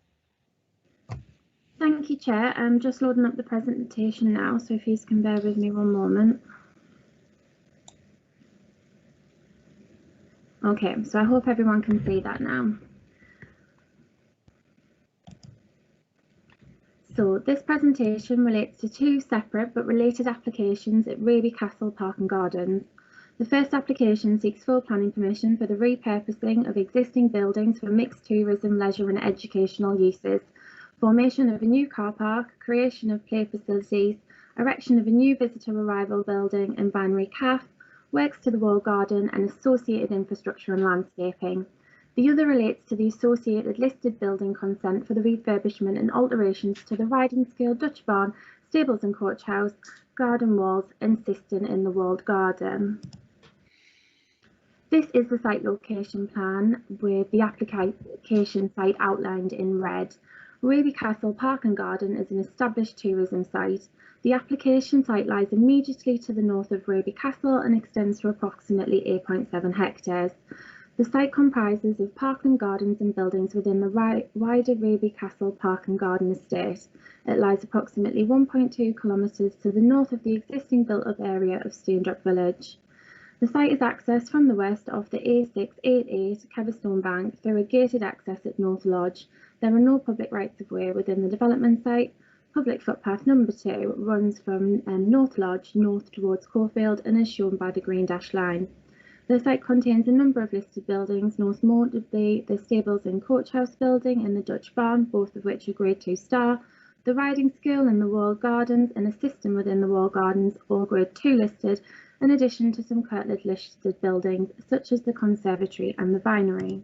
S20: Thank you, Chair. I'm just loading up the presentation now, so if you can bear with me one moment. Okay, so I hope everyone can see that now. So this presentation relates to 2 separate but related applications at Raby Castle Park and Gardens. The first application seeks full planning permission for the repurposing of existing buildings for mixed tourism, leisure and educational uses, formation of a new car park, creation of play facilities, erection of a new visitor arrival building and vinery cafe, works to the wall garden and associated infrastructure and landscaping. The other relates to the associated listed building consent for the refurbishment and alterations to the riding school, Dutch barn, stables and coach house, garden walls and cistern in the walled garden. This is the site location plan with the application site outlined in red. Raby Castle Park and Garden is an established tourism site. The application site lies immediately to the north of Raby Castle and extends to approximately 8.7 hectares. The site comprises of parkland gardens and buildings within the wider Raby Castle Park and Garden estate. It lies approximately 1.2 kilometres to the north of the existing built-up area of Staindrop Village. The site is accessed from the west off the A688 Keverstone Bank through a gated access at North Lodge. There are no public rights-of-way within the development site. Public footpath number 2 runs from North Lodge north towards Caulfield and is shown by the green dash line. The site contains a number of listed buildings, most notably the stables and coach house building and the Dutch barn, both of which are grade 2 star, the riding school and the walled gardens and a system within the walled gardens, all grade 2 listed, in addition to some curtilage listed buildings such as the conservatory and the vinery.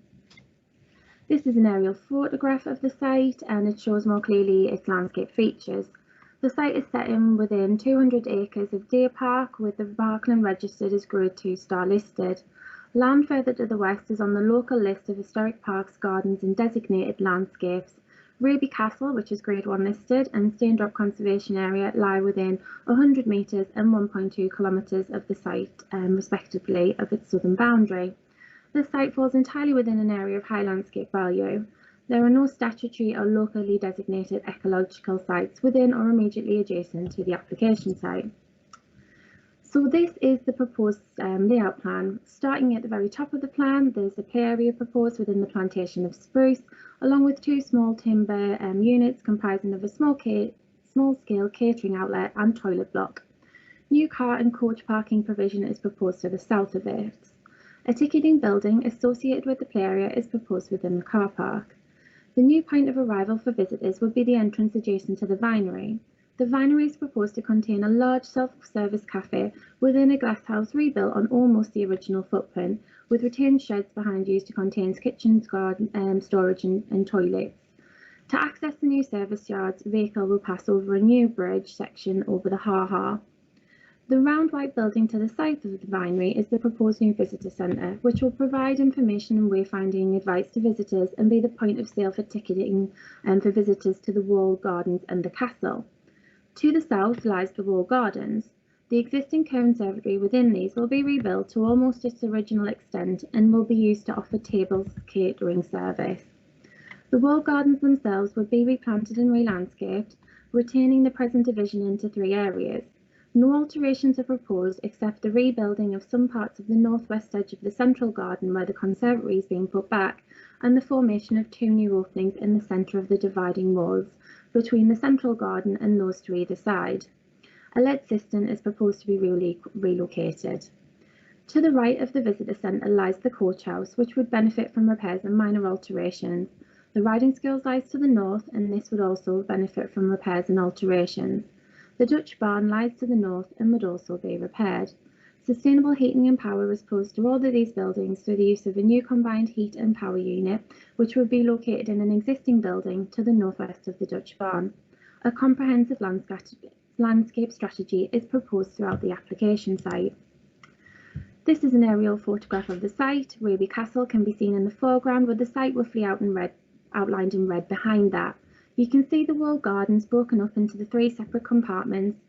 S20: This is an aerial photograph of the site and it shows more clearly its landscape features. The site is set in within 200 acres of deer park with the parkland registered as grade 2 star listed. Land further to the west is on the local list of historic parks, gardens and designated landscapes. Raby Castle, which is grade 1 listed, and Staindrop Conservation Area lie within 100 metres and 1.2 kilometres of the site, respectively, of its southern boundary. The site falls entirely within an area of high landscape value. There are no statutory or locally designated ecological sites within or immediately adjacent to the application site. So this is the proposed layout plan. Starting at the very top of the plan, there's a play area proposed within the plantation of spruce, along with 2 small timber units comprising of a small-scale catering outlet and toilet block. New car and coach parking provision is proposed to the south of it. A ticketing building associated with the play area is proposed within the car park. The new point of arrival for visitors would be the entrance adjacent to the vinery. The vinery is proposed to contain a large self-service cafe within a glasshouse rebuilt on almost the original footprint, with retained sheds behind used to contain kitchens, garden, storage and toilets. To access the new service yards, vehicle will pass over a new bridge section over the Ha-Ha. The round white building to the south of the vinery is the proposed new visitor centre, which will provide information and wayfinding advice to visitors and be the point of sale for ticketing for visitors to the walled gardens and the castle. To the south lies the walled gardens. The existing conservatory within these will be rebuilt to almost its original extent and will be used to offer tables catering service. The wall gardens themselves would be replanted and re-landscaped, retaining the present division into 3 areas. No alterations are proposed except the rebuilding of some parts of the northwest edge of the central garden where the conservatory is being put back, and the formation of 2 new openings in the centre of the dividing walls between the central garden and those to either side. A lead cistern is proposed to be relocated. To the right of the visitor centre lies the coach house, which would benefit from repairs and minor alterations. The riding skills lies to the north, and this would also benefit from repairs and alterations. The Dutch barn lies to the north and would also be repaired. Sustainable heating and power is proposed to all of these buildings through the use of a new combined heat and power unit, which would be located in an existing building to the northwest of the Dutch barn. A comprehensive landscape strategy is proposed throughout the application site. This is an aerial photograph of the site. Raby Castle can be seen in the foreground with the site roughly outlined in red behind that. You can see the walled gardens broken up into the 3 separate compartments.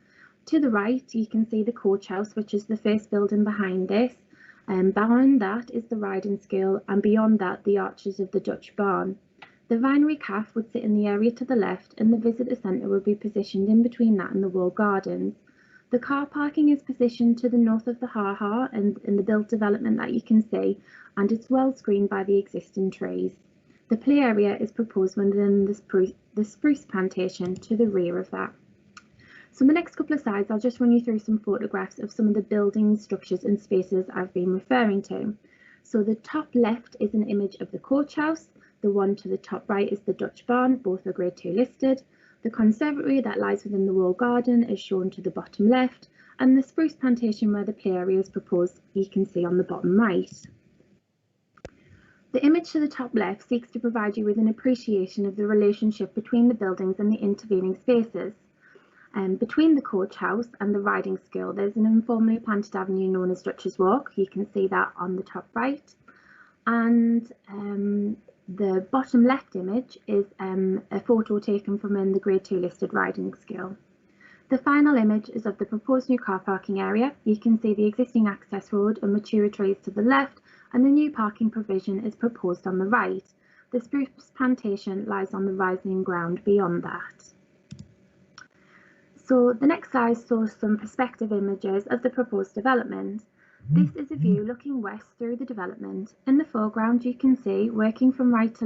S20: To the right, you can see the coach house, which is the first building behind this. Behind that is the riding school, and beyond that, the arches of the Dutch barn. The vinery calf would sit in the area to the left, and the visitor centre would be positioned in between that and the walled gardens. The car parking is positioned to the north of the ha-ha and in the built development that you can see, and it's well screened by the existing trees. The play area is proposed within the spruce plantation to the rear of that. So in the next couple of slides, I'll just run you through some photographs of some of the building structures and spaces I've been referring to. So the top left is an image of the coach house. The one to the top right is the Dutch barn, both are grade 2 listed. The conservatory that lies within the walled garden is shown to the bottom left, and the spruce plantation where the play area is proposed you can see on the bottom right. The image to the top left seeks to provide you with an appreciation of the relationship between the buildings and the intervening spaces. Between the coach house and the riding school, there's an informally planted avenue known as Dutch's Walk. You can see that on the top right. And the bottom left image is a photo taken from in the grade 2 listed riding school. The final image is of the proposed new car parking area. You can see the existing access road and mature trees to the left, and the new parking provision is proposed on the right. The spruce plantation lies on the rising ground beyond that. So the next slide shows some perspective images of the proposed development. This is a view looking west through the development. In the foreground, you can see, working from left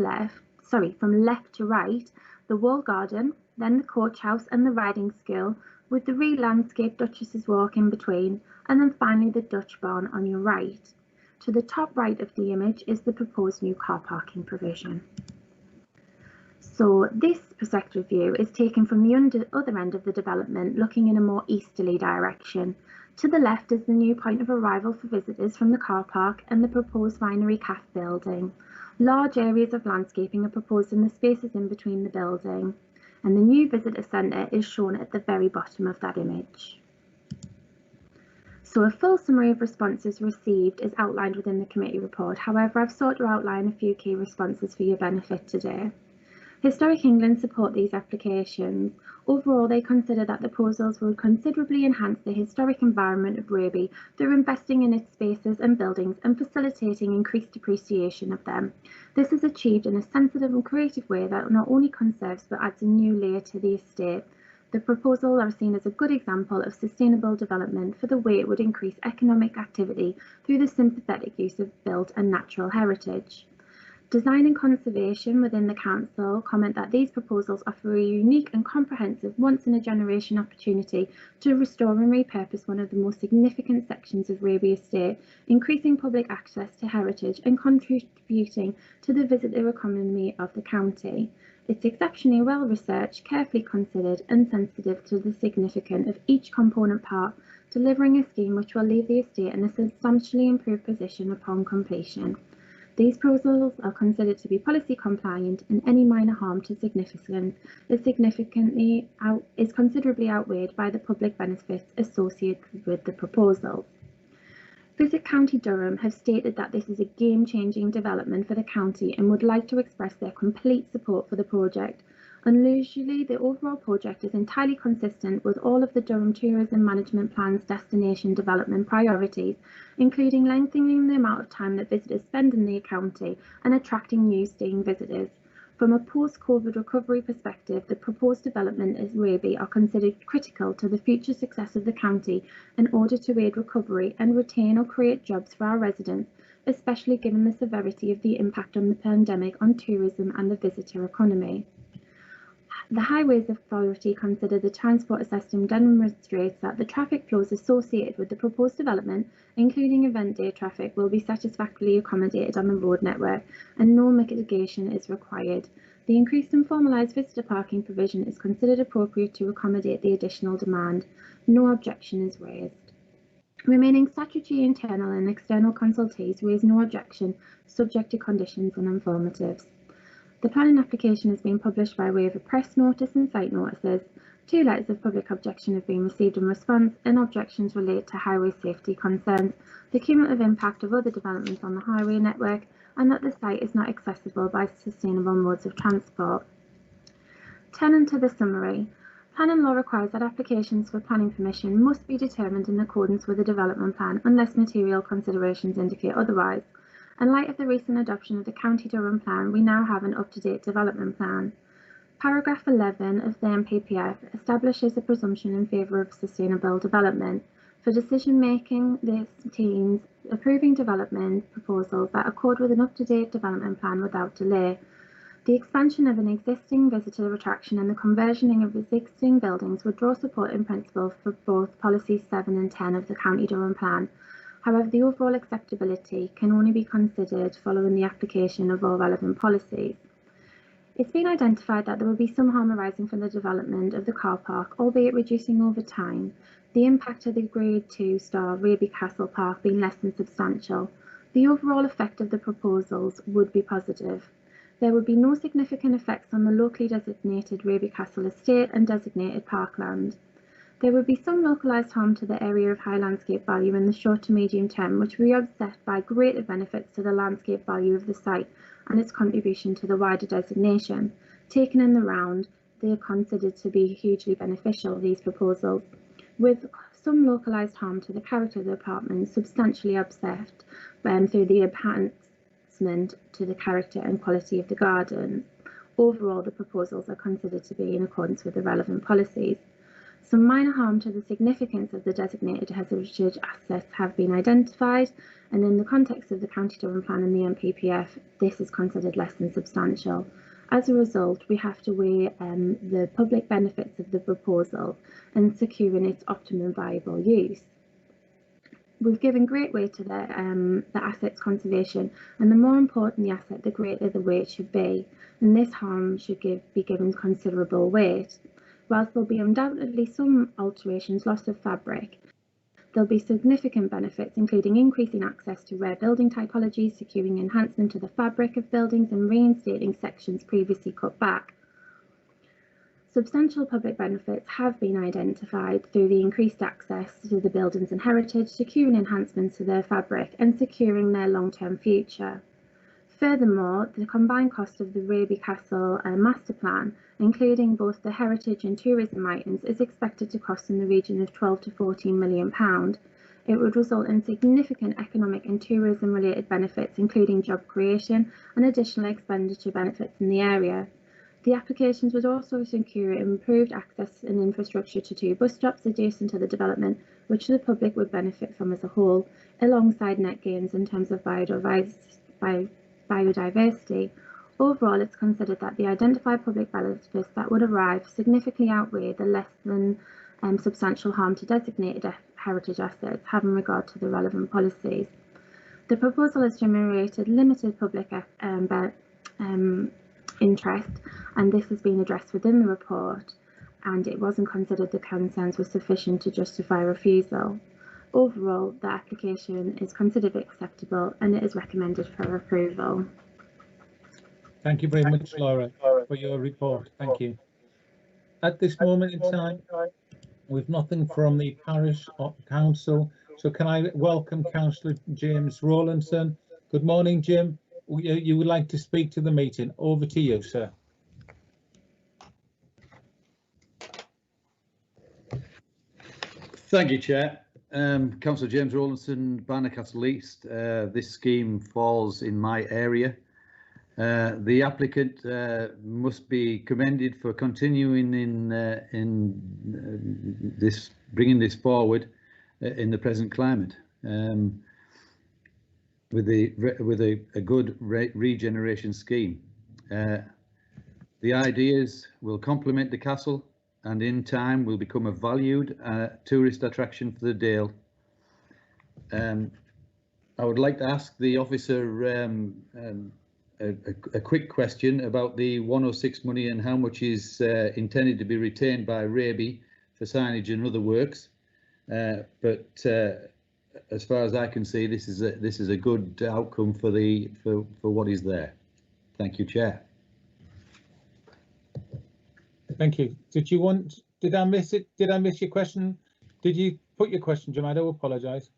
S20: to right, the walled garden, then the coach house and the riding school, with the re-landscaped Duchess's Walk in between, and then finally the Dutch barn on your right. To the top right of the image is the proposed new car parking provision. So this perspective view is taken from the other end of the development, looking in a more easterly direction. To the left is the new point of arrival for visitors from the car park and the proposed vinery calf building. Large areas of landscaping are proposed in the spaces in between the building, and the new visitor centre is shown at the very bottom of that image. So a full summary of responses received is outlined within the committee report. However, I've sought to outline a few key responses for your benefit today. Historic England support these applications. Overall, they consider that the proposals will considerably enhance the historic environment of Raby through investing in its spaces and buildings and facilitating increased appreciation of them. This is achieved in a sensitive and creative way that not only conserves but adds a new layer to the estate. The proposals are seen as a good example of sustainable development for the way it would increase economic activity through the sympathetic use of built and natural heritage. Design and Conservation within the Council comment that these proposals offer a unique and comprehensive once-in-a-generation opportunity to restore and repurpose one of the most significant sections of Raby Estate, increasing public access to heritage and contributing to the visitor economy of the county. It's exceptionally well researched, carefully considered and sensitive to the significance of each component part, delivering a scheme which will leave the estate in a substantially improved position upon completion. These proposals are considered to be policy compliant, and any minor harm to significance is considerably outweighed by the public benefits associated with the proposals. Visit County Durham have stated that this is a game-changing development for the county and would like to express their complete support for the project. Unusually, the overall project is entirely consistent with all of the Durham Tourism Management Plan's destination development priorities, including lengthening the amount of time that visitors spend in the county and attracting new staying visitors. From a post-COVID recovery perspective, the proposed development at Raby are considered critical to the future success of the county in order to aid recovery and retain or create jobs for our residents, especially given the severity of the impact on the pandemic on tourism and the visitor economy. The Highways Authority considered the transport system demonstrates that the traffic flows associated with the proposed development, including event day traffic, will be satisfactorily accommodated on the road network and no mitigation is required. The increased and formalised visitor parking provision is considered appropriate to accommodate the additional demand. No objection is raised. Remaining statutory, internal and external consultees raise no objection, subject to conditions and informatives. The planning application has been published by way of a press notice and site notices. 2 letters of public objection have been received in response, and objections relate to highway safety concerns, the cumulative impact of other developments on the highway network, and that the site is not accessible by sustainable modes of transport. Turning to the summary, planning law requires that applications for planning permission must be determined in accordance with the development plan unless material considerations indicate otherwise. In light of the recent adoption of the County Durham Plan, we now have an up-to-date development plan. Paragraph 11 of the MPPF establishes a presumption in favour of sustainable development. For decision-making, this means approving development proposals that accord with an up-to-date development plan without delay. The expansion of an existing visitor attraction and the conversioning of existing buildings would draw support in principle for both policies 7 and 10 of the County Durham Plan. However, the overall acceptability can only be considered following the application of all relevant policies. It's been identified that there will be some harm arising from the development of the car park, albeit reducing over time, the impact of the Grade 2 star Raby Castle Park being less than substantial. The overall effect of the proposals would be positive. There would be no significant effects on the locally designated Raby Castle estate and designated parkland. There would be some localised harm to the area of high landscape value in the short to medium term, which will be offset by greater benefits to the landscape value of the site and its contribution to the wider designation. Taken in the round, they are considered to be hugely beneficial, these proposals, with some localised harm to the character of the apartment substantially offset through the enhancement to the character and quality of the gardens. Overall, the proposals are considered to be in accordance with the relevant policies. Some minor harm to the significance of the designated heritage assets have been identified, and in the context of the County Durham Plan and the MPPF, this is considered less than substantial. As a result, we have to weigh the public benefits of the proposal and securing its optimum viable use. We've given great weight to the assets conservation, and the more important the asset, the greater the weight should be, and this harm should be given considerable weight. Whilst there'll be undoubtedly some alterations, loss of fabric, there'll be significant benefits, including increasing access to rare building typologies, securing enhancement to the fabric of buildings and reinstating sections previously cut back. Substantial public benefits have been identified through the increased access to the buildings and heritage, securing enhancements to their fabric and securing their long-term future. Furthermore, the combined cost of the Raby Castle master plan, including both the heritage and tourism items, is expected to cost in the region of £12 to £14 million. It would result in significant economic and tourism related benefits, including job creation and additional expenditure benefits in the area. The applications would also secure improved access and infrastructure to 2 bus stops adjacent to the development, which the public would benefit from as a whole, alongside net gains in terms of biodiversity. Overall, it's considered that the identified public benefits that would arrive significantly outweigh the less than substantial harm to designated heritage assets, having regard to the relevant policies. The proposal has generated limited public interest, and this has been addressed within the report, and it wasn't considered the concerns were sufficient to justify refusal. Overall, the application is considered acceptable and it is recommended for approval.
S1: Thank you very much, Laura, for your report. Thank you. At this moment in time, we've nothing from the Parish Council, so can I welcome Councillor James Rowlandson. Good morning, Jim. You would like to speak to the meeting. Over to you, sir.
S21: Thank you, Chair. Councillor James Rawlinson, Barnard Castle East. This scheme falls in my area. The applicant must be commended for continuing in this, bringing this forward in the present climate, with a good regeneration scheme. The ideas will complement the castle and in time will become a valued tourist attraction for the Dale. I would like to ask the officer a quick question about the 106 money and how much is intended to be retained by Raby for signage and other works. But as far as I can see, this is a good outcome for what is there. Thank you, Chair.
S18: Thank you. Did I miss it? Did I miss your question? Did you put your question, Jim? I do apologise.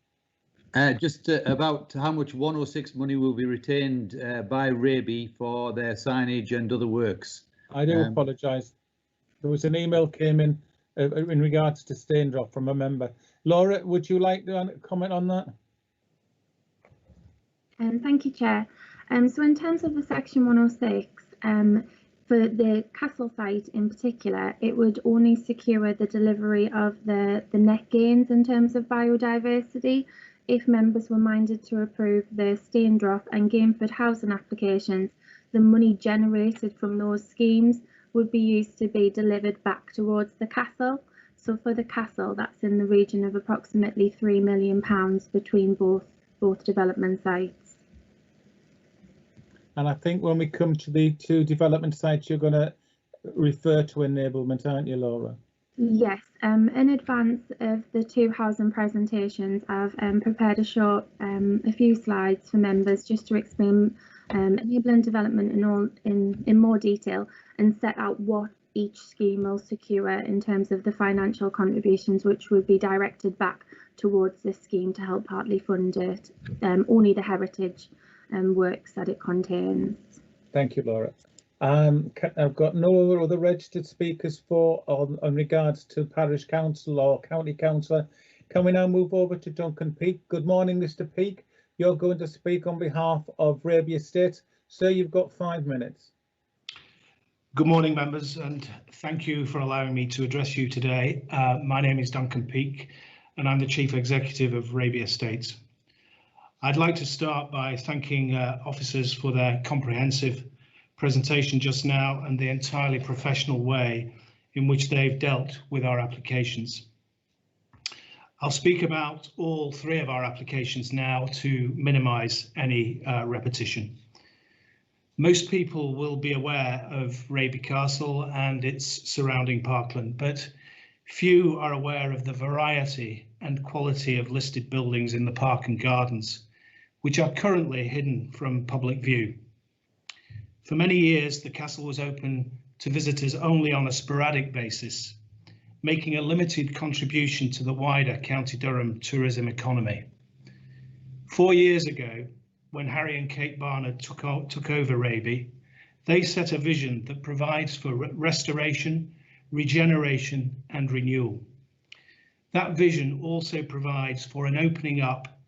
S21: Just about how much 106 money will be retained by Raby for their signage and other works.
S18: I do apologise. There was an email came in regards to Staindrop from a member. Laura, would you like to comment on that?
S20: Thank you, Chair. So in terms of the section 106, for the castle site in particular, it would only secure the delivery of the net gains in terms of biodiversity if members were minded to approve the Staindrop and Gainford housing applications. The money generated from those schemes would be used to be delivered back towards the castle. So for the castle, that's in the region of approximately £3 million between both development sites.
S18: And I think when we come to the two development sites, you're going to refer to enablement, aren't you, Laura?
S20: Yes, in advance of the two housing presentations, I've prepared a few slides for members just to explain enabling development in more detail and set out what each scheme will secure in terms of the financial contributions which will be directed back towards this scheme to help partly fund it, only the heritage works that it contains.
S18: Thank you, Laura. I've got no other registered speakers on regards to Parish Council or County Councillor. Can we now move over to Duncan Peake? Good morning, Mr. Peake. You're going to speak on behalf of Raby Estate. Sir, you've got 5 minutes.
S22: Good morning, members, and thank you for allowing me to address you today. My name is Duncan Peake, and I'm the Chief Executive of Raby Estates. I'd like to start by thanking officers for their comprehensive presentation just now and the entirely professional way in which they've dealt with our applications. I'll speak about all 3 of our applications now to minimise any repetition. Most people will be aware of Raby Castle and its surrounding parkland, but few are aware of the variety and quality of listed buildings in the park and gardens, which are currently hidden from public view. For many years, the castle was open to visitors only on a sporadic basis, making a limited contribution to the wider County Durham tourism economy. 4 years ago, when Harry and Kate Barnard took over Raby, they set a vision that provides for restoration, regeneration and renewal. That vision also provides for an opening up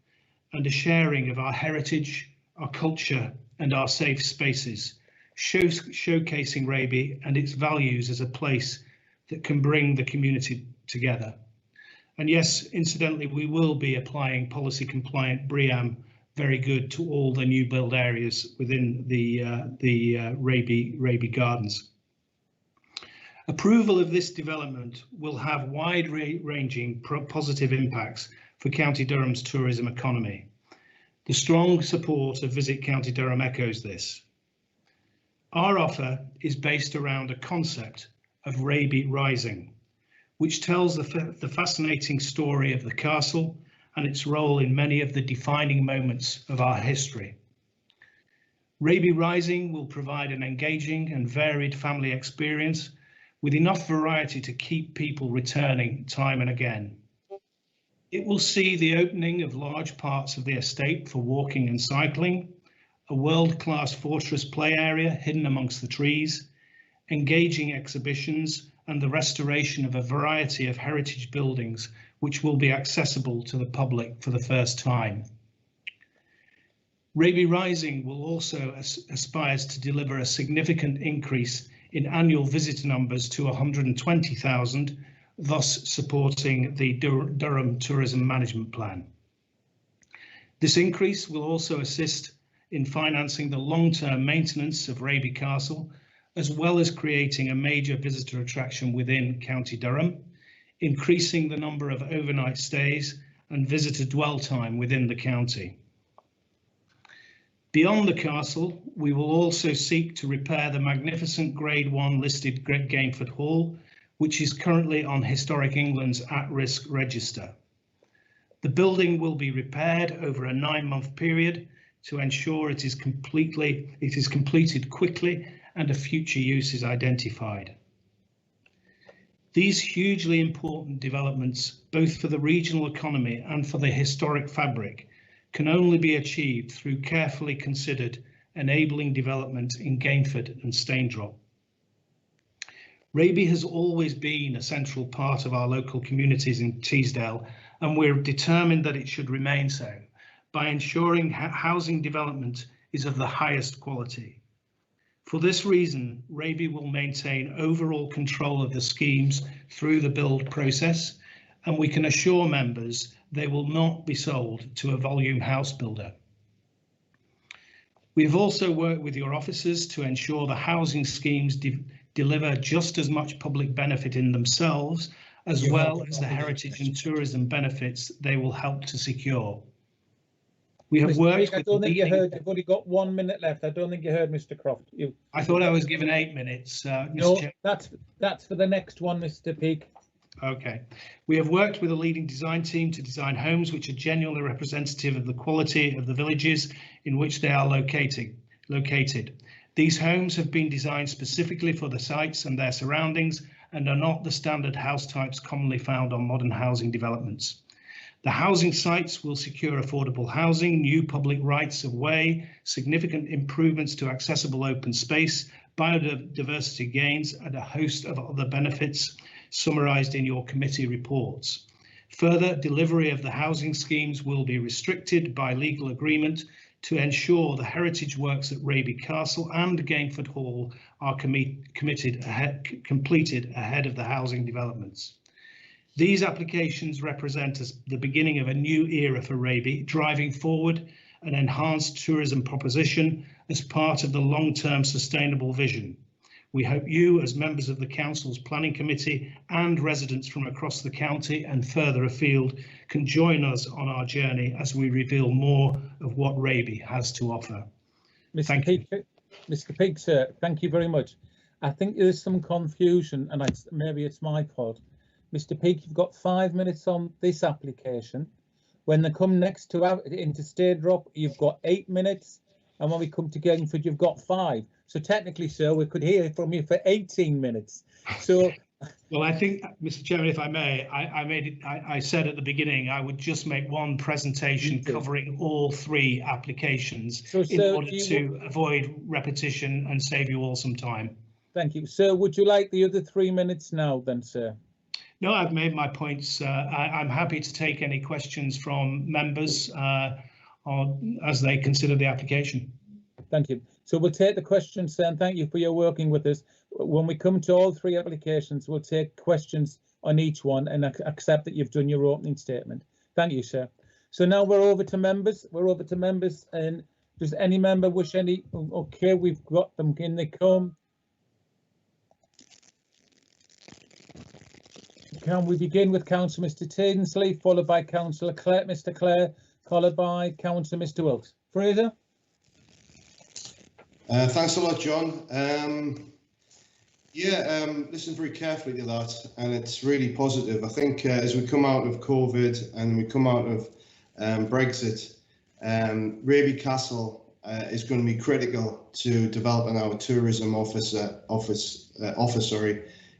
S22: and a sharing of our heritage, our culture and our safe spaces, showcasing Raby and its values as a place that can bring the community together. And yes, incidentally, we will be applying policy compliant BREEAM very good to all the new build areas within the Raby Gardens. Approval of this development will have wide-ranging positive impacts for County Durham's tourism economy. The strong support of Visit County Durham echoes this. Our offer is based around a concept of Raby Rising, which tells the fascinating story of the castle and its role in many of the defining moments of our history. Raby Rising will provide an engaging and varied family experience with enough variety to keep people returning time and again. It will see the opening of large parts of the estate for walking and cycling, a world-class fortress play area hidden amongst the trees, engaging exhibitions and the restoration of a variety of heritage buildings which will be accessible to the public for the first time. Raby Rising will also aspires to deliver a significant increase in annual visitor numbers to 120,000, thus supporting the Durham Tourism Management Plan. This increase will also assist in financing the long-term maintenance of Raby Castle, as well as creating a major visitor attraction within County Durham, increasing the number of overnight stays and visitor dwell time within the county. Beyond the castle, we will also seek to repair the magnificent Grade 1 listed Gainford Hall, which is currently on Historic England's at-risk register. The building will be repaired over a 9-month period to ensure it is completed quickly and a future use is identified. These hugely important developments, both for the regional economy and for the historic fabric, can only be achieved through carefully considered enabling development in Gainford and Staindrop. Raby has always been a central part of our local communities in Teesdale, and we're determined that it should remain so by ensuring housing development is of the highest quality. For this reason, Raby will maintain overall control of the schemes through the build process, and we can assure members they will not be sold to a volume house builder. We have also worked with your officers to ensure the housing schemes deliver just as much public benefit in themselves, as well as the heritage and tourism benefits they will help to secure. We have worked.
S18: I don't think you heard. You've only got 1 minute left. I don't think you heard, Mr. Croft.
S22: I thought I was given 8 minutes.
S18: No, that's for the next one, Mr. Peake.
S22: Okay. We have worked with a leading design team to design homes which are genuinely representative of the quality of the villages in which they are located. These homes have been designed specifically for the sites and their surroundings and are not the standard house types commonly found on modern housing developments. The housing sites will secure affordable housing, new public rights of way, significant improvements to accessible open space, biodiversity gains, and a host of other benefits summarised in your committee reports. Further, delivery of the housing schemes will be restricted by legal agreement to ensure the heritage works at Raby Castle and Gainford Hall are completed ahead of the housing developments. These applications represent the beginning of a new era for Raby, driving forward an enhanced tourism proposition as part of the long-term sustainable vision. We hope you, as members of the Council's Planning Committee and residents from across the county and further afield, can join us on our journey as we reveal more of what Raby has to offer.
S18: Mr. Peake, sir, thank you very much. I think there's some confusion, and maybe it's my fault. Mr. Peake, you've got 5 minutes on this application. When they come next to into Staindrop, you've got 8 minutes, and when we come to Gainford, you've got 5. So technically, sir, we could hear from you for 18 minutes. So,
S22: well, I think, Mr. Chairman, if I may, I said at the beginning I would just make one presentation covering all 3 applications in order to avoid repetition and save you all some time.
S18: Thank you, sir. Would you like the other 3 minutes now, then, sir?
S22: No, I've made my points. I'm happy to take any questions from members as they consider the application.
S18: Thank you. So we'll take the questions, and thank you for your working with us. When we come to all 3 applications, we'll take questions on each one and accept that you've done your opening statement. Thank you, sir. So now we're over to members. And does any member wish any? Okay, we've got them. In they come. Can we begin with Councillor Mr. Tinsley, followed by Councillor Mr. Clare, followed by Councillor Mr. Wilkes. Fraser?
S11: Thanks a lot, John. Listen very carefully to that, and it's really positive. I think as we come out of COVID and we come out of Brexit, Raby Castle is going to be critical to developing our tourism office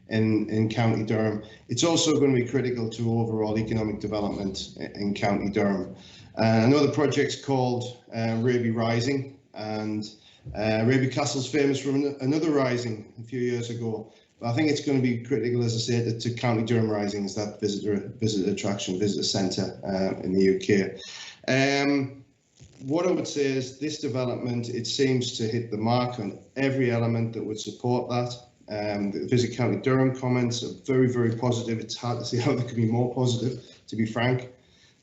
S11: in County Durham. It's also going to be critical to overall economic development in County Durham. I know the project's called Raby Rising, and Raby Castle's famous for another rising a few years ago. But I think it's going to be critical, as I said, to County Durham Rising as that visitor attraction, visitor centre in the UK. What I would say is this development, it seems to hit the mark on every element that would support that. The Visit County Durham comments are very, very positive. It's hard to see how they could be more positive, to be frank.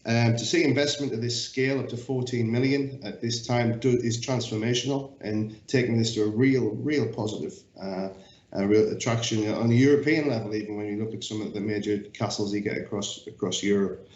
S11: To see investment of this scale up to 14 million at this time is transformational, and taking this to a real positive, a real attraction on a European level, even when you look at some of the major castles you get across Europe.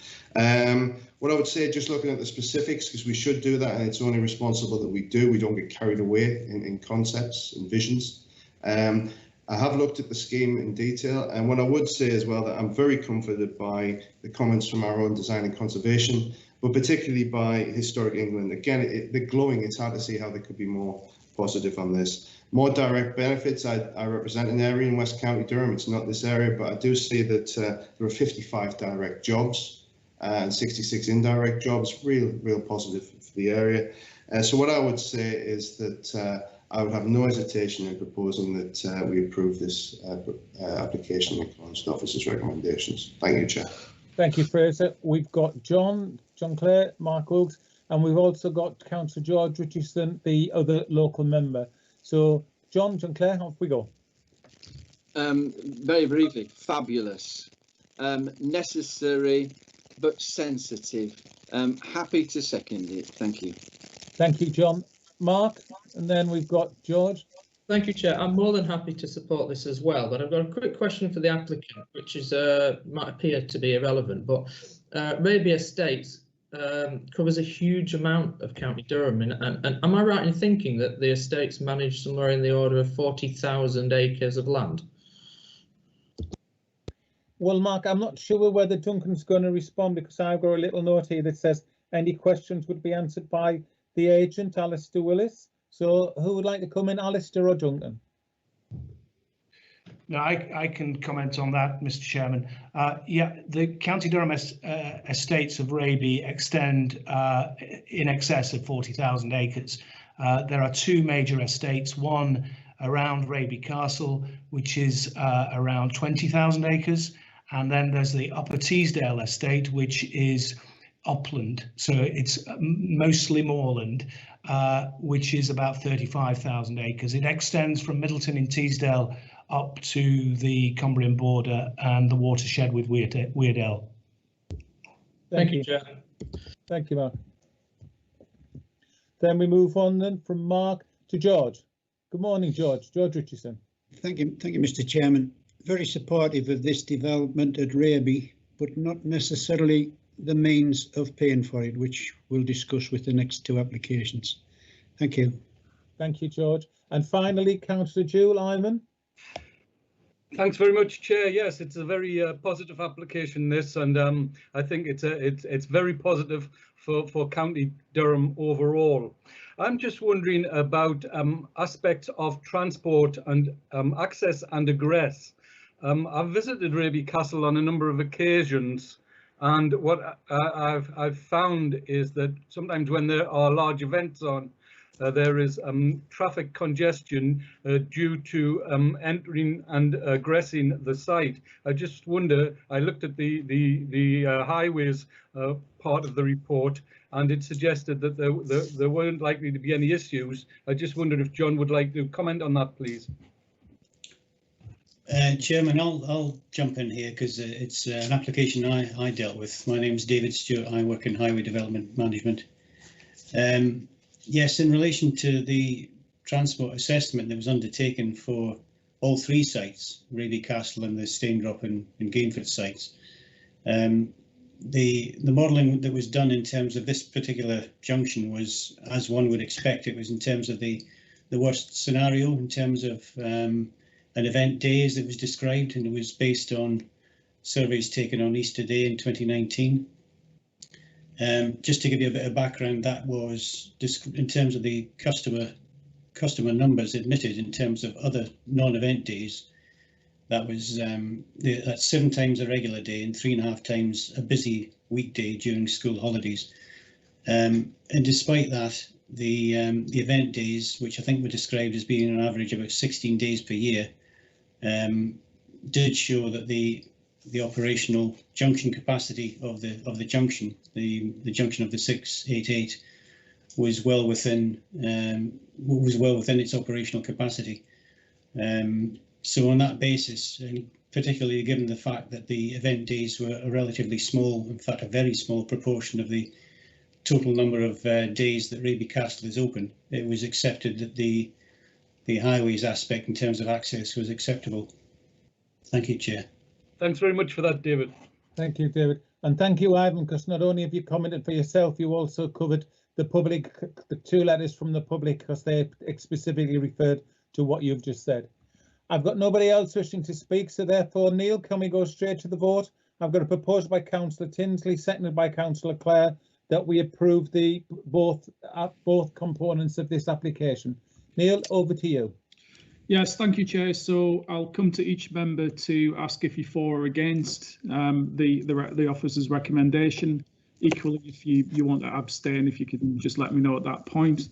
S11: What I would say, just looking at the specifics, because we should do that, and it's only responsible that we do. We don't get carried away in concepts and visions. I have looked at the scheme in detail, and what I would say as well, that I'm very comforted by the comments from our own design and conservation, but particularly by Historic England. Again, they're glowing. It's hard to see how they could be more positive on this. More direct benefits. I represent an area in West County Durham. It's not this area, but I do see that there are 55 direct jobs and 66 indirect jobs. Real positive for the area. So what I would say is that I would have no hesitation in proposing that we approve this application in accordance with the officer's recommendations. Thank you, Chair.
S18: Thank you, Fraser. We've got John Clare, Mark Oakes, and we've also got Councillor George Richardson, the other local member. So, John Clare, off we go.
S7: Very briefly, fabulous, necessary but sensitive. Happy to second it. Thank you.
S18: Thank you, John. Mark, and then we've got George.
S3: Thank you, Chair. I'm more than happy to support this as well, but I've got a quick question for the applicant, which is might appear to be irrelevant, but Raby Estates covers a huge amount of County Durham, and am I right in thinking that the estates manage somewhere in the order of 40,000 acres of land?
S18: Well, Mark, I'm not sure whether Duncan's going to respond, because I've got a little note here that says any questions would be answered by the agent, Alistair Willis. So who would like to come in, Alistair or Duncan?
S22: No, I can comment on that, Mr. Chairman. Yeah, the County Durham estates of Raby extend in excess of 40,000 acres. There are two major estates, one around Raby Castle, which is around 20,000 acres, and then there's the Upper Teesdale estate, which is upland, so it's mostly moorland, which is about 35,000 acres. It extends from Middleton in Teesdale up to the Cumbrian border and the watershed with Weardale.
S3: Thank you, Chair.
S18: Thank you, Mark. Then we move on then from Mark to George. Good morning, George. George Richardson.
S2: Thank you, Mr. Chairman. Very supportive of this development at Raby, but not necessarily the means of paying for it, which we'll discuss with the next two applications. Thank you.
S18: Thank you, George. And finally, Councillor Jewel Iman.
S9: Thanks very much, Chair. Yes, it's a very positive application, this, and I think it's very positive for County Durham overall. I'm just wondering about aspects of transport and access and egress. I've visited Raby Castle on a number of occasions, and what I've found is that sometimes when there are large events on, there is traffic congestion due to entering and egressing the site. I just wonder, I looked at the highways part of the report, and it suggested that there weren't likely to be any issues. I just wondered if John would like to comment on that, please.
S22: Chairman, I'll jump in here because it's an application I dealt with. My name is David Stewart. I work in Highway Development Management. Yes, in relation to the transport assessment that was undertaken for all three sites, Raby Castle and the Staindrop and Gainford sites, the modelling that was done in terms of this particular junction was, as one would expect, it was in terms of the worst scenario in terms of an event day as it was described, and it was based on surveys taken on Easter Day in 2019. Just to give you a bit of background, that was in terms of the customer numbers admitted in terms of other non-event days. That was that's 7 times a regular day and 3.5 times a busy weekday during school holidays. And despite that, the event days, which I think were described as being an average about 16 days per year,
S6: did show that the operational junction capacity of the junction, the junction of the 688, was well within its operational capacity. So on that basis, and particularly given the fact that the event days were a relatively small, in fact a very small proportion of the total number of days that Raby Castle is open, it was accepted that the highways aspect in terms of access was acceptable. Thank you, Chair.
S9: Thanks very much for that, David.
S18: Thank you, David. And thank you, Ivan, because not only have you commented for yourself, you also covered the public, the 2 letters from the public, because they specifically referred to what you've just said. I've got nobody else wishing to speak, so therefore, Neil, can we go straight to the vote? I've got a proposal by Councillor Tinsley, seconded by Councillor Clare, that we approve the both components of this application. Neil, over to you.
S5: Yes, thank you, Chair. So I'll come to each member to ask if you're for or against the officer's recommendation. Equally, if you want to abstain, if you can just let me know at that point.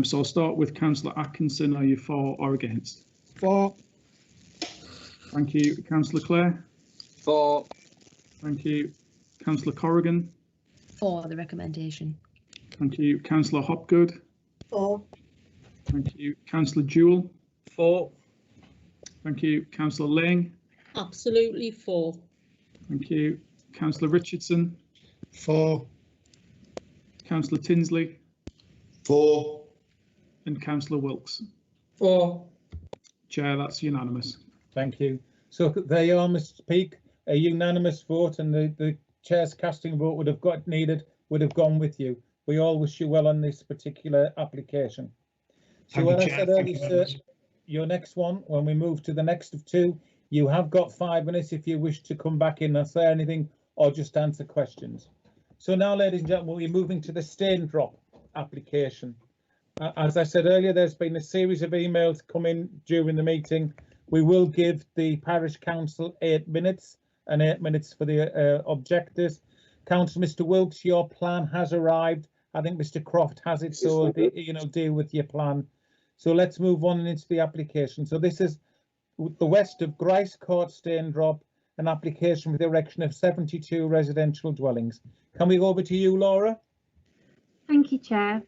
S5: So I'll start with Councillor Atkinson. Are you for or against?
S2: For.
S5: Thank you. Councillor Clare?
S7: For.
S5: Thank you. Councillor Corrigan?
S19: For the recommendation.
S5: Thank you. Councillor Hopgood?
S8: For.
S5: Thank you. Councillor Jewell?
S9: For.
S5: Thank you. Councillor Lang?
S19: Absolutely for.
S5: Thank you. Councillor Richardson?
S2: For.
S5: Councillor Tinsley?
S11: For.
S5: And Councillor Wilkes?
S9: For.
S5: Chair, that's unanimous.
S18: Thank you. So there you are, Mr. Peake, a unanimous vote, and the Chair's casting vote would have gone with you. We all wish you well on this particular application. So as I said earlier, sir, your next one, when we move to the next of 2, you have got 5 minutes if you wish to come back in and say anything or just answer questions. So now, ladies and gentlemen, we're moving to the Staindrop application. As I said earlier, there's been a series of emails come in during the meeting. We will give the Parish Council 8 minutes and 8 minutes for the objectors. Councillor Mr. Wilkes, your plan has arrived. I think Mr. Croft has it, so deal with your plan. So let's move on into the application. So this is the west of Grice Court, Staindrop, an application for the erection of 72 residential dwellings. Can we go over to you, Laura?
S20: Thank you, Chair.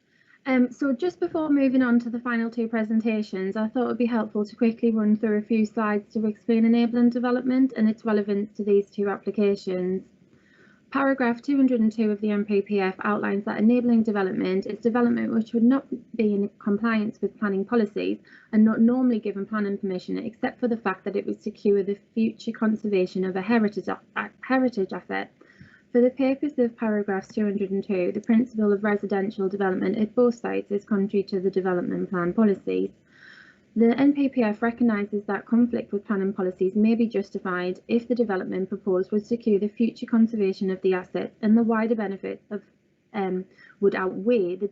S20: So just before moving on to the final 2 presentations, I thought it would be helpful to quickly run through a few slides to explain enabling development and its relevance to these 2 applications. Paragraph 202 of the NPPF outlines that enabling development is development which would not be in compliance with planning policies and not normally given planning permission, except for the fact that it would secure the future conservation of a heritage asset. For the purpose of paragraph 202, the principle of residential development at both sites is contrary to the development plan policies. The NPPF recognises that conflict with planning policies may be justified if the development proposed would secure the future conservation of the asset and the wider benefits of would outweigh the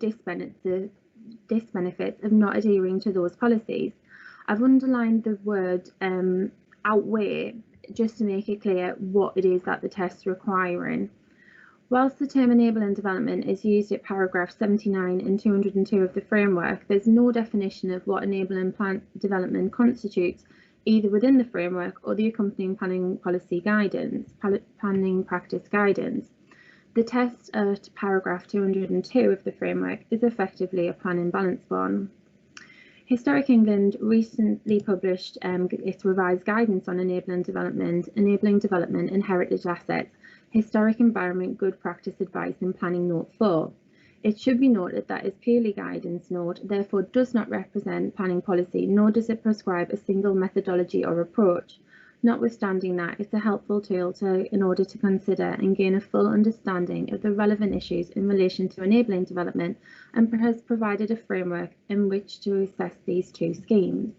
S20: disbenefits of not adhering to those policies. I've underlined the word outweigh just to make it clear what it is that the test's requiring. Whilst the term enabling development is used at paragraph 79 and 202 of the framework, there's no definition of what enabling plant development constitutes, either within the framework or the accompanying planning policy guidance, planning practice guidance. The test at paragraph 202 of the framework is effectively a planning balance one. Historic England recently published its revised guidance on enabling development and heritage assets, Historic Environment Good Practice Advice in Planning Note 4. It should be noted that is purely guidance note, therefore does not represent planning policy, nor does it prescribe a single methodology or approach. Notwithstanding that, it's a helpful tool in order to consider and gain a full understanding of the relevant issues in relation to enabling development, and has provided a framework in which to assess these 2 schemes.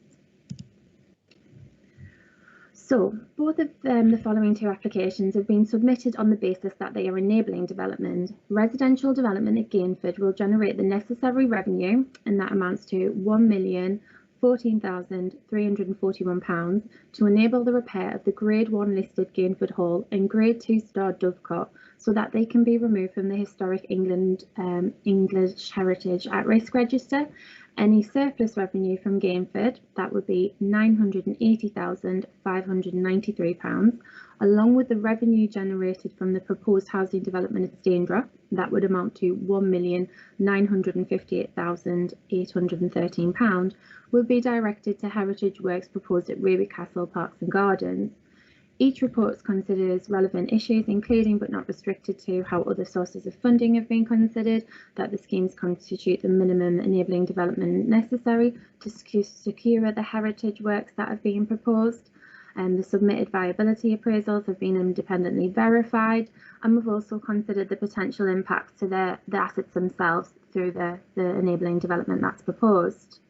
S20: So, both of the following 2 applications have been submitted on the basis that they are enabling development. Residential development at Gainford will generate the necessary revenue, and that amounts to £1,014,341 to enable the repair of the Grade 1 listed Gainford Hall and Grade 2 star Dovecot, so that they can be removed from the Historic English Heritage at Risk Register Any surplus revenue from Gainford, that would be £980,593, along with the revenue generated from the proposed housing development at Staindrop, that would amount to £1,958,813, will be directed to heritage works proposed at Raby Castle Parks and Gardens. Each report considers relevant issues, including but not restricted to how other sources of funding have been considered, that the schemes constitute the minimum enabling development necessary to secure the heritage works that have been proposed, and the submitted viability appraisals have been independently verified, and we've also considered the potential impacts to the assets themselves through the enabling development that's proposed.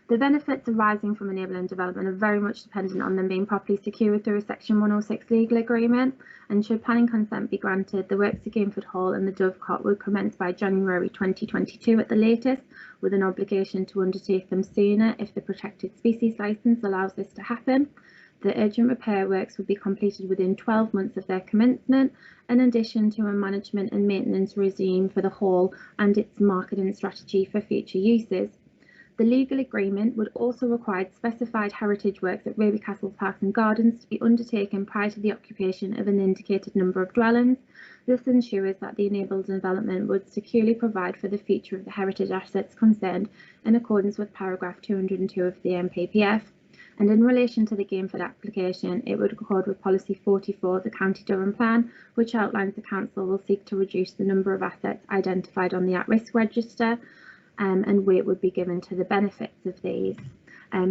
S20: The benefits arising from enabling development are very much dependent on them being properly secured through a Section 106 legal agreement, and should planning consent be granted, the works at Gainford Hall and the Dovecot will commence by January 2022 at the latest, with an obligation to undertake them sooner if the protected species licence allows this to happen. The urgent repair works would be completed within 12 months of their commencement, in addition to a management and maintenance regime for the hall and its marketing strategy for future uses. The legal agreement would also require specified heritage works at Raby Castle Parks and Gardens to be undertaken prior to the occupation of an indicated number of dwellings. This ensures that the enabled development would securely provide for the future of the heritage assets concerned in accordance with paragraph 202 of the MPPF. And in relation to the Gainford application, it would accord with policy 44 of the County Durham Plan, which outlines the council will seek to reduce the number of assets identified on the at-risk register, and weight would be given to the benefits of these.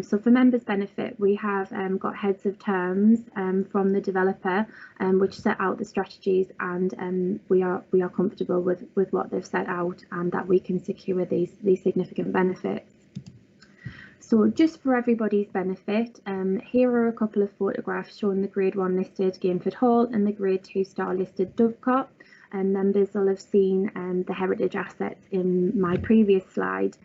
S20: So for members' benefit, we have got heads of terms from the developer, which set out the strategies, and we are comfortable with what they've set out, and that we can secure these significant benefits. So just for everybody's benefit, here are a couple of photographs showing the Grade 1 listed Gainford Hall and the Grade 2 star listed Dovecot. And members will have seen the heritage assets in my previous slide,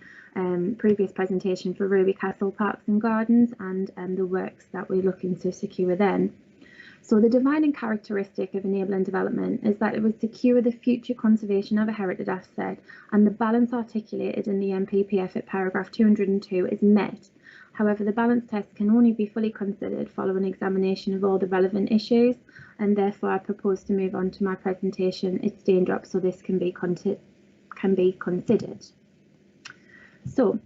S20: previous presentation for Raby Castle Parks and Gardens, and the works that we're looking to secure then. So the defining characteristic of enabling development is that it would secure the future conservation of a heritage asset, and the balance articulated in the MPPF at paragraph 202 is met. However, the balance test can only be fully considered following examination of all the relevant issues, and therefore I propose to move on to my presentation at Staindrop so this can be considered. So,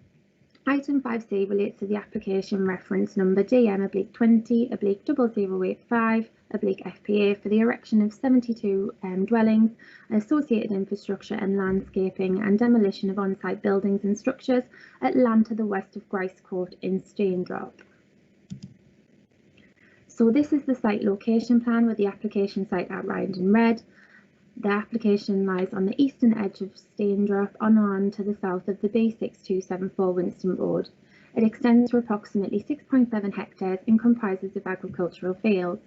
S20: item 5C relates to the application reference number DM/20/0085/FPA for the erection of 72 dwellings, associated infrastructure and landscaping, and demolition of on-site buildings and structures at land to the west of Grice Court in Staindrop. So this is the site location plan with the application site outlined in red. The application lies on the eastern edge of Staindrop on land to the south of the B6274 Winston Road. It extends to approximately 6.7 hectares and comprises of agricultural fields.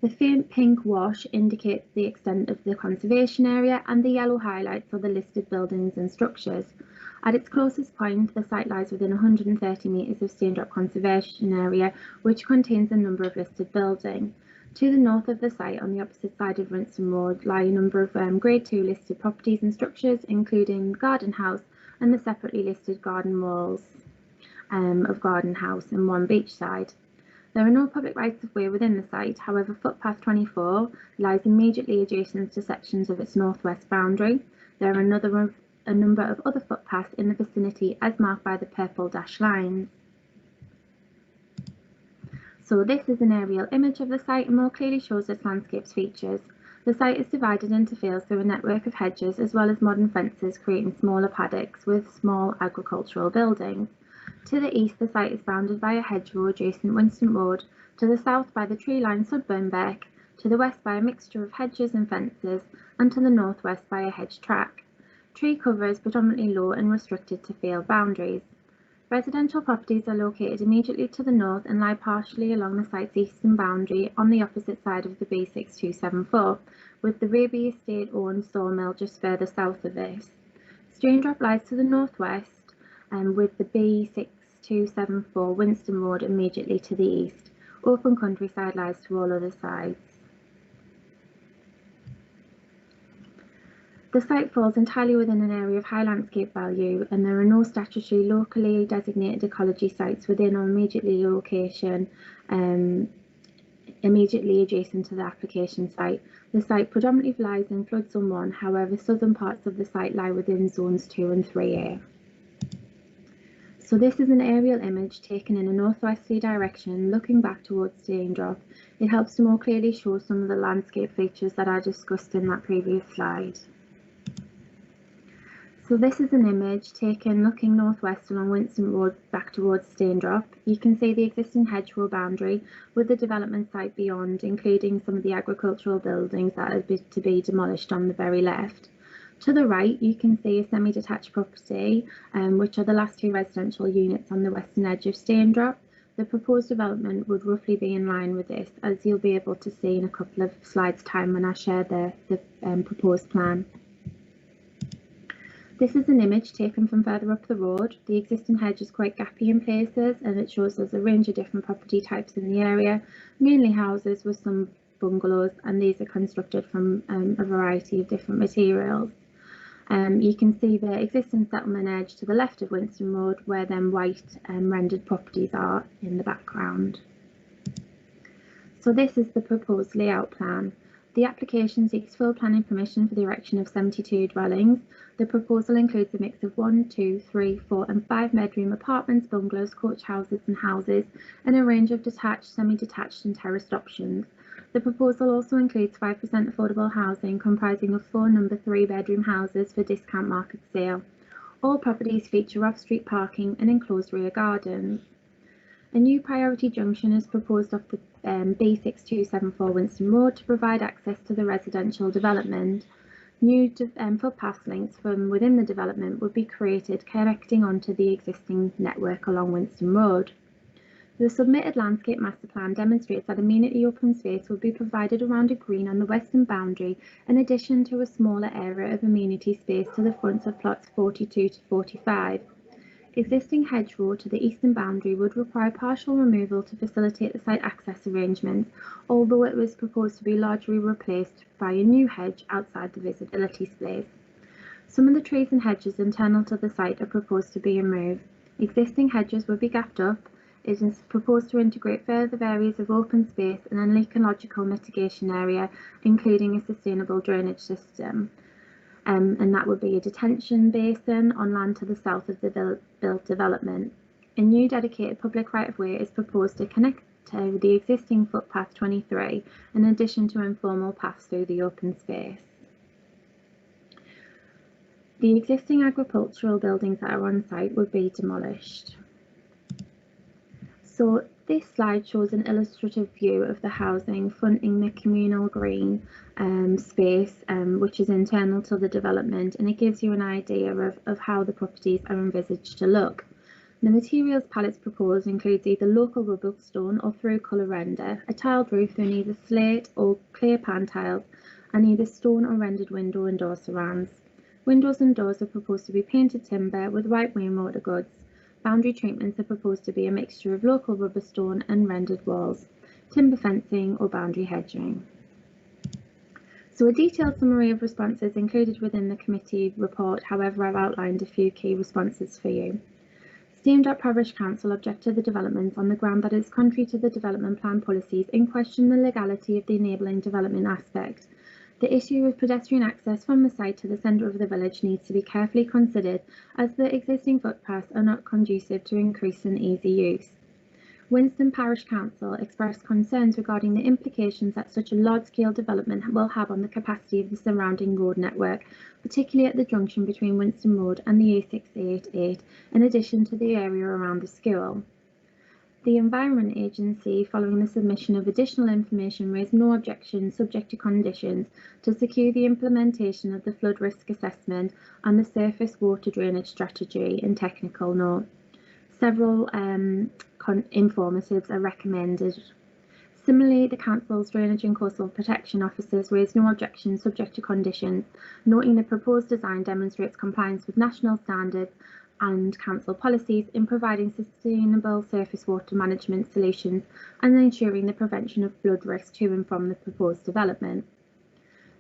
S20: The faint pink wash indicates the extent of the conservation area, and the yellow highlights are the listed buildings and structures. At its closest point, the site lies within 130 metres of Staindrop Conservation Area, which contains a number of listed buildings. To the north of the site, on the opposite side of Winston Road, lie a number of Grade 2 listed properties and structures, including Garden House and the separately listed garden walls of Garden House and one beachside. There are no public rights of way within the site, however footpath 24 lies immediately adjacent to sections of its northwest boundary. There are a number of other footpaths in the vicinity as marked by the purple dashed lines. So this is an aerial image of the site and more clearly shows its landscape features. The site is divided into fields through a network of hedges as well as modern fences, creating smaller paddocks with small agricultural buildings. To the east, the site is bounded by a hedgerow adjacent Winston Road, to the south by the tree-lined Sudburn Beck, to the west by a mixture of hedges and fences, and to the northwest by a hedge track. Tree cover is predominantly low and restricted to field boundaries. Residential properties are located immediately to the north and lie partially along the site's eastern boundary on the opposite side of the B6274, with the Raby estate-owned sawmill just further south of this. Staindrop lies to the northwest, and with the B6274 Winston Road immediately to the east. Open countryside lies to all other sides. The site falls entirely within an area of high landscape value, and there are no statutory locally designated ecology sites within or immediately adjacent to the application site. The site predominantly lies in flood zone 1, however southern parts of the site lie within zones 2 and 3A. So this is an aerial image taken in a northwesterly direction looking back towards Staindrop. It helps to more clearly show some of the landscape features that I discussed in that previous slide. So this is an image taken looking northwest along Winston Road back towards Staindrop. You can see the existing hedgerow boundary with the development site beyond, including some of the agricultural buildings that are to be demolished on the very left. To the right, you can see a semi-detached property, which are the last 2 residential units on the western edge of Staindrop. The proposed development would roughly be in line with this, as you'll be able to see in a couple of slides' time when I share the proposed plan. This is an image taken from further up the road. The existing hedge is quite gappy in places, and it shows us a range of different property types in the area, mainly houses with some bungalows, and these are constructed from a variety of different materials. You can see the existing settlement edge to the left of Winston Road, where them white rendered properties are in the background. So this is the proposed layout plan. The application seeks full planning permission for the erection of 72 dwellings. The proposal includes a mix of 1, 2, 3, 4 and 5 bedroom apartments, bungalows, coach houses and houses, and a range of detached, semi-detached and terraced options. The proposal also includes 5% affordable housing comprising of 4 number 3 bedroom houses for discount market sale. All properties feature off-street parking and enclosed rear gardens. A new priority junction is proposed off the B6274 Winston Road to provide access to the residential development. New footpath links from within the development would be created connecting onto the existing network along Winston Road. The submitted landscape master plan demonstrates that amenity open space will be provided around a green on the western boundary, in addition to a smaller area of amenity space to the front of plots 42 to 45. Existing hedgerow to the eastern boundary would require partial removal to facilitate the site access arrangements, although it was proposed to be largely replaced by a new hedge outside the visibility space. Some of the trees and hedges internal to the site are proposed to be removed. Existing hedges will be gapped up. It is proposed to integrate further areas of open space and an ecological mitigation area, including a sustainable drainage system. And that would be a detention basin on land to the south of the built development. A new dedicated public right-of-way is proposed to connect to the existing footpath 23, in addition to informal paths through the open space. The existing agricultural buildings that are on site would be demolished. So this slide shows an illustrative view of the housing fronting the communal green space, which is internal to the development, and it gives you an idea of how the properties are envisaged to look. The materials palettes proposed includes either local rubble stone or through colour render, a tiled roof in either slate or clear pan tiles, and either stone or rendered window and door surrounds. Windows and doors are proposed to be painted timber with right wing mortar goods. Boundary treatments are proposed to be a mixture of local rubber stone and rendered walls, timber fencing or boundary hedging. So a detailed summary of responses included within the committee report, however I've outlined a few key responses for you. Staindrop Parish Council object to the development on the ground that it is contrary to the development plan policies and question the legality of the enabling development aspect. The issue of pedestrian access from the site to the centre of the village needs to be carefully considered, as the existing footpaths are not conducive to increase in easy use. Winston Parish Council expressed concerns regarding the implications that such a large-scale development will have on the capacity of the surrounding road network, particularly at the junction between Winston Road and the A688, in addition to the area around the school. The Environment Agency, following the submission of additional information, raised no objections subject to conditions to secure the implementation of the flood risk assessment and the surface water drainage strategy and technical note. Several informatives are recommended. Similarly, the Council's Drainage and Coastal Protection Officers raised no objections subject to conditions, noting the proposed design demonstrates compliance with national standards and council policies in providing sustainable surface water management solutions and ensuring the prevention of flood risk to and from the proposed development.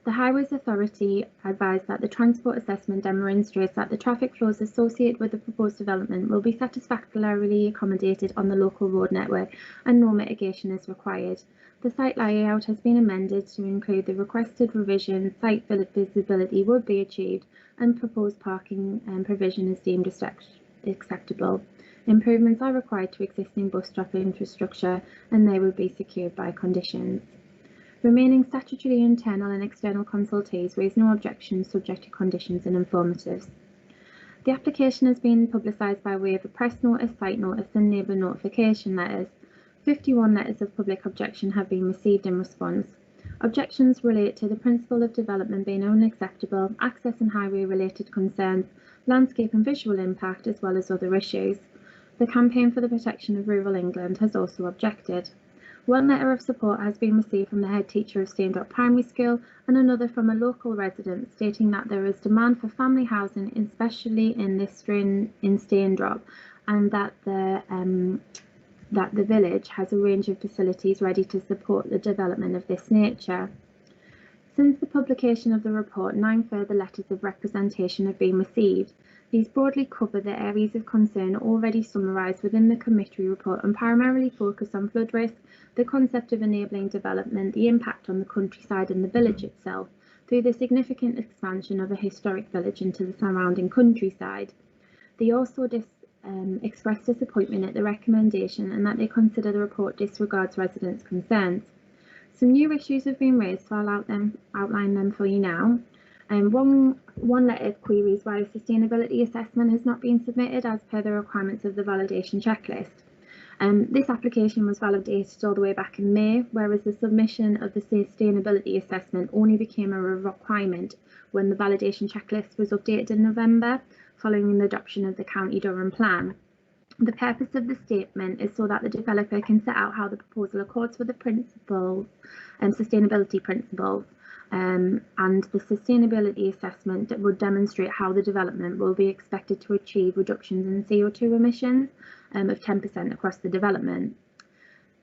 S20: The Highways Authority advised that the transport assessment demonstrates that the traffic flows associated with the proposed development will be satisfactorily accommodated on the local road network and no mitigation is required. The site layout has been amended to include the requested revision, site visibility would be achieved and proposed parking provision is deemed acceptable. Improvements are required to existing bus stop infrastructure and they will be secured by conditions. Remaining statutory internal and external consultees raise no objections subject to conditions and informatives. The application has been publicised by way of a press notice, site notice and neighbour notification letters. 51 letters of public objection have been received in response. Objections relate to the principle of development being unacceptable, access and highway related concerns, landscape and visual impact as well as other issues. The Campaign for the Protection of Rural England has also objected. One letter of support has been received from the head teacher of Staindrop Primary School and another from a local resident stating that there is demand for family housing, especially in Staindrop, and that the village has a range of facilities ready to support the development of this nature. Since the publication of the report, 9 further letters of representation have been received. These broadly cover the areas of concern already summarised within the committee report and primarily focus on flood risk, the concept of enabling development, the impact on the countryside and the village itself, through the significant expansion of a historic village into the surrounding countryside. They also expressed disappointment at the recommendation and that they consider the report disregards residents' concerns. Some new issues have been raised, so I'll outline them for you now. One letter queries why a sustainability assessment has not been submitted as per the requirements of the validation checklist. This application was validated all the way back in May, whereas the submission of the sustainability assessment only became a requirement when the validation checklist was updated in November, following the adoption of the County Durham Plan. The purpose of the statement is so that the developer can set out how the proposal accords with the principles and sustainability principles, and the sustainability assessment would demonstrate how the development will be expected to achieve reductions in CO2 emissions of 10% across the development.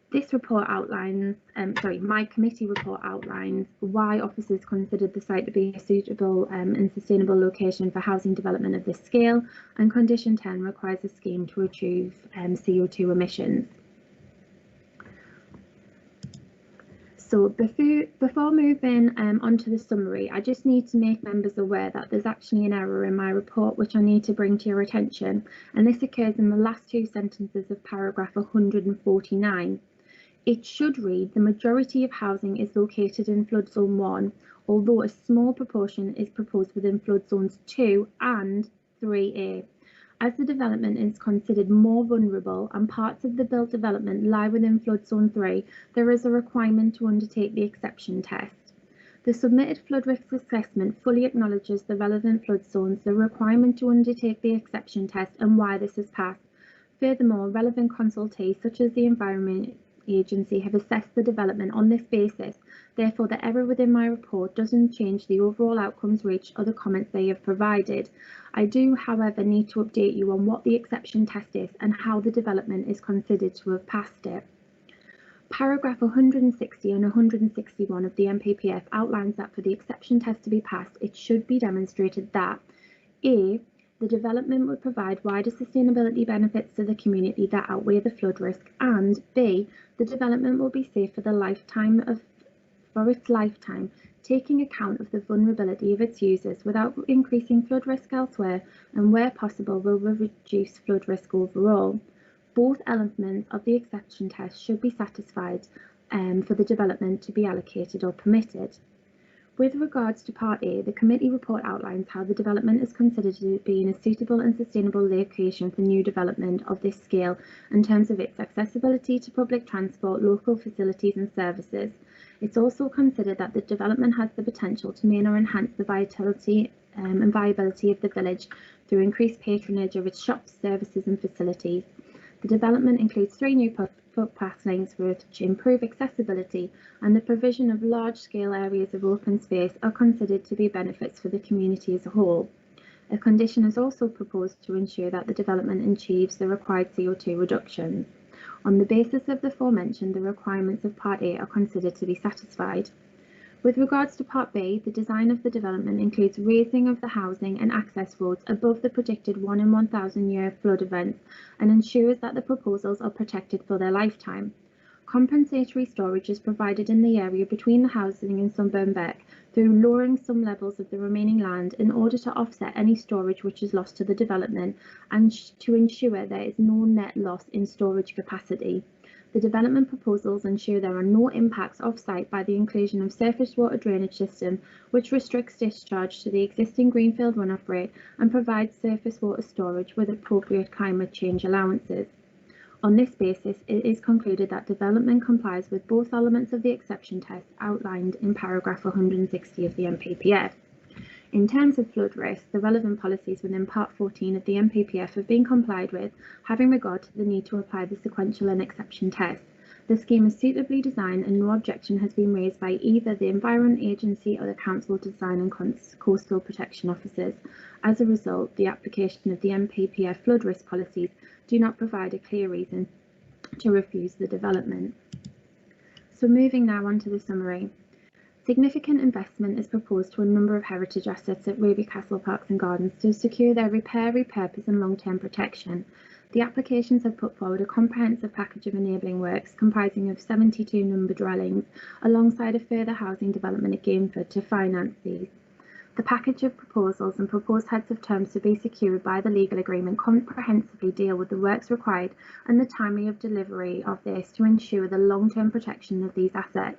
S20: This report outlines, my committee report outlines why officers considered the site to be a suitable and sustainable location for housing development of this scale, and condition 10 requires a scheme to achieve CO2 emissions. So before moving on to the summary, I just need to make members aware that there's actually an error in my report which I need to bring to your attention, and this occurs in the last 2 sentences of paragraph 149. It should read, the majority of housing is located in flood zone 1, although a small proportion is proposed within flood zones 2 and 3A. As the development is considered more vulnerable and parts of the built development lie within flood zone 3, there is a requirement to undertake the exception test. The submitted flood risk assessment fully acknowledges the relevant flood zones, the requirement to undertake the exception test and why this is passed. Furthermore, relevant consultees such as the Environment Agency have assessed the development on this basis. Therefore, the error within my report doesn't change the overall outcomes reached or the comments they have provided. I do, however, need to update you on what the exception test is and how the development is considered to have passed it. Paragraph 160 and 161 of the MPPF outlines that for the exception test to be passed, it should be demonstrated that A, the development would provide wider sustainability benefits to the community that outweigh the flood risk, and B, the development will be safe for its lifetime, taking account of the vulnerability of its users without increasing flood risk elsewhere, and where possible will reduce flood risk overall. Both elements of the exception test should be satisfied for the development to be allocated or permitted. With regards to Part A, the committee report outlines how the development is considered to be in a suitable and sustainable location for new development of this scale in terms of its accessibility to public transport, local facilities and services. It's also considered that the development has the potential to maintain or enhance the vitality and viability of the village through increased patronage of its shops, services and facilities. The development includes 3 new footpath links which improve accessibility, and the provision of large-scale areas of open space are considered to be benefits for the community as a whole. A condition is also proposed to ensure that the development achieves the required CO2 reductions. On the basis of the aforementioned, the requirements of Part A are considered to be satisfied. With regards to Part B, the design of the development includes raising of the housing and access roads above the predicted 1 in 1,000 year flood events and ensures that the proposals are protected for their lifetime. Compensatory storage is provided in the area between the housing and Sunburn Beck through lowering some levels of the remaining land in order to offset any storage which is lost to the development and to ensure there is no net loss in storage capacity. The development proposals ensure there are no impacts off-site by the inclusion of surface water drainage system, which restricts discharge to the existing greenfield runoff rate and provides surface water storage with appropriate climate change allowances. On this basis, it is concluded that development complies with both elements of the exception test outlined in paragraph 160 of the MPPF. In terms of flood risk, the relevant policies within Part 14 of the MPPF have been complied with, having regard to the need to apply the sequential and exception test. The scheme is suitably designed and no objection has been raised by either the Environment Agency or the Council Design and Coastal Protection Officers. As a result, the application of the MPPF flood risk policies do not provide a clear reason to refuse the development. So moving now on to the summary. Significant investment is proposed to a number of heritage assets at Raby Castle Parks and Gardens to secure their repair, repurpose and long-term protection. The applications have put forward a comprehensive package of enabling works comprising of 72 number dwellings alongside a further housing development at Gainford to finance these. The package of proposals and proposed heads of terms to be secured by the legal agreement comprehensively deal with the works required and the timing of delivery of this to ensure the long-term protection of these assets.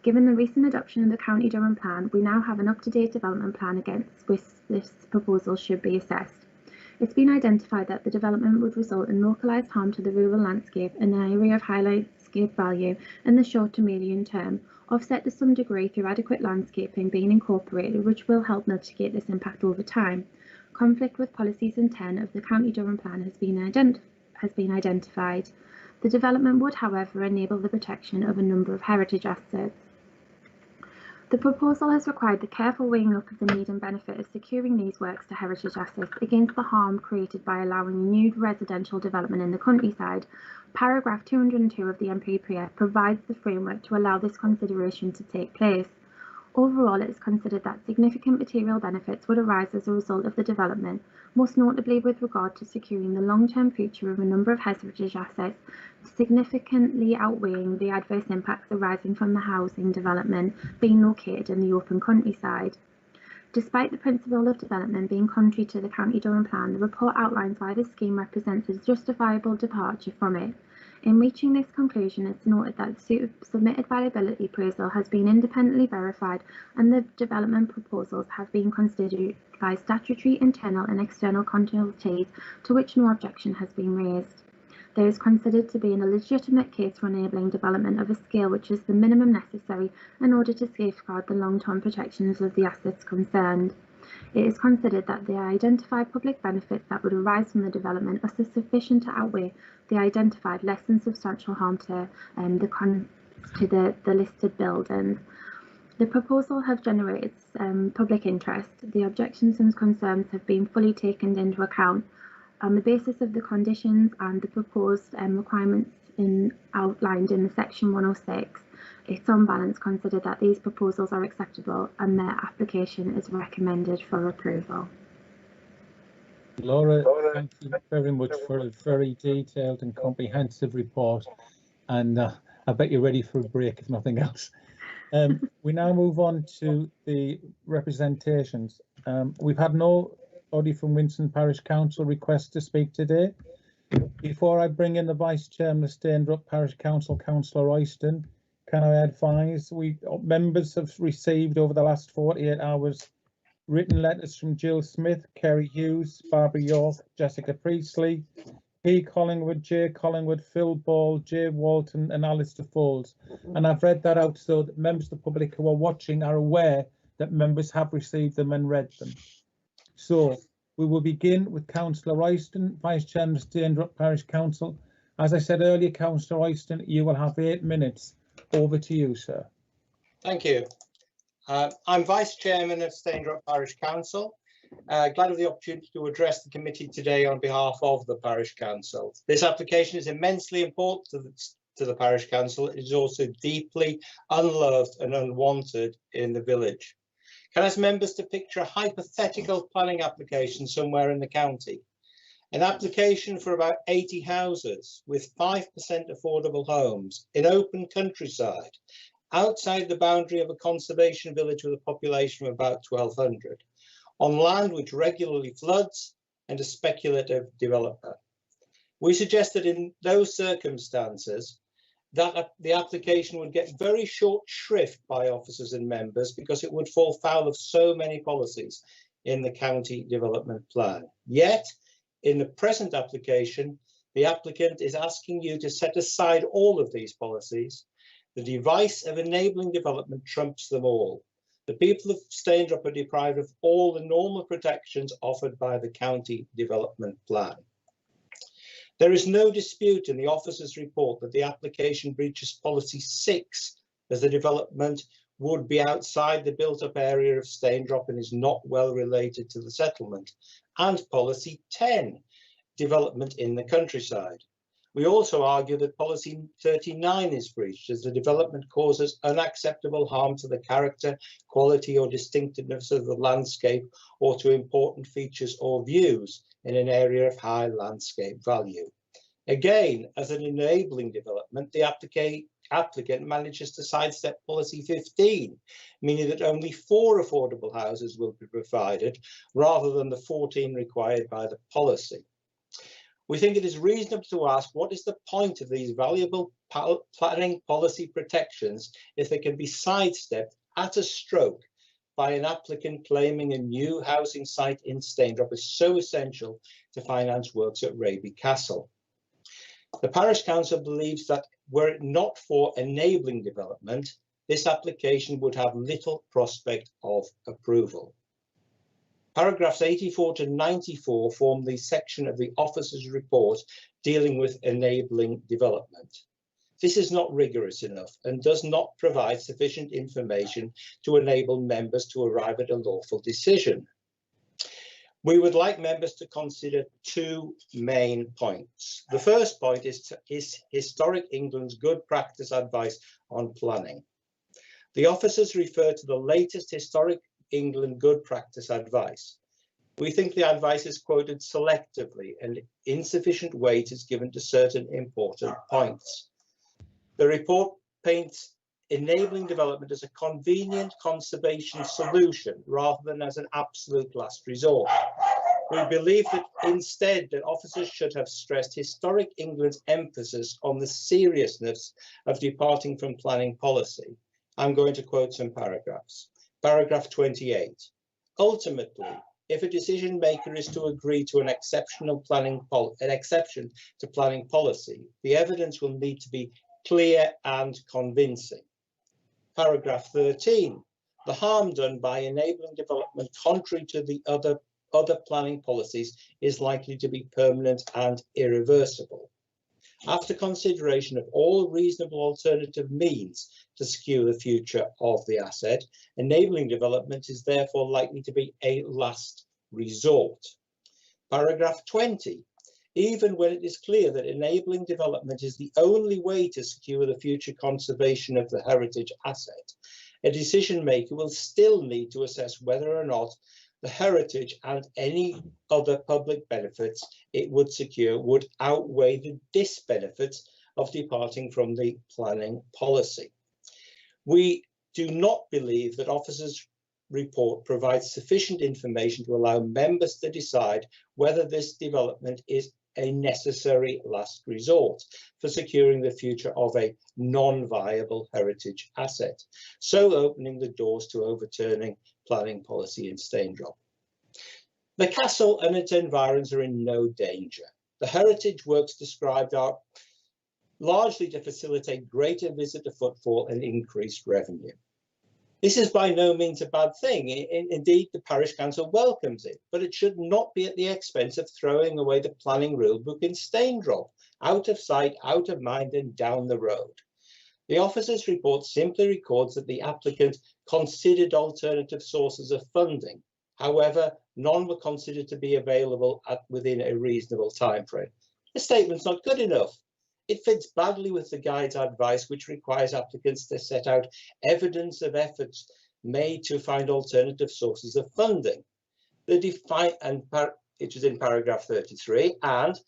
S20: Given the recent adoption of the County Durham Plan, we now have an up-to-date development plan against which this proposal should be assessed. It's been identified that the development would result in localised harm to the rural landscape in an area of high landscape value in the short to medium term, offset to some degree through adequate landscaping being incorporated, which will help mitigate this impact over time. Conflict with policies intent of the County Durham Plan has been identified. The development would, however, enable the protection of a number of heritage assets. The proposal has required the careful weighing up of the need and benefit of securing these works to heritage assets against the harm created by allowing new residential development in the countryside. Paragraph 202 of the MPPF provides the framework to allow this consideration to take place. Overall, it is considered that significant material benefits would arise as a result of the development, most notably with regard to securing the long-term future of a number of heritage assets, significantly outweighing the adverse impacts arising from the housing development being located in the open countryside. Despite the principle of development being contrary to the County Durham Plan, the report outlines why this scheme represents a justifiable departure from it. In reaching this conclusion, it's noted that the submitted viability appraisal has been independently verified and the development proposals have been considered by statutory, internal and external consultees to which no objection has been raised. There is considered to be a legitimate case for enabling development of a scale which is the minimum necessary in order to safeguard the long-term protections of the assets concerned. It is considered that the identified public benefits that would arise from the development are sufficient to outweigh the identified less than substantial harm to the listed buildings. The proposal has generated public interest. The objections and concerns have been fully taken into account. On the basis of the conditions and the proposed requirements outlined in the section 106, it's on balance considered that these proposals are acceptable and their application is recommended for approval.
S18: Laura, thank you very much for a very detailed and comprehensive report, and I bet you're ready for a break if nothing else. We now move on to the representations. We've had nobody from Winson Parish Council request to speak today. Before I bring in the Vice Chairman of Staindrop Parish Council, Councillor Royston, can I advise members have received over the last 48 hours written letters from Jill Smith, Kerry Hughes, Barbara York, Jessica Priestley, P. Collingwood, J. Collingwood, Phil Ball, J. Walton and Alistair Foles. And I've read that out so that members of the public who are watching are aware that members have received them and read them. So we will begin with Councillor Royston, Vice Chairman of Staindrop Parish Council. As I said earlier, Councillor Royston, you will have 8 minutes. Over to you, sir.
S10: Thank you. I'm Vice Chairman of Staindrop Parish Council. Glad of the opportunity to address the committee today on behalf of the Parish Council. This application is immensely important to the Parish Council. It is also deeply unloved and unwanted in the village. Can I ask members to picture a hypothetical planning application somewhere in the county? An application for about 80 houses with 5% affordable homes in open countryside, outside the boundary of a conservation village with a population of about 1,200, on land which regularly floods and a speculative developer. We suggest that in those circumstances, that the application would get very short shrift by officers and members because it would fall foul of so many policies in the county development plan. Yet, in the present application, the applicant is asking you to set aside all of these policies. The device of enabling development trumps them all. The people of Staindrop are deprived of all the normal protections offered by the county development plan. There is no dispute in the officer's report that the application breaches policy 6, as the development would be outside the built-up area of Staindrop and is not well related to the settlement, and policy 10, development in the countryside. We also argue that policy 39 is breached, as the development causes unacceptable harm to the character, quality or distinctiveness of the landscape or to important features or views in an area of high landscape value. Again, as an enabling development, the applicant manages to sidestep policy 15, meaning that only 4 affordable houses will be provided rather than the 14 required by the policy. We think it is reasonable to ask, what is the point of these valuable planning policy protections if they can be sidestepped at a stroke by an applicant claiming a new housing site in Staindrop is so essential to finance works at Raby Castle? The Parish Council believes that were it not for enabling development, this application would have little prospect of approval. Paragraphs 84 to 94 form the section of the officer's report dealing with enabling development. This is not rigorous enough and does not provide sufficient information to enable members to arrive at a lawful decision. We would like members to consider 2 main points. The first point is Historic England's good practice advice on planning. The officers refer to the latest Historic England good practice advice. We think the advice is quoted selectively and insufficient weight is given to certain important points. The report paints enabling development as a convenient conservation solution rather than as an absolute last resort. We believe that instead that officers should have stressed Historic England's emphasis on the seriousness of departing from planning policy. I'm going to quote some paragraphs. Paragraph 28. Ultimately, if a decision maker is to agree to an exception to planning policy, the evidence will need to be clear and convincing. Paragraph 13. The harm done by enabling development contrary to the other planning policies is likely to be permanent and irreversible. After consideration of all reasonable alternative means to secure the future of the asset, enabling development is therefore likely to be a last resort. Paragraph 20. Even when it is clear that enabling development is the only way to secure the future conservation of the heritage asset, a decision maker will still need to assess whether or not the heritage and any other public benefits it would secure would outweigh the disbenefits of departing from the planning policy. We do not believe that officers' report provides sufficient information to allow members to decide whether this development is a necessary last resort for securing the future of a non-viable heritage asset, so opening the doors to overturning planning policy in Staindrop. The castle and its environs are in no danger. The heritage works described are largely to facilitate greater visitor footfall and increased revenue. This is by no means a bad thing. Indeed, the Parish Council welcomes it, but it should not be at the expense of throwing away the planning rule book in Staindrop, out of sight, out of mind, and down the road. The officer's report simply records that the applicant considered alternative sources of funding. However, none were considered to be available within a reasonable time frame. The statement's not good enough. It fits badly with the guide's advice, which requires applicants to set out evidence of efforts made to find alternative sources of funding. It is in paragraph 33, and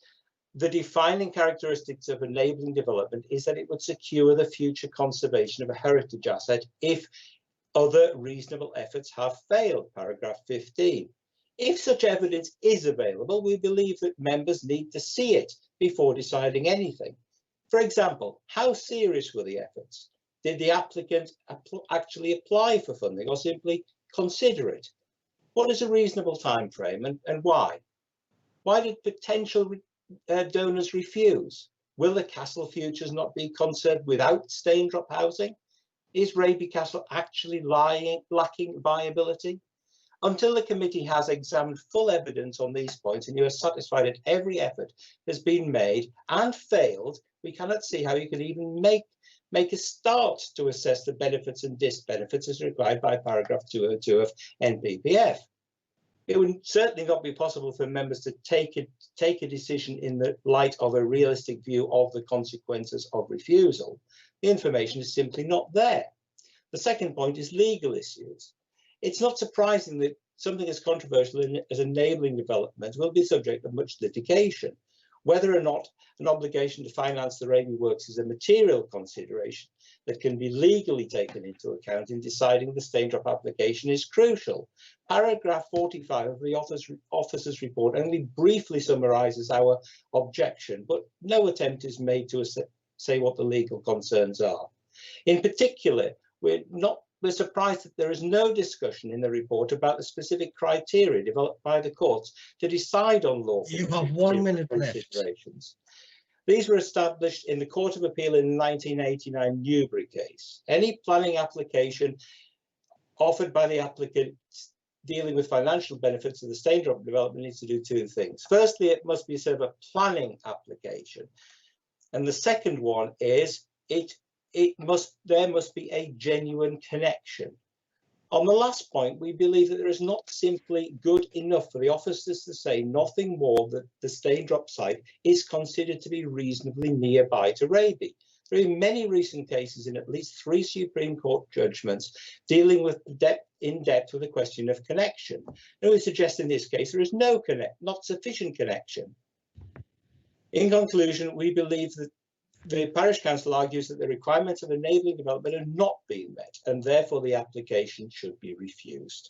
S10: the defining characteristics of enabling development is that it would secure the future conservation of a heritage asset if other reasonable efforts have failed, paragraph 15. If such evidence is available, we believe that members need to see it before deciding anything. For example, how serious were the efforts? Did the applicant actually apply for funding or simply consider it? What is a reasonable time frame and why? Why did potential donors refuse? Will the castle futures not be conserved without Staindrop housing? Is Raby Castle actually lacking viability? Until the committee has examined full evidence on these points and you are satisfied that every effort has been made and failed, we cannot see how you can even make a start to assess the benefits and disbenefits as required by paragraph 202 of NPPF. It would certainly not be possible for members to take a decision in the light of a realistic view of the consequences of refusal. The information is simply not there. The second point is legal issues. It's not surprising that something as controversial as enabling development will be subject to much litigation. Whether or not an obligation to finance the Raby works is a material consideration that can be legally taken into account in deciding the Staindrop application is crucial. Paragraph 45 of the officer's report only briefly summarises our objection, but no attempt is made to say what the legal concerns are. In particular, we're surprised that there is no discussion in the report about the specific criteria developed by the courts to decide on lawful.
S12: You have 1 minute left.
S10: These were established in the Court of Appeal in the 1989 Newbury case. Any planning application offered by the applicant dealing with financial benefits of the Staindrop development needs to do two things. Firstly, it must be sort of a planning application. And the second one is there must be a genuine connection. On the last point, we believe that there is not simply good enough for the officers to say nothing more that the Staindrop site is considered to be reasonably nearby to Raby. There are many recent cases in at least 3 Supreme Court judgments dealing with in depth with the question of connection. And we suggest in this case there is not sufficient connection. In conclusion, we believe that the Parish Council argues that the requirements of enabling development are not being met and therefore the application should be refused.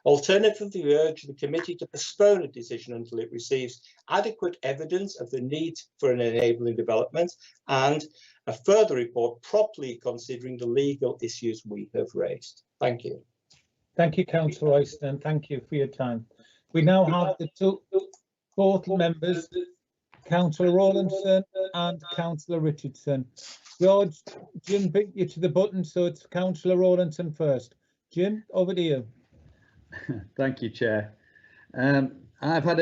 S10: Alternatively, we urge the committee to postpone a decision until it receives adequate evidence of the need for an enabling development and a further report properly considering the legal issues we have raised. Thank you.
S18: Thank you, Councillor Royston, and thank you for your time. We now have the both members, Councillor Rawlinson and Councillor Richardson. George, Jim beat you to the button, so it's Councillor Rawlinson first. Jim, over to you.
S21: Thank you, Chair. I've had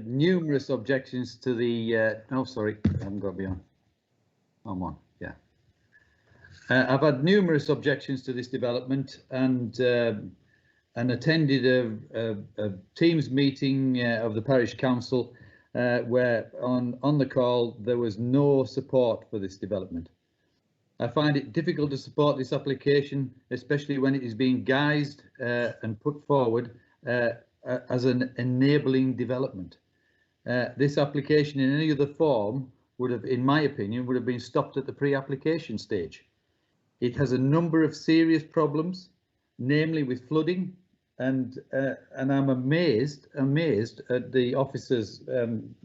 S21: numerous objections to the. Oh, sorry, I haven't got to be on. I'm on. Yeah. I've had numerous objections to this development and attended a Teams meeting of the Parish Council where on the call there was no support for this development. I find it difficult to support this application, especially when it is being guised and put forward as an enabling development. This application in any other form would have, in my opinion, would have been stopped at the pre-application stage. It has a number of serious problems, namely with flooding, and I'm amazed at the officer's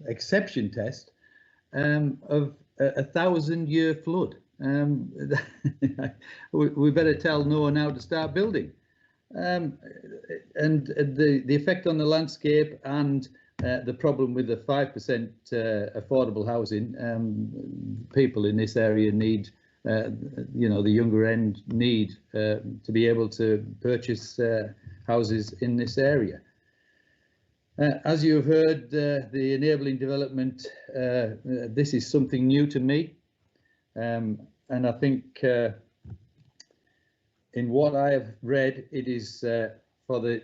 S21: exception test of a 1,000-year flood. We better tell Noah now to start building. And the effect on the landscape and the problem with the 5% affordable housing, people in this area need, you know, the younger end need to be able to purchase houses in this area. As you have heard, the enabling development, this is something new to me, and I think in what I have read, it is for the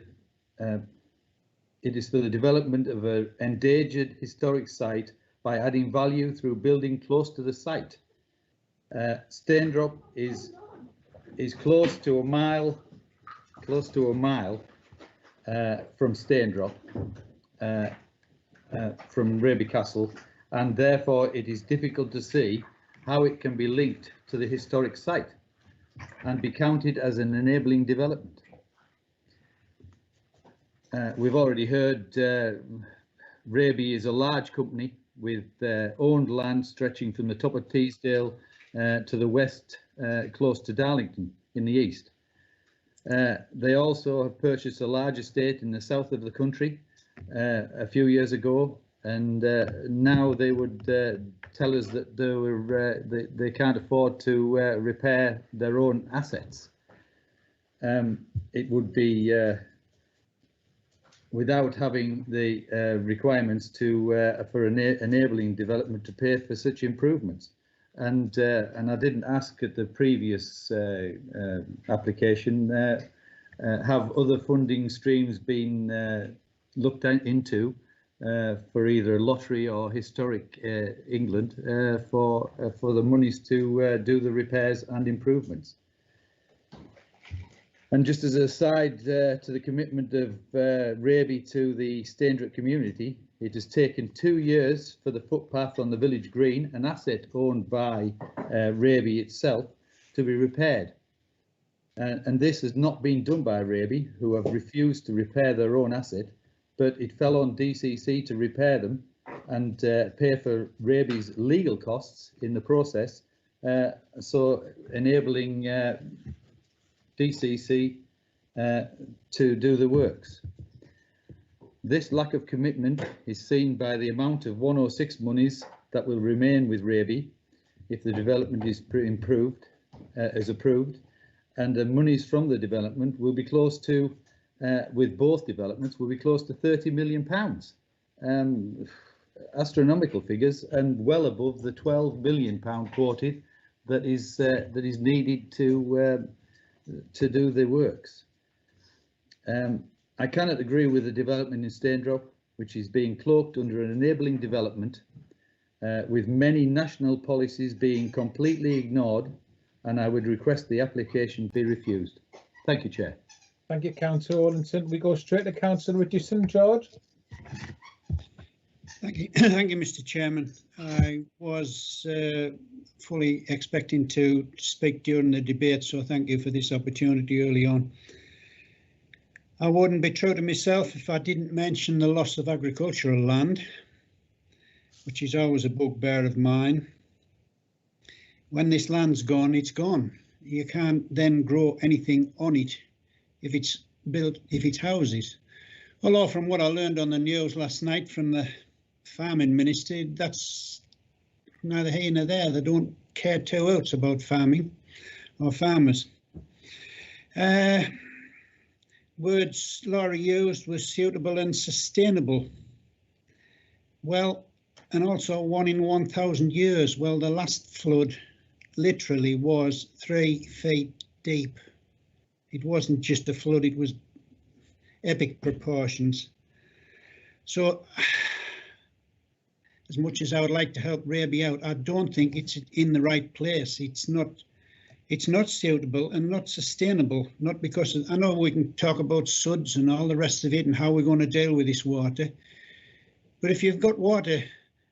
S21: development of an endangered historic site by adding value through building close to the site. Staindrop is close to a mile from Staindrop, from Raby Castle, and therefore it is difficult to see how it can be linked to the historic site and be counted as an enabling development. We've already heard Raby is a large company with owned land stretching from the top of Teesdale to the west, close to Darlington in the east. They also have purchased a large estate in the south of the country a few years ago, and now they would tell us that they can't afford to repair their own assets. It would be without having the requirements for enabling development to pay for such improvements. And I didn't ask at the previous application, have other funding streams been looked into for either lottery or historic England for the monies to do the repairs and improvements. And just as a side to the commitment of Raby to the Staindrop community, it has taken 2 years for the footpath on the village green, an asset owned by Raby itself, to be repaired. And this has not been done by Raby, who have refused to repair their own asset, but it fell on DCC to repair them and pay for Raby's legal costs in the process, so enabling DCC to do the works. This lack of commitment is seen by the amount of 106 monies that will remain with Raby if the development is approved, and the monies from the development will be close to, with both developments, will be close to £30 million. Astronomical figures, and well above the £12 million quoted that is needed to do the works. I cannot agree with the development in Staindrop, which is being cloaked under an enabling development, with many national policies being completely ignored, and I would request the application be refused. Thank you, Chair.
S18: Thank you, Councillor Orlington. We go straight to Councillor Richardson. George.
S2: Thank you, Mr. Chairman. I was fully expecting to speak during the debate, so thank you for this opportunity early on. I wouldn't be true to myself if I didn't mention the loss of agricultural land, which is always a bugbear of mine. When this land's gone, it's gone. You can't then grow anything on it if it's built, if it's houses. Although from what I learned on the news last night from the farming minister, that's neither here nor there. They don't care two outs about farming or farmers. Words Laura used was suitable and sustainable. Well, and also 1 in 1,000 years. Well, the last flood literally was 3 feet deep. It wasn't just a flood, it was epic proportions. So as much as I would like to help Raby out, I don't think it's in the right place. It's not suitable and not sustainable, not because I know we can talk about suds and all the rest of it and how we're going to deal with this water. But if you've got water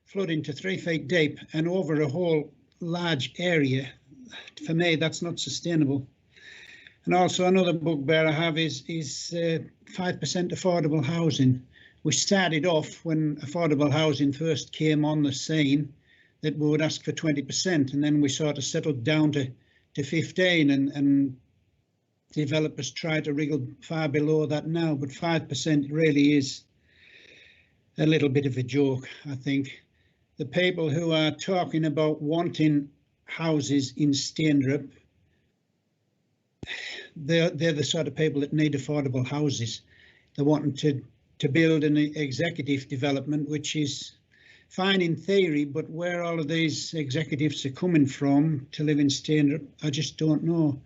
S2: flooding to 3 feet deep and over a whole large area, for me, that's not sustainable. And also another bugbear I have is 5% affordable housing. We started off when affordable housing first came on the scene that we would ask for 20%, and then we sort of settled down to 15, and developers try to wriggle far below that now, but 5% really is a little bit of a joke, I think. The people who are talking about wanting houses in Staindrop, they're the sort of people that need affordable houses. They're wanting to build an executive development, which is fine in theory, but where all of these executives are coming from to live in Staindrop, I just don't know.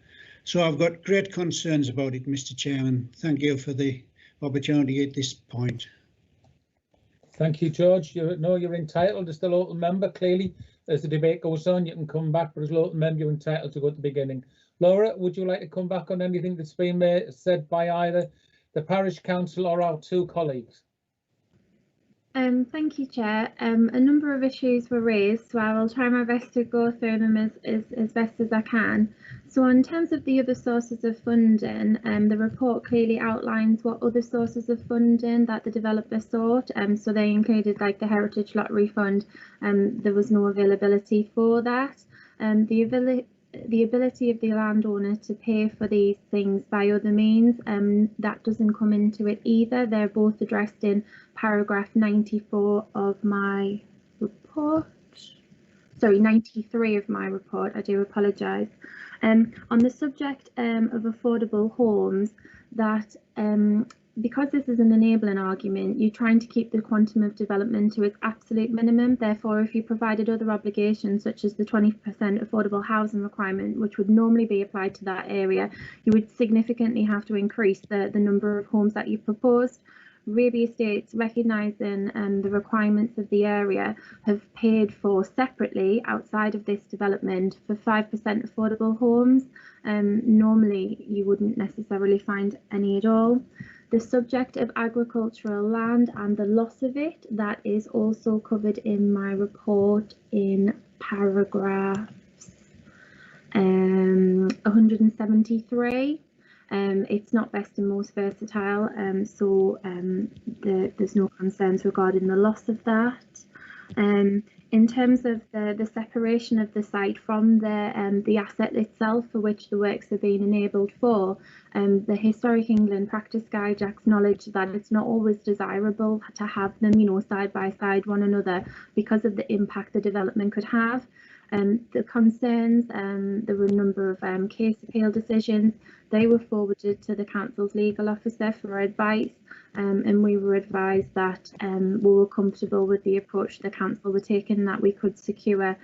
S2: So I've got great concerns about it, Mr. Chairman. Thank you for the opportunity at this point.
S18: Thank you, George. You're entitled as the local member. Clearly, as the debate goes on, you can come back, but as local member, you're entitled to go at the beginning. Laura, would you like to come back on anything that's been said by either the Parish Council or our two colleagues?
S20: Thank you, Chair. A number of issues were raised, so I will try my best to go through them as best as I can. So in terms of the other sources of funding, the report clearly outlines what other sources of funding that the developer sought. So they included like the Heritage Lottery Fund, there was no availability for that. The ability of the landowner to pay for these things by other means, that doesn't come into it either. They're both addressed in paragraph 94 of my report. Sorry, 93 of my report, I do apologise. On the subject of affordable homes, that because this is an enabling argument, you're trying to keep the quantum of development to its absolute minimum. Therefore, if you provided other obligations, such as the 20% affordable housing requirement, which would normally be applied to that area, you would significantly have to increase the number of homes that you proposed. Raby Estates, recognising the requirements of the area, have paid for separately outside of this development for 5% affordable homes. Normally, you wouldn't necessarily find any at all. The subject of agricultural land and the loss of it, that is also covered in my report in paragraphs 173. It's not best and most versatile, so there's no concerns regarding the loss of that. In terms of the separation of the site from the asset itself for which the works are being enabled for, the Historic England Practice Guide acknowledged that it's not always desirable to have them, side by side one another because of the impact the development could have. The concerns, there were a number of case appeal decisions. They were forwarded to the council's legal officer for advice, and we were advised that we were comfortable with the approach the council were taking, that we could secure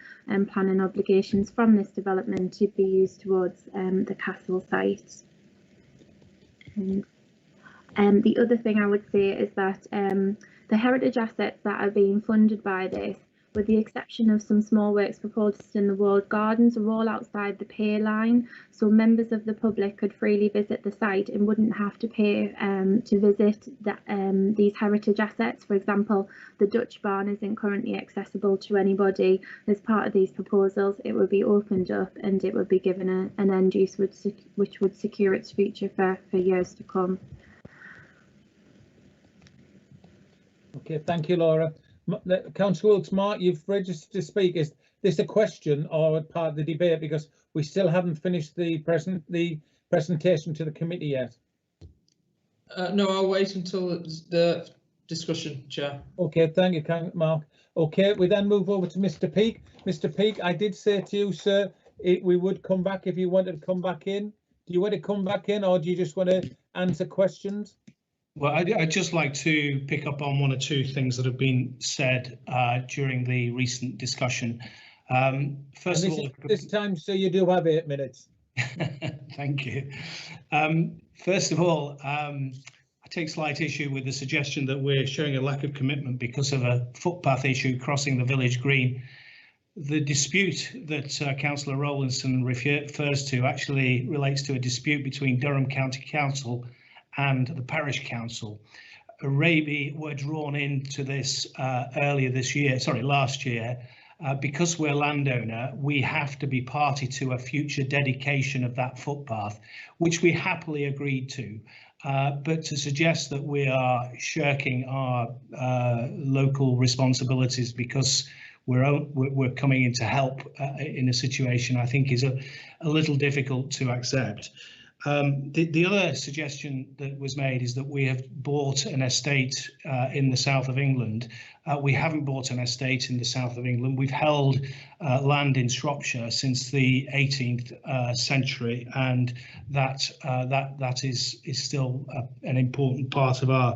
S20: planning obligations from this development to be used towards the castle site. The other thing I would say is that the heritage assets that are being funded by this, with the exception of some small works proposed in the walled gardens, are all outside the pay line, so members of the public could freely visit the site and wouldn't have to pay to visit these heritage assets. For example, the Dutch barn isn't currently accessible to anybody. As part of these proposals, it would be opened up and it would be given an end use which would secure its future for years to come.
S18: Okay, thank you, Laura. Councillor Wilkes-Mark, you've registered to speak. Is this a question or part of the debate? Because we still haven't finished the presentation to the committee yet.
S3: No, I'll wait until the discussion, Chair.
S18: Okay, thank you, Mark. Okay, we then move over to Mr. Peake. Mr. Peake, I did say to you, sir, we would come back if you wanted to come back in. Do you want to come back in, or do you just want to answer questions?
S22: Well, I'd just like to pick up on one or two things that have been said during the recent discussion. First of all,
S18: this time, so you do have 8 minutes.
S22: Thank you. First of all, I take slight issue with the suggestion that we're showing a lack of commitment because of a footpath issue crossing the village green. The dispute that Councillor Rowlinson refers to actually relates to a dispute between Durham County Council and the Parish Council. Raby were drawn into this last year. Because we're landowner, we have to be party to a future dedication of that footpath, which we happily agreed to. But to suggest that we are shirking our local responsibilities because we're coming in to help in a situation, I think is a little difficult to accept. The other suggestion that was made is that we have bought an estate in the south of England. We haven't bought an estate in the south of England. We've held land in Shropshire since the 18th century, and that is still an important part of our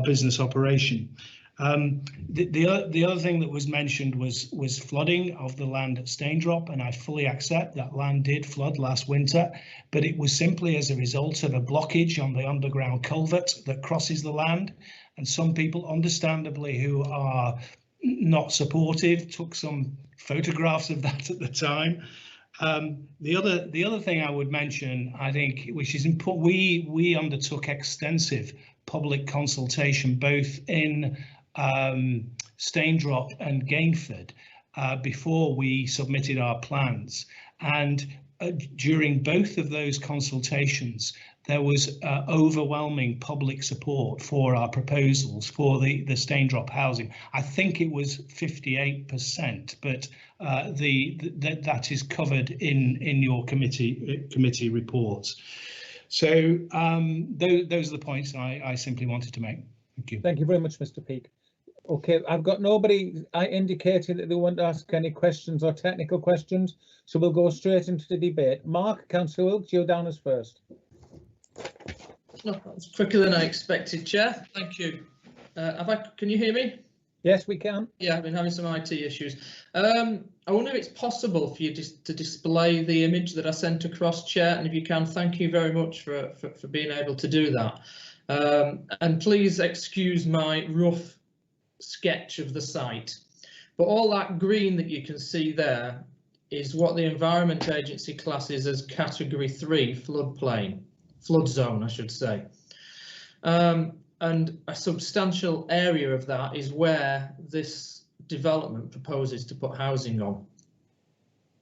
S22: business operation. The other thing that was mentioned was flooding of the land at Staindrop, and I fully accept that land did flood last winter, but it was simply as a result of a blockage on the underground culvert that crosses the land. and some people, understandably, who are not supportive, took some photographs of that at the time. The other thing I would mention, I think, which is important, we undertook extensive public consultation both in Staindrop and Gainford before we submitted our plans, and during both of those consultations there was overwhelming public support for our proposals for the Staindrop housing. I think it was 58%, but that is covered in your committee reports. So those are the points I simply wanted to make. Thank you.
S1: Thank you very much, Mr. Peake. Okay, I've got nobody indicating that they want to ask any questions or technical questions, so we'll go straight into the debate. Mark, Councillor Wilkes, you're down as first.
S3: Oh, that was quicker than I expected, Chair. Thank you. Can you hear me?
S1: Yes, we can.
S3: Yeah, I've been having some IT issues. I wonder if it's possible for you to display the image that I sent across, Chair, and if you can, thank you very much for being able to do that. And please excuse my rough sketch of the site, but all that green that you can see there is what the Environment Agency classes as Category 3 floodplain, flood zone, I should say. And a substantial area of that is where this development proposes to put housing on.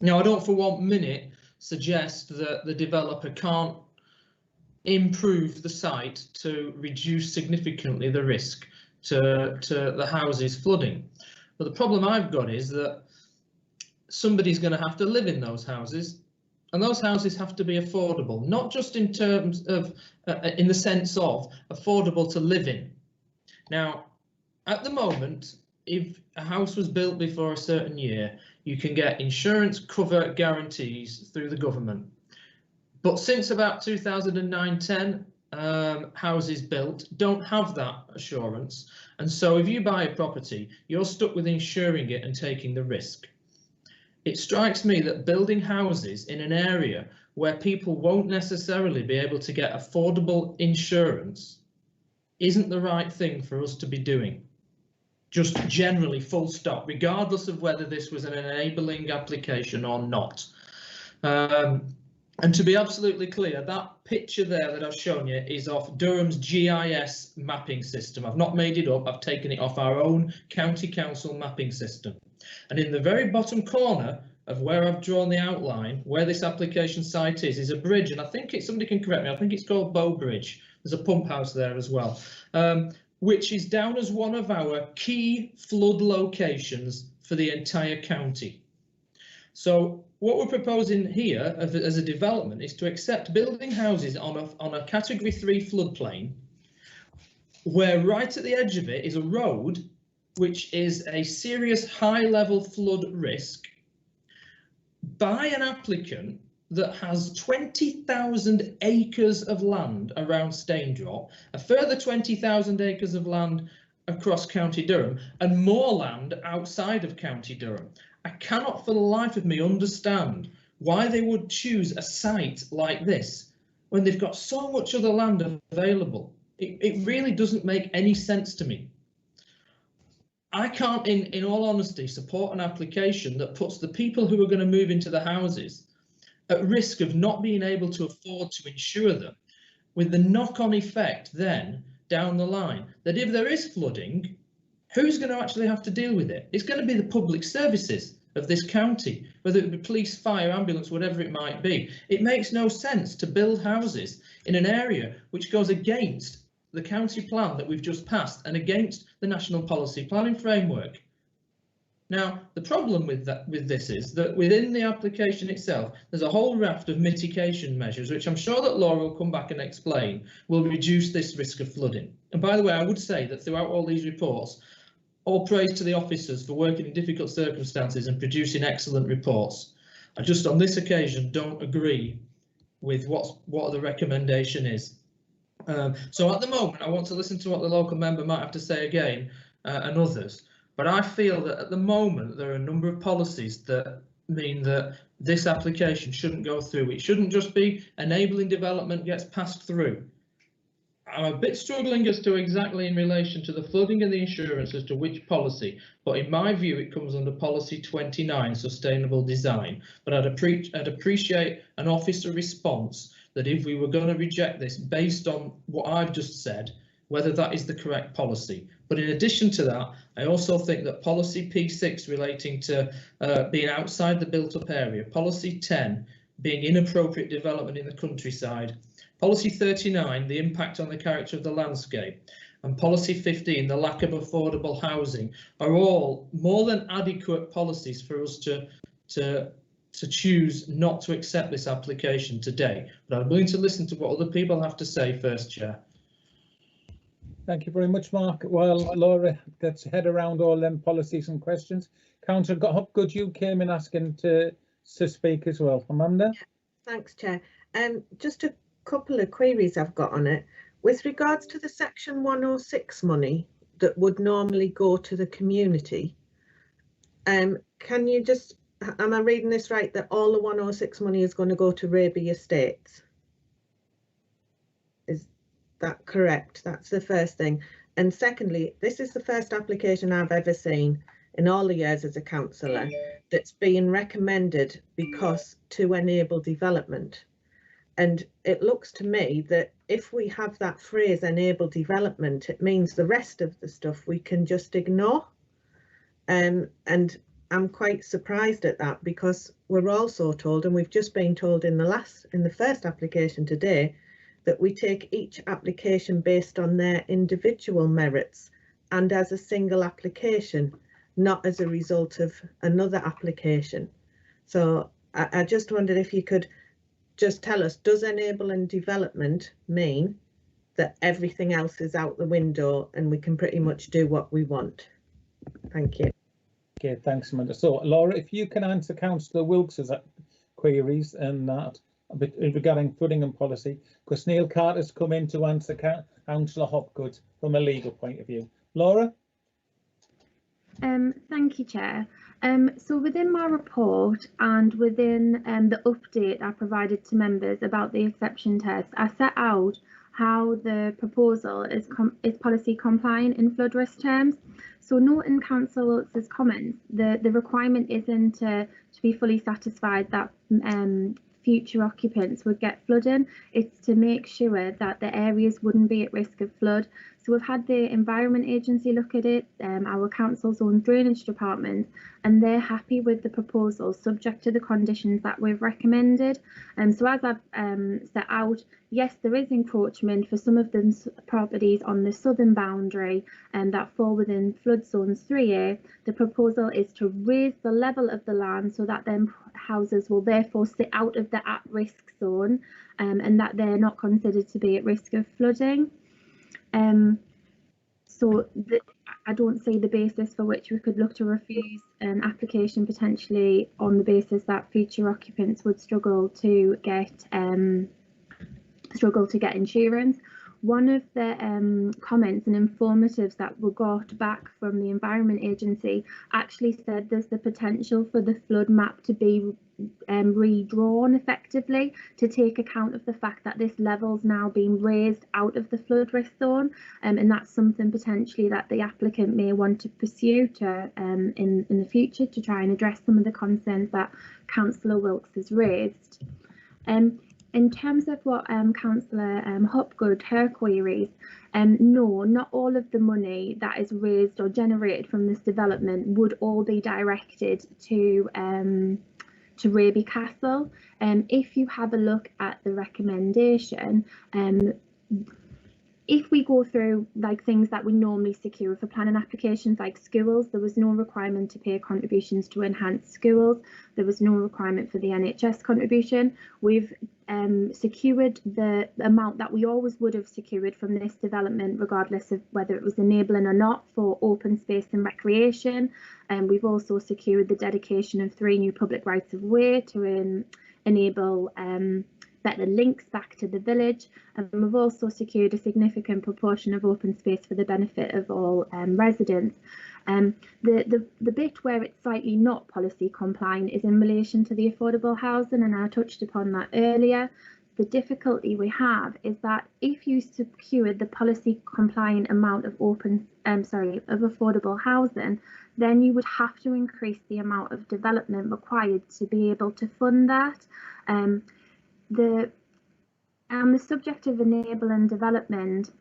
S3: Now, I don't for 1 minute suggest that the developer can't improve the site to reduce significantly the risk to the houses flooding. But the problem I've got is that somebody's going to have to live in those houses, and those houses have to be affordable, not just in terms of, in the sense of affordable to live in. Now, at the moment, if a house was built before a certain year, you can get insurance cover guarantees through the government. But since about 2009-10, houses built don't have that assurance, and so if you buy a property, you're stuck with insuring it and taking the risk. It strikes me that building houses in an area where people won't necessarily be able to get affordable insurance isn't the right thing for us to be doing. Just generally, full stop, regardless of whether this was an enabling application or not. And to be absolutely clear, that picture there that I've shown you is off Durham's GIS mapping system. I've not made it up, I've taken it off our own county council mapping system. And in the very bottom corner of where I've drawn the outline, where this application site is a bridge, and I think it's, somebody can correct me, I think it's called Bow Bridge. There's a pump house there as well, which is down as one of our key flood locations for the entire county. So what we're proposing here as a development is to accept building houses on a Category 3 floodplain, where right at the edge of it is a road which is a serious high-level flood risk, by an applicant that has 20,000 acres of land around Staindrop, a further 20,000 acres of land across County Durham, and more land outside of County Durham. I cannot for the life of me understand why they would choose a site like this when they've got so much other land available. It really doesn't make any sense to me. I can't, in all honesty, support an application that puts the people who are going to move into the houses at risk of not being able to afford to insure them, with the knock-on effect then down the line that if there is flooding, who's going to actually have to deal with it? It's going to be the public services of this county, whether it be police, fire, ambulance, whatever it might be. It makes no sense to build houses in an area which goes against the county plan that we've just passed and against the National Policy Planning Framework. Now, the problem with this is that within the application itself, there's a whole raft of mitigation measures, which I'm sure that Laura will come back and explain, will reduce this risk of flooding. And by the way, I would say that throughout all these reports, all praise to the officers for working in difficult circumstances and producing excellent reports. I just on this occasion don't agree with what the recommendation is. So at the moment, I want to listen to what the local member might have to say again and others. But I feel that at the moment, there are a number of policies that mean that this application shouldn't go through. It shouldn't just be enabling development gets passed through. I'm a bit struggling as to exactly in relation to the flooding and the insurance as to which policy, but in my view it comes under policy 29, sustainable design. But I'd appreciate an officer response that if we were going to reject this based on what I've just said, whether that is the correct policy. But in addition to that, I also think that policy P6 relating to being outside the built-up area, policy 10 being inappropriate development in the countryside, policy 39, the impact on the character of the landscape, and policy 15, the lack of affordable housing, are all more than adequate policies for us to choose not to accept this application today. But I'm willing to listen to what other people have to say first, Chair.
S18: Thank you very much, Mark. Well, Laura gets her head around all them policies and questions. Councillor Hopgood, you came in asking to speak as well. Amanda?
S8: Yeah, thanks, Chair. Just a couple of queries I've got on it. With regards to the Section 106 money that would normally go to the community, can you just, am I reading this right, that all the 106 money is going to go to Raby Estates? Is that correct? That's the first thing. And secondly, this is the first application I've ever seen in all the years as a councillor that's being recommended because to enable development. And it looks to me that if we have that phrase enable development, it means the rest of the stuff we can just ignore. And I'm quite surprised at that, because we're also told, and we've just been told in the first application today, that we take each application based on their individual merits and as a single application, not as a result of another application. So I just wondered if you could just tell us, does enable and development mean that everything else is out the window and we can pretty much do what we want? Thank you.
S18: Okay, thanks, Amanda. So, Laura, if you can answer Councillor Wilkes's queries and that regarding flooding and policy, because Neil Carter's come in to answer Councillor Hopgood from a legal point of view. Laura?
S20: Thank you, Chair. So within my report and within the update I provided to members about the exception test, I set out how the proposal is policy compliant in flood risk terms. So noting Councillor Wilkes's comments, the requirement isn't to be fully satisfied that future occupants would get flooding. It's to make sure that the areas wouldn't be at risk of flood. So we've had the Environment Agency look at it, our council's own drainage department, and they're happy with the proposal subject to the conditions that we've recommended. So as I've set out, yes, there is encroachment for some of the properties on the southern boundary and that fall within flood zones 3A. The proposal is to raise the level of the land so that them houses will therefore sit out of the at-risk zone and that they're not considered to be at risk of flooding. I don't see the basis for which we could look to refuse an application potentially on the basis that future occupants would struggle to get insurance. One of the comments and informatives that we got back from the Environment Agency actually said there's the potential for the flood map to be redrawn effectively to take account of the fact that this level's now being raised out of the flood risk zone, and that's something potentially that the applicant may want to pursue in the future to try and address some of the concerns that Councillor Wilkes has raised. In terms of what Councillor Hopgood, her queries, no, not all of the money that is raised or generated from this development would all be directed to Raby Castle. If you have a look at the recommendation, if we go through like things that we normally secure for planning applications like schools, there was no requirement to pay contributions to enhance schools. There was no requirement for the NHS contribution. We've secured the amount that we always would have secured from this development, regardless of whether it was enabling or not, for open space and recreation. And we've also secured the dedication of 3 new public rights of way to enable better links back to the village, and we've also secured a significant proportion of open space for the benefit of all residents. The bit where it's slightly not policy compliant is in relation to the affordable housing, and I touched upon that earlier. the difficulty we have is that if you secured the policy compliant amount of affordable housing, then you would have to increase the amount of development required to be able to fund that. The subject of enabling development,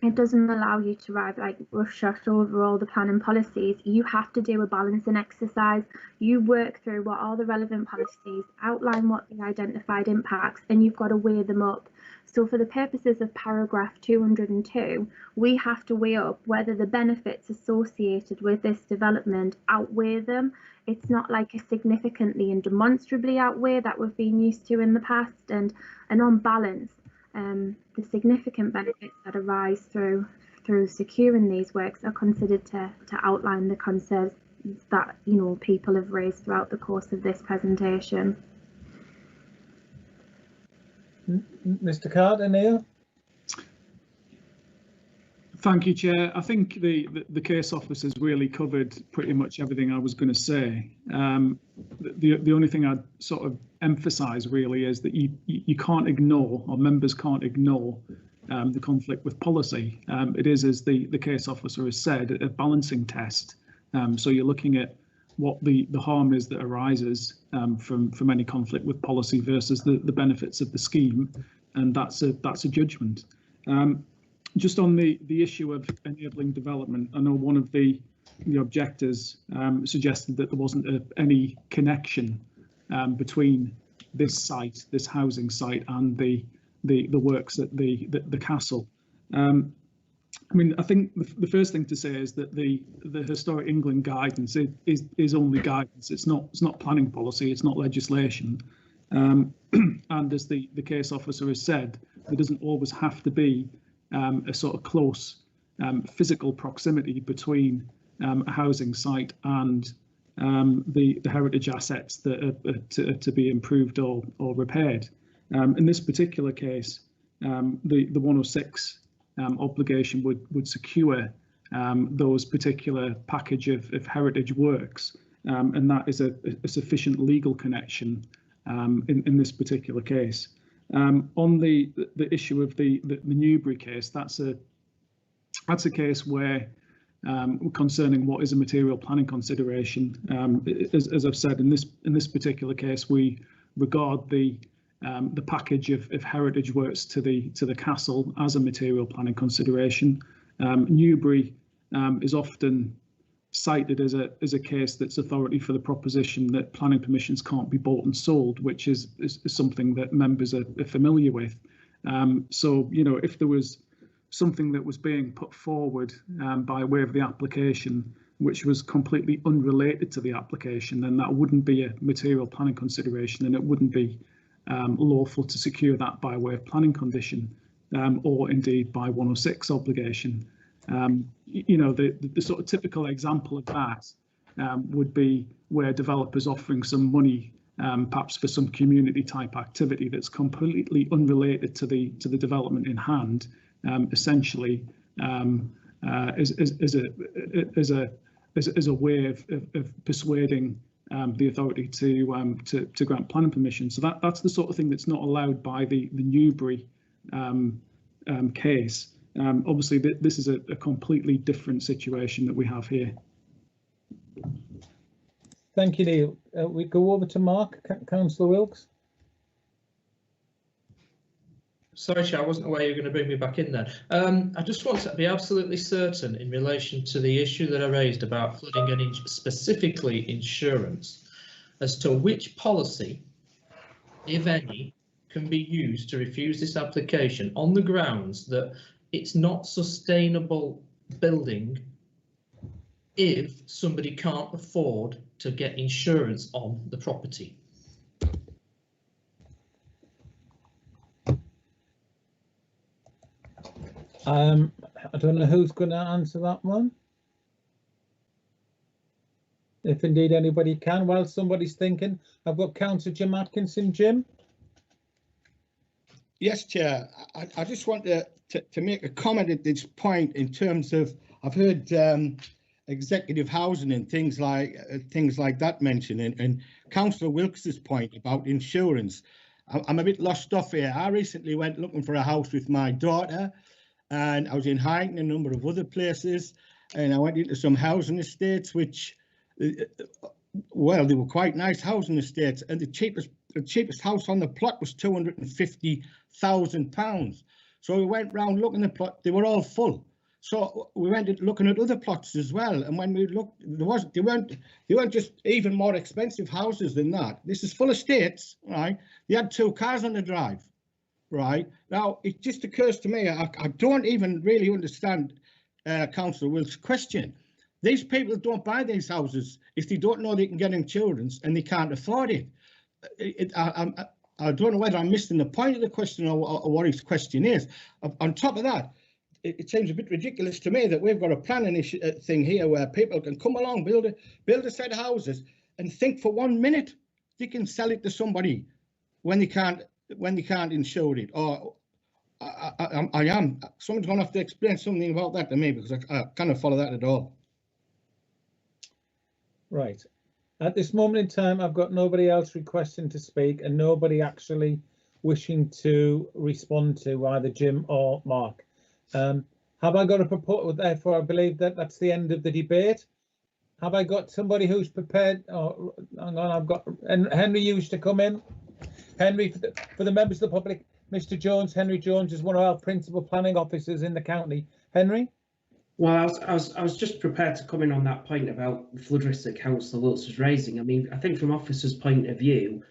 S20: it doesn't allow you to rush over all the planning policies. You have to do a balancing exercise. You work through what are the relevant policies, outline what the identified impacts, and you've got to weigh them up. So for the purposes of paragraph 202, we have to weigh up whether the benefits associated with this development outweigh them. It's not like a significantly and demonstrably outweigh that we've been used to in the past, and on balance, the significant benefits that arise through securing these works are considered to outline the concerns that people have raised throughout the course of this presentation.
S18: Mr. Carter, Neil.
S5: Thank you, Chair. I think the case officer's really covered pretty much everything I was going to say. The only thing I'd sort of emphasise really is that you can't ignore, or members can't ignore, the conflict with policy. It is, as the case officer has said, a balancing test. So you're looking at what the harm is that arises from any conflict with policy versus the benefits of the scheme, and that's a judgment. Just on the issue of enabling development, I know one of the objectors suggested that there wasn't any connection between this site, this housing site, and the works at the castle. I mean, I think the first thing to say is that the Historic England guidance is only guidance. It's not planning policy. It's not legislation. And as the case officer has said, there doesn't always have to be a sort of close physical proximity between a housing site and the heritage assets that are to be improved or repaired. In this particular case, the 106 obligation would secure those particular package of heritage works, and that is a sufficient legal connection in this particular case. On the issue of the Newbury case, that's a case where concerning what is a material planning consideration, as I've said, in this particular case, we regard the package of heritage works to the castle as a material planning consideration. Newbury is often cited as a case that's authority for the proposition that planning permissions can't be bought and sold, which is something that members are familiar with. So, if there was something that was being put forward by way of the application, which was completely unrelated to the application, then that wouldn't be a material planning consideration, and it wouldn't be lawful to secure that by way of planning condition, or indeed by 106 obligation. The sort of typical example of that would be where developers offering some money, perhaps for some community type activity that's completely unrelated to the development in hand, essentially as a way of persuading the authority to grant planning permission. So that's the sort of thing that's not allowed by the Newbury case. Obviously, this is a completely different situation that we have here.
S18: Thank you, Neil. We go over to Mark, Councillor Wilkes.
S3: Sorry, Chair, I wasn't aware you were going to bring me back in there. I just want to be absolutely certain in relation to the issue that I raised about flooding and specifically insurance, as to which policy, if any, can be used to refuse this application on the grounds that it's not sustainable building if somebody can't afford to get insurance on the property.
S18: I don't know who's going to answer that one. If indeed anybody can, while somebody's thinking, I've got Councillor Jim Atkinson. Jim?
S4: Yes, Chair. I just want to make a comment at this point in terms of, I've heard executive housing and things like that mentioned, and Councillor Wilkes's point about insurance. I'm a bit lost off here. I recently went looking for a house with my daughter, and I was in Highton and a number of other places, and I went into some housing estates, which, well, they were quite nice housing estates, and the cheapest house on the plot was £250,000. So we went round looking at the plot; they were all full. So we went looking at other plots as well, and when we looked, they weren't just even more expensive houses than that. This is full estates, right? They had 2 cars on the drive, right? Now it just occurs to me, I don't even really understand Councillor Wilkes' question. These people don't buy these houses if they don't know they can get insurance and they can't afford it. I don't know whether I'm missing the point of the question or what his question is. On top of that, it seems a bit ridiculous to me that we've got a planning thing here where people can come along, build a set of houses, and think for 1 minute they can sell it to somebody when they can't insure it. Or someone's going to have to explain something about that to me, because I cannot follow that at all.
S18: Right. At this moment in time, I've got nobody else requesting to speak and nobody actually wishing to respond to either Jim or Mark. Have I got a proposal? Therefore, I believe that that's the end of the debate. Have I got somebody who's prepared? Oh, hang on, I've got Henry used to come in. Henry, for the members of the public, Mr. Jones, Henry Jones is one of our principal planning officers in the county. Henry?
S12: Well, I was just prepared to come in on that point about the flood risk that Councillor Wilkes was raising. I mean, I think from officers' point of view,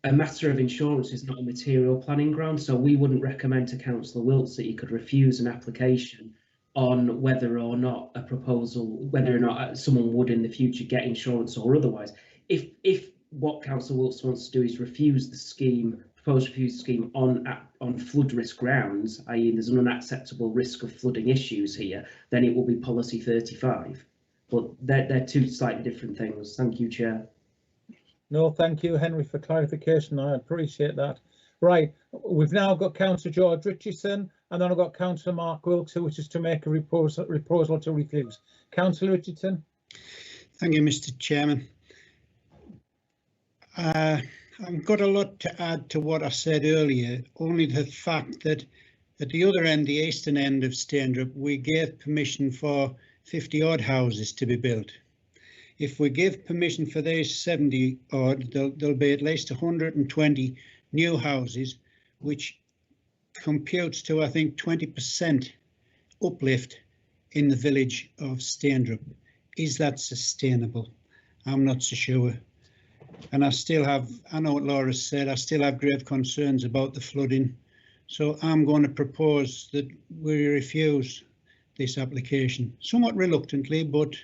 S12: a matter of insurance is not a material planning ground, so we wouldn't recommend to Councillor Wilkes that he could refuse an application on whether or not a proposal, whether or not someone would in the future get insurance or otherwise. If what Councillor Wilkes wants to do is refuse the scheme, proposed refuse scheme on flood risk grounds, i.e. there's an unacceptable risk of flooding issues here, then it will be policy 35. But they're 2 slightly different things. Thank you, Chair.
S18: No, thank you, Henry, for clarification. I appreciate that. Right, we've now got Councillor George Richardson, and then I've got Councillor Mark Wilkes, who wishes to make a proposal to refuse. Councillor Richardson.
S2: Thank you, Mr. Chairman. I've got a lot to add to what I said earlier, only the fact that at the other end, the eastern end of Staindrop, we gave permission for 50 odd houses to be built. If we give permission for these 70 odd, there'll be at least 120 new houses, which computes to, I think, 20% uplift in the village of Staindrop. Is that sustainable? I'm not so sure. And I know what Laura said, I still have grave concerns about the flooding. So I'm going to propose that we refuse this application, somewhat reluctantly, but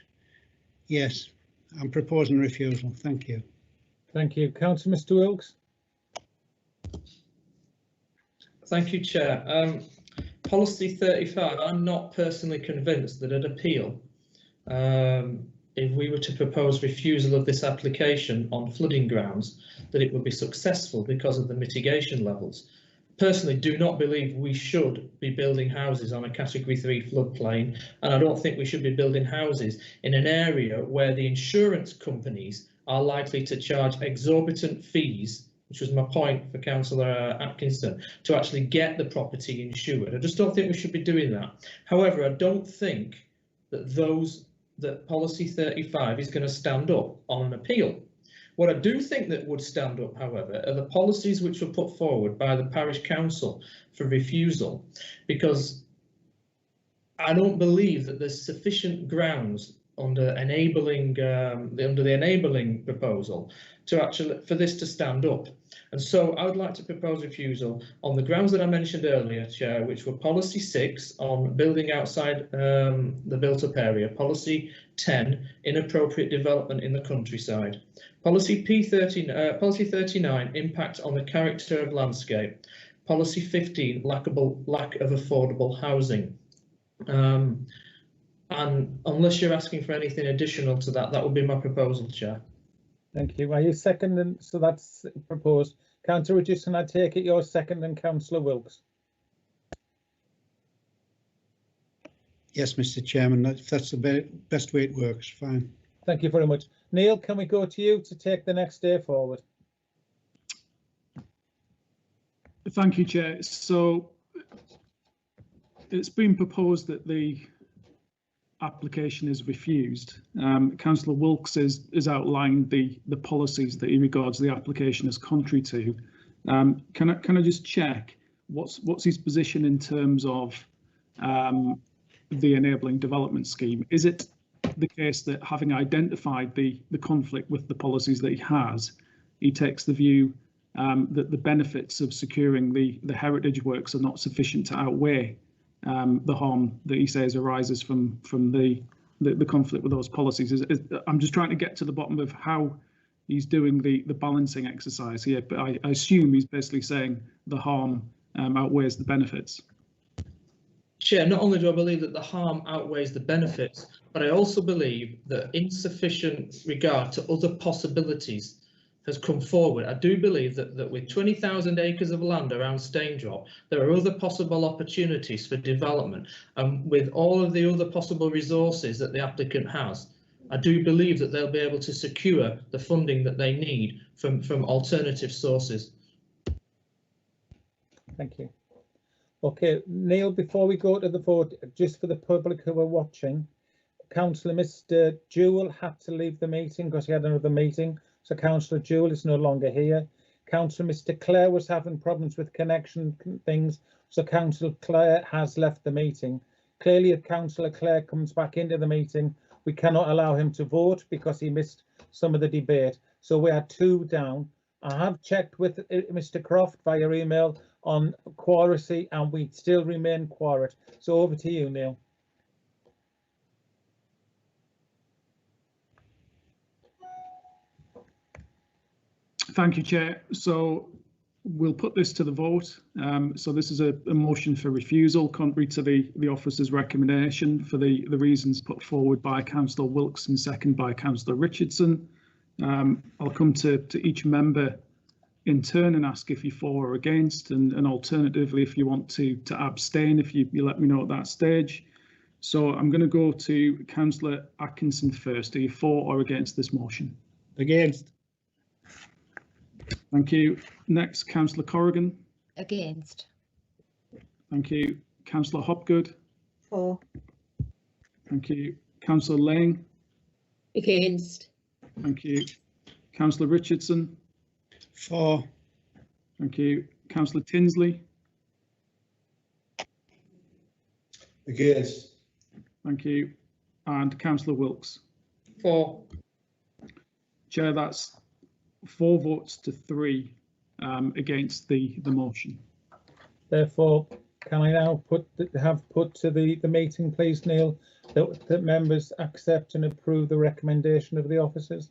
S2: yes, I'm proposing refusal. Thank you.
S18: Thank you. Councillor Mr. Wilkes.
S3: Thank you, Chair. Policy 35, I'm not personally convinced that at appeal, if we were to propose refusal of this application on flooding grounds, that it would be successful because of the mitigation levels. Personally, do not believe we should be building houses on a Category 3 floodplain, and I don't think we should be building houses in an area where the insurance companies are likely to charge exorbitant fees, which was my point for Councillor Atkinson, to actually get the property insured. I just don't think we should be doing that. However, I don't think that policy 35 is going to stand up on an appeal. What I do think that would stand up, however, are the policies which were put forward by the Parish Council for refusal, because I don't believe that there's sufficient grounds under the enabling proposal for this to stand up. And so I would like to propose refusal on the grounds that I mentioned earlier, Chair, which were policy 6 on building outside the built-up area, policy 10 inappropriate development in the countryside, policy 39 impact on the character of landscape, policy 15 lack of affordable housing. And unless you're asking for anything additional to that, that would be my proposal, Chair.
S18: Thank you. Are you second? So that's proposed. Councillor Richardson, I take it you're second, and Councillor Wilkes.
S2: Yes, Mr. Chairman, that's the best way it works. Fine.
S18: Thank you very much. Neil, can we go to you to take the next day forward?
S5: Thank you, Chair. So it's been proposed that the application is refused. Councillor Wilkes has outlined the policies that he regards the application as contrary to. Can I just check what's his position in terms of the enabling development scheme? Is it the case that, having identified the conflict with the policies that he takes the view that the benefits of securing the heritage works are not sufficient to outweigh the harm that he says arises from the conflict with those policies? I'm just trying to get to the bottom of how he's doing the balancing exercise here, but I assume he's basically saying the harm outweighs the benefits.
S3: Chair, not only do I believe that the harm outweighs the benefits, but I also believe that insufficient regard to other possibilities has come forward. I do believe that with 20,000 acres of land around Staindrop, there are other possible opportunities for development, and with all of the other possible resources that the applicant has, I do believe that they'll be able to secure the funding that they need from alternative sources.
S18: Thank you. Okay, Neil, before we go to the vote, just for the public who are watching, Councillor Mr. Jewell had to leave the meeting because he had another meeting. So Councillor Jewell is no longer here. Councillor Mr. Clare was having problems with connection things. So Councillor Clare has left the meeting. Clearly, if Councillor Clare comes back into the meeting, we cannot allow him to vote because he missed some of the debate. So we are 2 down. I have checked with Mr. Croft via email on quoracy and we still remain quorate. So over to you, Neil.
S5: Thank you, Chair. So we'll put this to the vote. So this is a motion for refusal, contrary to the officer's recommendation, for the reasons put forward by Councillor Wilkes and second by Councillor Richardson. I'll come to each member in turn and ask if you're for or against, and alternatively, if you want to abstain, if you let me know at that stage. So I'm going to go to Councillor Atkinson first. Are you for or against this motion?
S4: Against.
S5: Thank you. Next, Councillor Corrigan.
S19: Against.
S5: Thank you. Councillor Hopgood.
S8: For.
S5: Thank you. Councillor Lang.
S19: Against.
S5: Thank you. Councillor Richardson.
S2: For.
S5: Thank you. Councillor Tinsley.
S11: Against.
S5: Thank you. And Councillor Wilkes.
S3: For.
S5: Chair, that's 4 votes to 3 against the motion.
S18: Therefore, can I now put to the meeting, please, Neil, that members accept and approve the recommendation of the officers?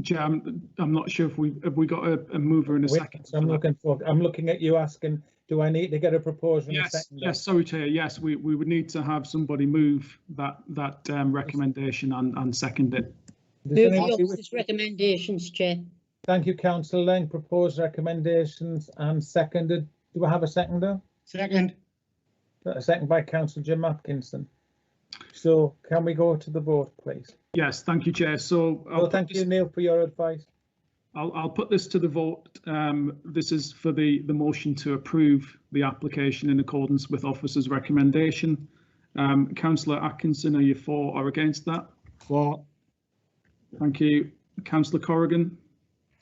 S5: Chair, I'm not sure if we got a mover in a second.
S18: I'm looking at you asking, do I need to get a proposal in a second?
S5: Yes, sorry, Chair. Yes, we would need to have somebody move that recommendation and second it.
S19: Move the officer's recommendations, Chair.
S18: Thank you, Councillor Lang. Proposed recommendations and seconded. Do I have a seconder?
S4: Second.
S18: A second by Councillor Jim Atkinson. So can we go to the vote, please?
S5: Yes, thank you, Chair. So
S18: thank you, Neil, for your advice.
S5: I'll put this to the vote. This is for the motion to approve the application in accordance with officer's recommendation. Councillor Atkinson, are you for or against that?
S4: For.
S5: Thank you. Councillor Corrigan.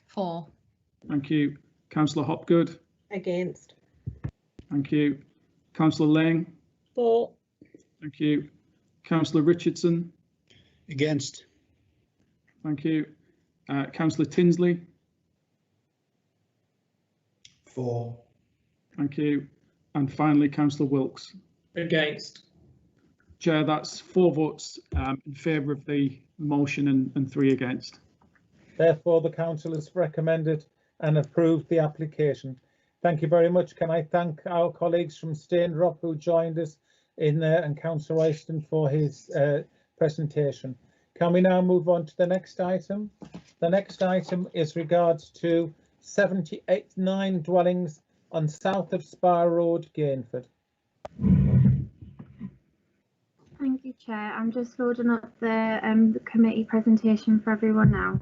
S19: For.
S5: Thank you. Councillor Hopgood.
S8: Against.
S5: Thank you. Councillor Lang.
S19: For.
S5: Thank you. Councillor Richardson.
S2: Against.
S5: Thank you. Councillor Tinsley.
S11: For.
S5: Thank you. And finally, Councillor Wilkes.
S3: Against.
S5: Chair, that's 4 votes in favour of the motion and 3 against.
S18: Therefore, the council has recommended and approved the application. Thank you very much. Can I thank our colleagues from Staindrop who joined us in there, and Councillor Royston for his presentation. Can we now move on to the next item? The next item is regards to 79 dwellings on south of Spa Road, Gainford.
S20: Thank you, Chair, I'm just loading up the committee presentation for everyone now.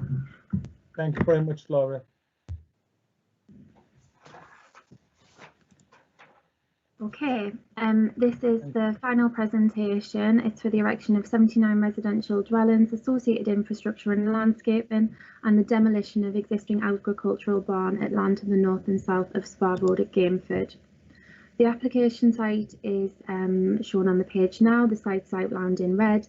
S18: Thank you very much, Laura.
S20: Okay, this is the final presentation. It's for the erection of 79 residential dwellings, associated infrastructure and landscaping, and the demolition of existing agricultural barn at land to the north and south of Spa Road at Gainford. The application site is shown on the page now. The site's outlined in red.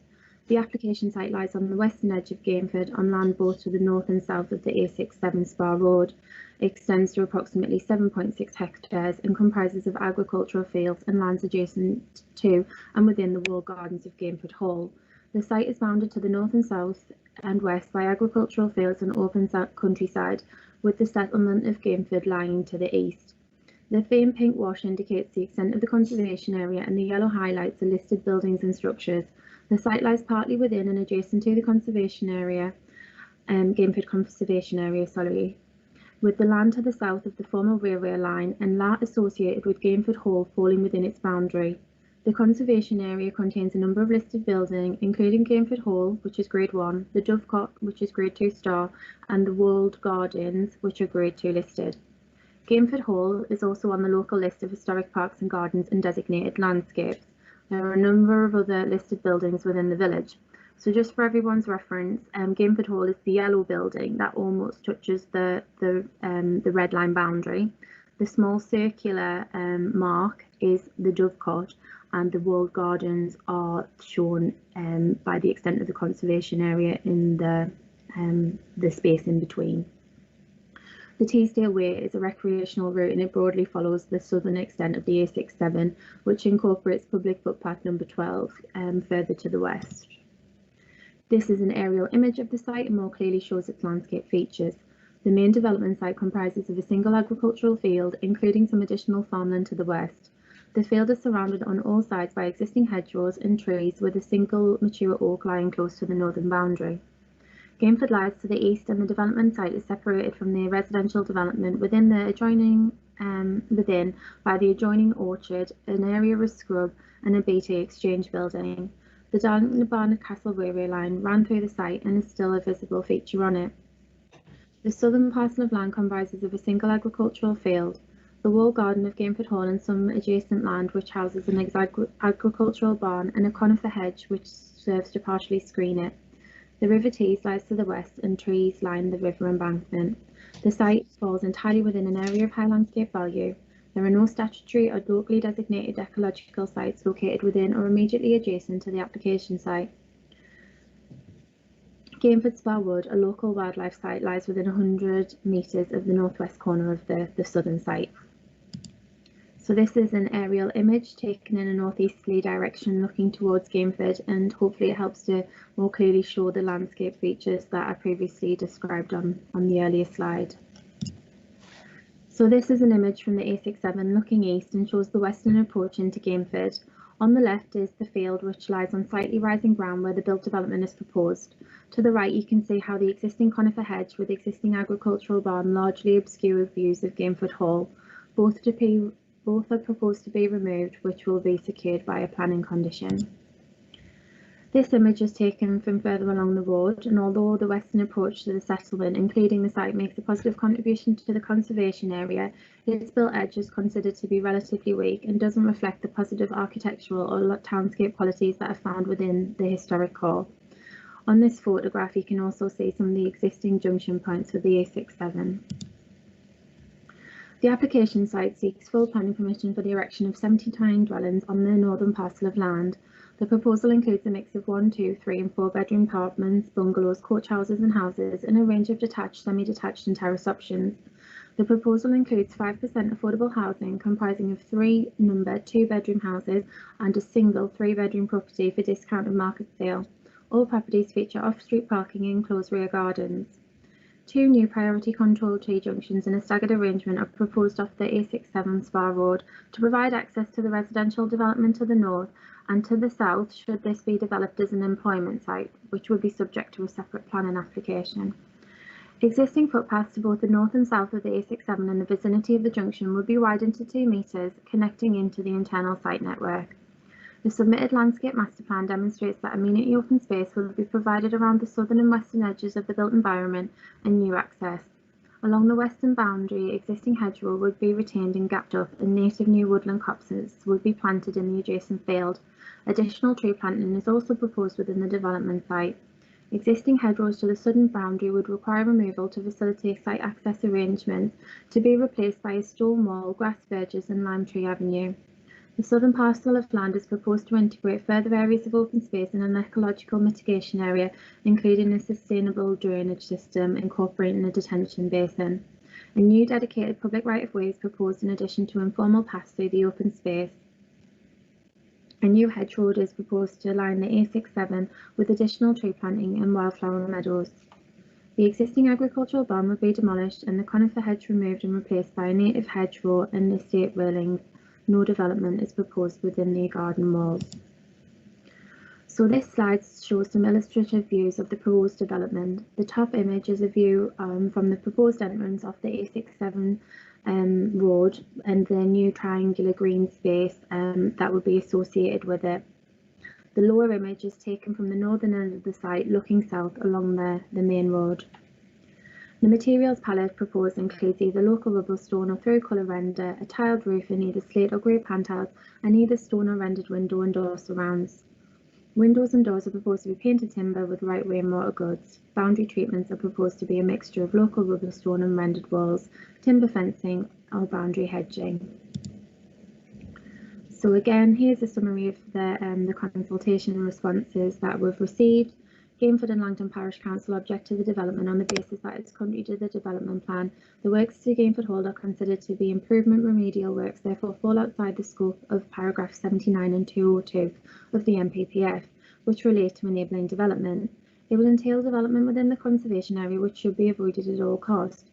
S20: The application site lies on the western edge of Gainford on land both to the north and south of the A67 Spa Road. It extends to approximately 7.6 hectares and comprises of agricultural fields and lands adjacent to and within the walled gardens of Gainford Hall. The site is bounded to the north and south and west by agricultural fields and open countryside, with the settlement of Gainford lying to the east. The faint pink wash indicates the extent of the conservation area, and the yellow highlights the listed buildings and structures. The site lies partly within and adjacent to the conservation area, Gainford Conservation Area, with the land to the south of the former railway line and lot associated with Gainford Hall falling within its boundary. The conservation area contains a number of listed buildings, including Gainford Hall, which is Grade 1, the Dovecot, which is Grade 2 star, and the walled gardens, which are Grade 2 listed. Gainford Hall is also on the local list of historic parks and gardens and designated landscapes. There are a number of other listed buildings within the village. So just for everyone's reference, Gainford Hall is the yellow building that almost touches the red line boundary. The small circular mark is the Dovecot, and the walled gardens are shown by the extent of the conservation area in the space in between. The Teesdale Way is a recreational route and it broadly follows the southern extent of the A67, which incorporates public footpath number 12 further to the west. This is an aerial image of the site and more clearly shows its landscape features. The main development site comprises of a single agricultural field, including some additional farmland to the west. The field is surrounded on all sides by existing hedgerows and trees, with a single mature oak lying close to the northern boundary. Gainford lies to the east, and the development site is separated from the residential development within by the adjoining orchard, an area of scrub, and a BT exchange building. The Raby Castle railway line ran through the site and is still a visible feature on it. The southern parcel of land comprises of a single agricultural field, the walled garden of Gainford Hall, and some adjacent land which houses an agricultural barn and a conifer hedge which serves to partially screen it. The River Tees lies to the west and trees line the river embankment. The site falls entirely within an area of high landscape value. There are no statutory or locally designated ecological sites located within or immediately adjacent to the application site. Gainford Spa Wood, a local wildlife site, lies within 100 metres of the northwest corner of the southern site. So this is an aerial image taken in a northeasterly direction looking towards Gainford, and hopefully it helps to more clearly show the landscape features that I previously described on the earlier slide. So this is an image from the A67 looking east and shows the western approach into Gainford. On the left is the field, which lies on slightly rising ground where the built development is proposed. To the right you can see how the existing conifer hedge with existing agricultural barn largely obscure views of Gainford Hall. Both are proposed to be removed, which will be secured by a planning condition. This image is taken from further along the road, and although the western approach to the settlement, including the site, makes a positive contribution to the conservation area, its built edge is considered to be relatively weak and doesn't reflect the positive architectural or townscape qualities that are found within the historic core. On this photograph you can also see some of the existing junction points for the A67. The application site seeks full planning permission for the erection of 79 dwellings on the northern parcel of land. The proposal includes a mix of 1, 2, 3 and 4 bedroom apartments, bungalows, coach houses and houses, and a range of detached, semi-detached and terrace options. The proposal includes 5% affordable housing comprising of 3 numbered 2-bedroom houses and a single 3-bedroom property for discounted market sale. All properties feature off-street parking and enclosed rear gardens. 2 new priority control T-junctions in a staggered arrangement are proposed off the A67 Spa Road to provide access to the residential development to the north and to the south should this be developed as an employment site, which would be subject to a separate planning application. Existing footpaths to both the north and south of the A67 in the vicinity of the junction would be widened to 2 metres, connecting into the internal site network. The submitted landscape master plan demonstrates that amenity open space will be provided around the southern and western edges of the built environment and new access. Along the western boundary, existing hedgerow would be retained and gapped up, and native new woodland copses would be planted in the adjacent field. Additional tree planting is also proposed within the development site. Existing hedgerows to the southern boundary would require removal to facilitate site access arrangements, to be replaced by a stone wall, grass verges and lime tree avenue. The southern parcel of land is proposed to integrate further areas of open space in an ecological mitigation area, including a sustainable drainage system incorporating a detention basin. A new dedicated public right-of-way is proposed in addition to informal paths through the open space. A new hedge road is proposed to line the A67 with additional tree planting and wildflower meadows. The existing agricultural barn will be demolished and the conifer hedge removed and replaced by a native hedgerow and estate railings. No development is proposed within the garden walls. So this slide shows some illustrative views of the proposed development. The top image is a view from the proposed entrance of the A67 road and the new triangular green space that will be associated with it. The lower image is taken from the northern end of the site looking south along the main road. The materials palette proposed includes either local rubble stone or through colour render, a tiled roof in either slate or grey pantiles, and either stone or rendered window and door surrounds. Windows and doors are proposed to be painted timber with right way mortar goods. Boundary treatments are proposed to be a mixture of local rubble stone and rendered walls, timber fencing or boundary hedging. So again, here's a summary of the consultation responses that we've received. Gainford and Langton Parish Council object to the development on the basis that it's contrary to the development plan. The works to Gainford Hall are considered to be improvement remedial works, therefore fall outside the scope of paragraph 79 and 202 of the MPPF, which relate to enabling development. It will entail development within the conservation area, which should be avoided at all costs.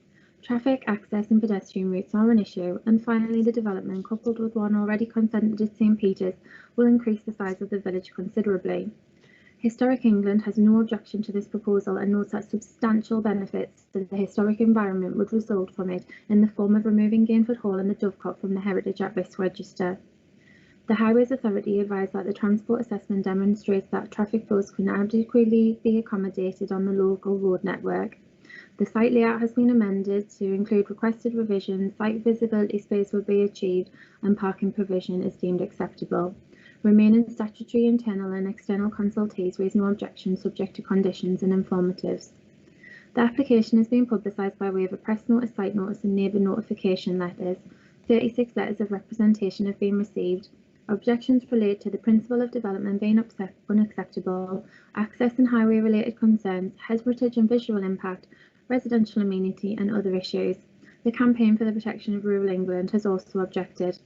S20: Traffic, access and pedestrian routes are an issue, and finally the development, coupled with one already consented at St Peter's, will increase the size of the village considerably. Historic England has no objection to this proposal and notes that substantial benefits to the historic environment would result from it in the form of removing Gainford Hall and the Dovecot from the Heritage at Risk Register. The Highways Authority advised that the transport assessment demonstrates that traffic flows can adequately be accommodated on the local road network. The site layout has been amended to include requested revisions, site visibility space will be achieved and parking provision is deemed acceptable. Remaining statutory, internal and external consultees raise no objection subject to conditions and informatives. The application is being publicised by way of a press notice, site notice and neighbour notification letters. 36 letters of representation have been received. Objections relate to the principle of development being unacceptable, access and highway related concerns, heritage and visual impact, residential amenity and other issues. The Campaign for the Protection of Rural England has also objected.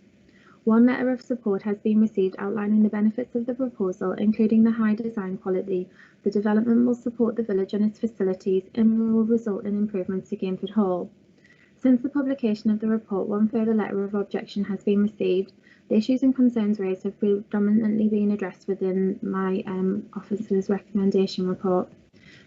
S20: One letter of support has been received outlining the benefits of the proposal, including the high design quality. The development will support the village and its facilities and will result in improvements to Gainford Hall. Since the publication of the report, one further letter of objection has been received. The issues and concerns raised have predominantly been addressed within my officer's recommendation report.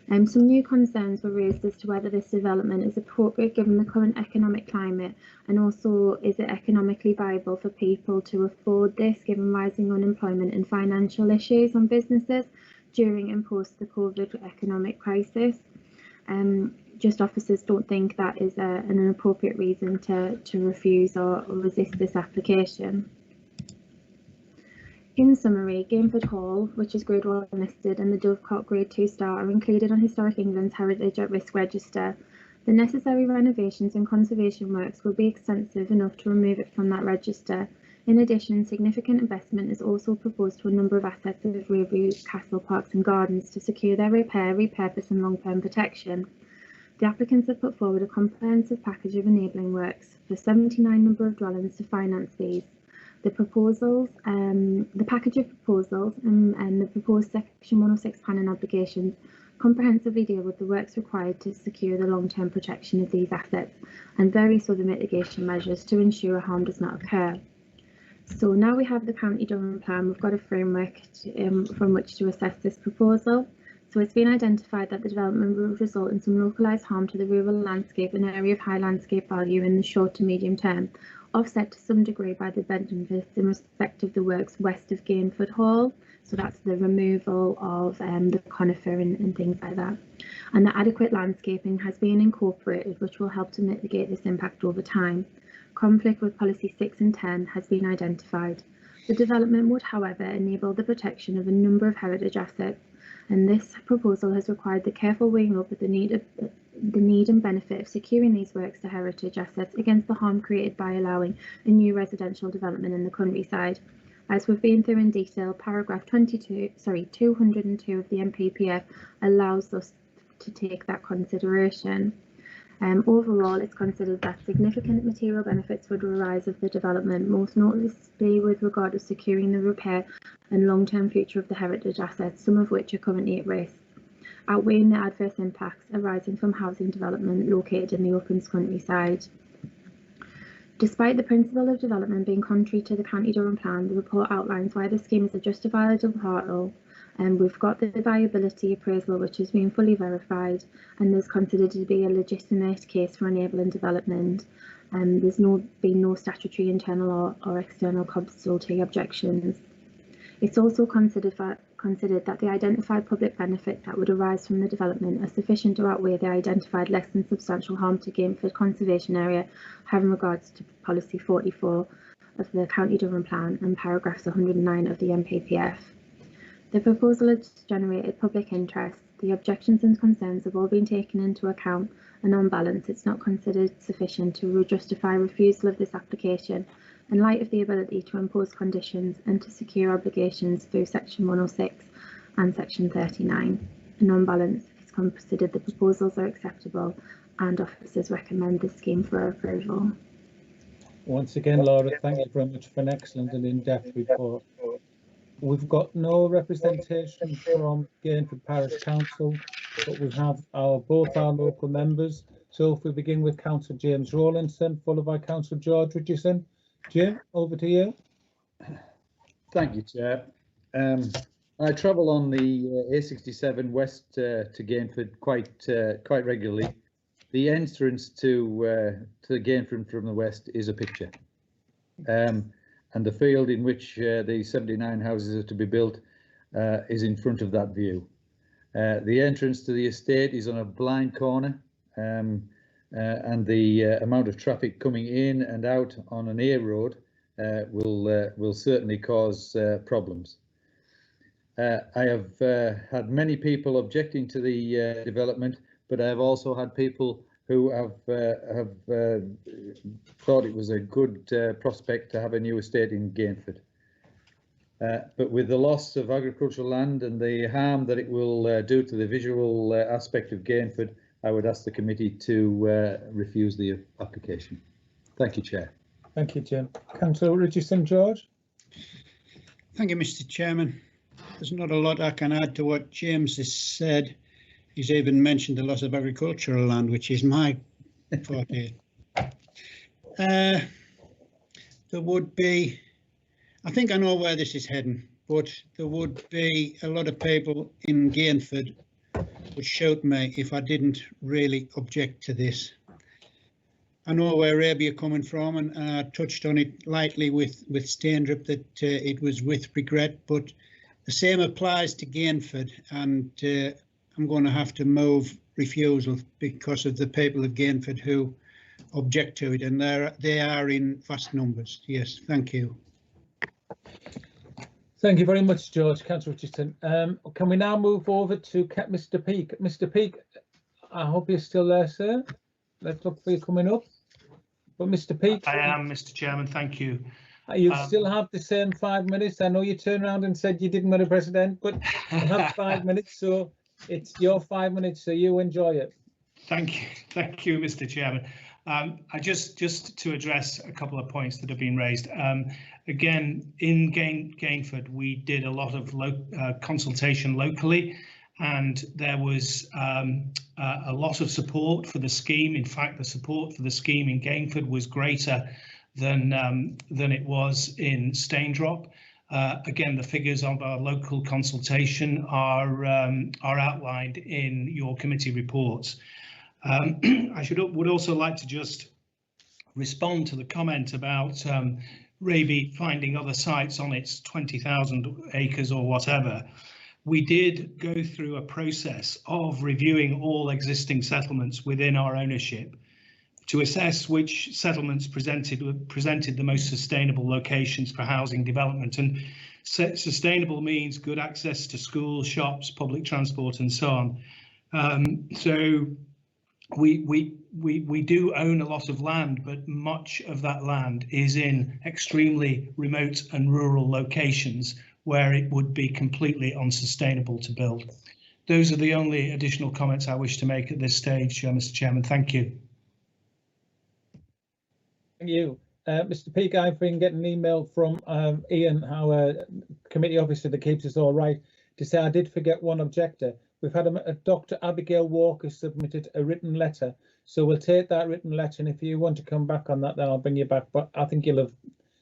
S20: Some new concerns were raised as to whether this development is appropriate given the current economic climate, and also is it economically viable for people to afford this given rising unemployment and financial issues on businesses during and post the COVID economic crisis. Just officers don't think that is an appropriate reason to refuse or resist this application. In summary, Gainford Hall, which is Grade 1 listed, and the Dovecot Grade 2 star are included on Historic England's Heritage at Risk Register. The necessary renovations and conservation works will be extensive enough to remove it from that register. In addition, significant investment is also proposed to a number of assets of Raby Castle Parks and Gardens to secure their repair, repurpose and long-term protection. The applicants have put forward a comprehensive package of enabling works for 79 number of dwellings to finance these. The proposals, the package of proposals and the proposed Section 106 planning obligations comprehensively deal with the works required to secure the long-term protection of these assets and various other mitigation measures to ensure harm does not occur. So now we have the County Durham Plan, we've got a framework from which to assess this proposal. So it's been identified that the development will result in some localised harm to the rural landscape and area of high landscape value in the short to medium term, offset to some degree by the benefits in respect of the works west of Gainford Hall. So that's the removal of the conifer and things like that. And the adequate landscaping has been incorporated, which will help to mitigate this impact over time. Conflict with policy 6 and 10 has been identified. The development would, however, enable the protection of a number of heritage assets, and this proposal has required the careful weighing up of the need and benefit of securing these works to heritage assets against the harm created by allowing a new residential development in the countryside. As we've been through in detail, paragraph 202 of the MPPF allows us to take that consideration. Overall, it's considered that significant material benefits would arise of the development, most notably with regard to securing the repair and long-term future of the heritage assets, some of which are currently at risk, outweighing the adverse impacts arising from housing development located in the Uplands countryside. Despite the principle of development being contrary to the County Durham Plan, the report outlines why the scheme is a justifiable hurdle, and we've got the viability appraisal, which has been fully verified and is considered to be a legitimate case for enabling development. There's been no statutory internal or external consulting objections. It's also considered that the identified public benefit that would arise from the development are sufficient to outweigh the identified less than substantial harm to Gainford Conservation Area, having regards to policy 44 of the County Durham Plan and paragraphs 109 of the MPPF. The proposal has generated public interest. The objections and concerns have all been taken into account, and on balance, it's not considered sufficient to justify refusal of this application in light of the ability to impose conditions and to secure obligations through Section 106 and Section 39. And on balance, it's considered the proposals are acceptable and officers recommend the scheme for approval.
S18: Once again, Laura, thank you very much for an excellent and in-depth report. We've got no representation from Gainford Parish Council, but we have both our local members. So if we begin with Councillor James Rawlinson, followed by Councillor George Richardson. Jim, over to you.
S21: Thank you, Chair. I travel on the A67 west to Gainford quite regularly. The entrance to Gainford from the west is a picture. And the field in which the 79 houses are to be built is in front of that view. The entrance to the estate is on a blind corner, and the amount of traffic coming in and out on an A road will certainly cause problems. I have had many people objecting to the development, but I have also had people who have thought it was a good prospect to have a new estate in Gainford. But with the loss of agricultural land and the harm that it will do to the visual aspect of Gainford, I would ask the committee to refuse the application. Thank you, Chair.
S18: Thank you, Jim. Councillor Richardson, George.
S2: Thank you, Mr. Chairman. There's not a lot I can add to what James has said. He's even mentioned the loss of agricultural land, which is my forte. There would be, I think I know where this is heading, but there would be a lot of people in Gainford would shout me if I didn't really object to this. I know where Raby are coming from, and I touched on it lightly with Staindrop that it was with regret, but the same applies to Gainford, and I'm going to have to move refusal because of the people of Gainford who object to it, and they are in vast numbers. Yes, thank you.
S18: Thank you very much, George. Councillor Richardson. Can we now move over to Mr. Peake? Mr. Peake, I hope you're still there, sir. Let's look for you coming up. But Mr. Peake,
S22: I am, Mr. Chairman. Thank you.
S18: You still have the same 5 minutes. I know you turned around and said you didn't want a president, but you have 5 minutes, so it's your 5 minutes, so you enjoy it.
S22: Thank you, Mr. Chairman. I just to address a couple of points that have been raised. Again, in Gainford, we did a lot of consultation locally, and there was a lot of support for the scheme. In fact, the support for the scheme in Gainford was greater than it was in Staindrop. Again, the figures of our local consultation are outlined in your committee reports. I would also like to just respond to the comment about Raby finding other sites on its 20,000 acres or whatever. We did go through a process of reviewing all existing settlements within our ownership to assess which settlements presented the most sustainable locations for housing development. And sustainable means good access to schools, shops, public transport, and so on. So we do own a lot of land, but much of that land is in extremely remote and rural locations where it would be completely unsustainable to build. Those are the only additional comments I wish to make at this stage, Mr. Chairman. Thank you.
S1: Thank you. Mr. Peake, I've been getting an email from Ian, our committee officer that keeps us all right, to say I did forget one objector. We've had Dr. Abigail Walker submitted a written letter, so we'll take that written letter, and if you want to come back on that, then I'll bring you back, but I think you'll have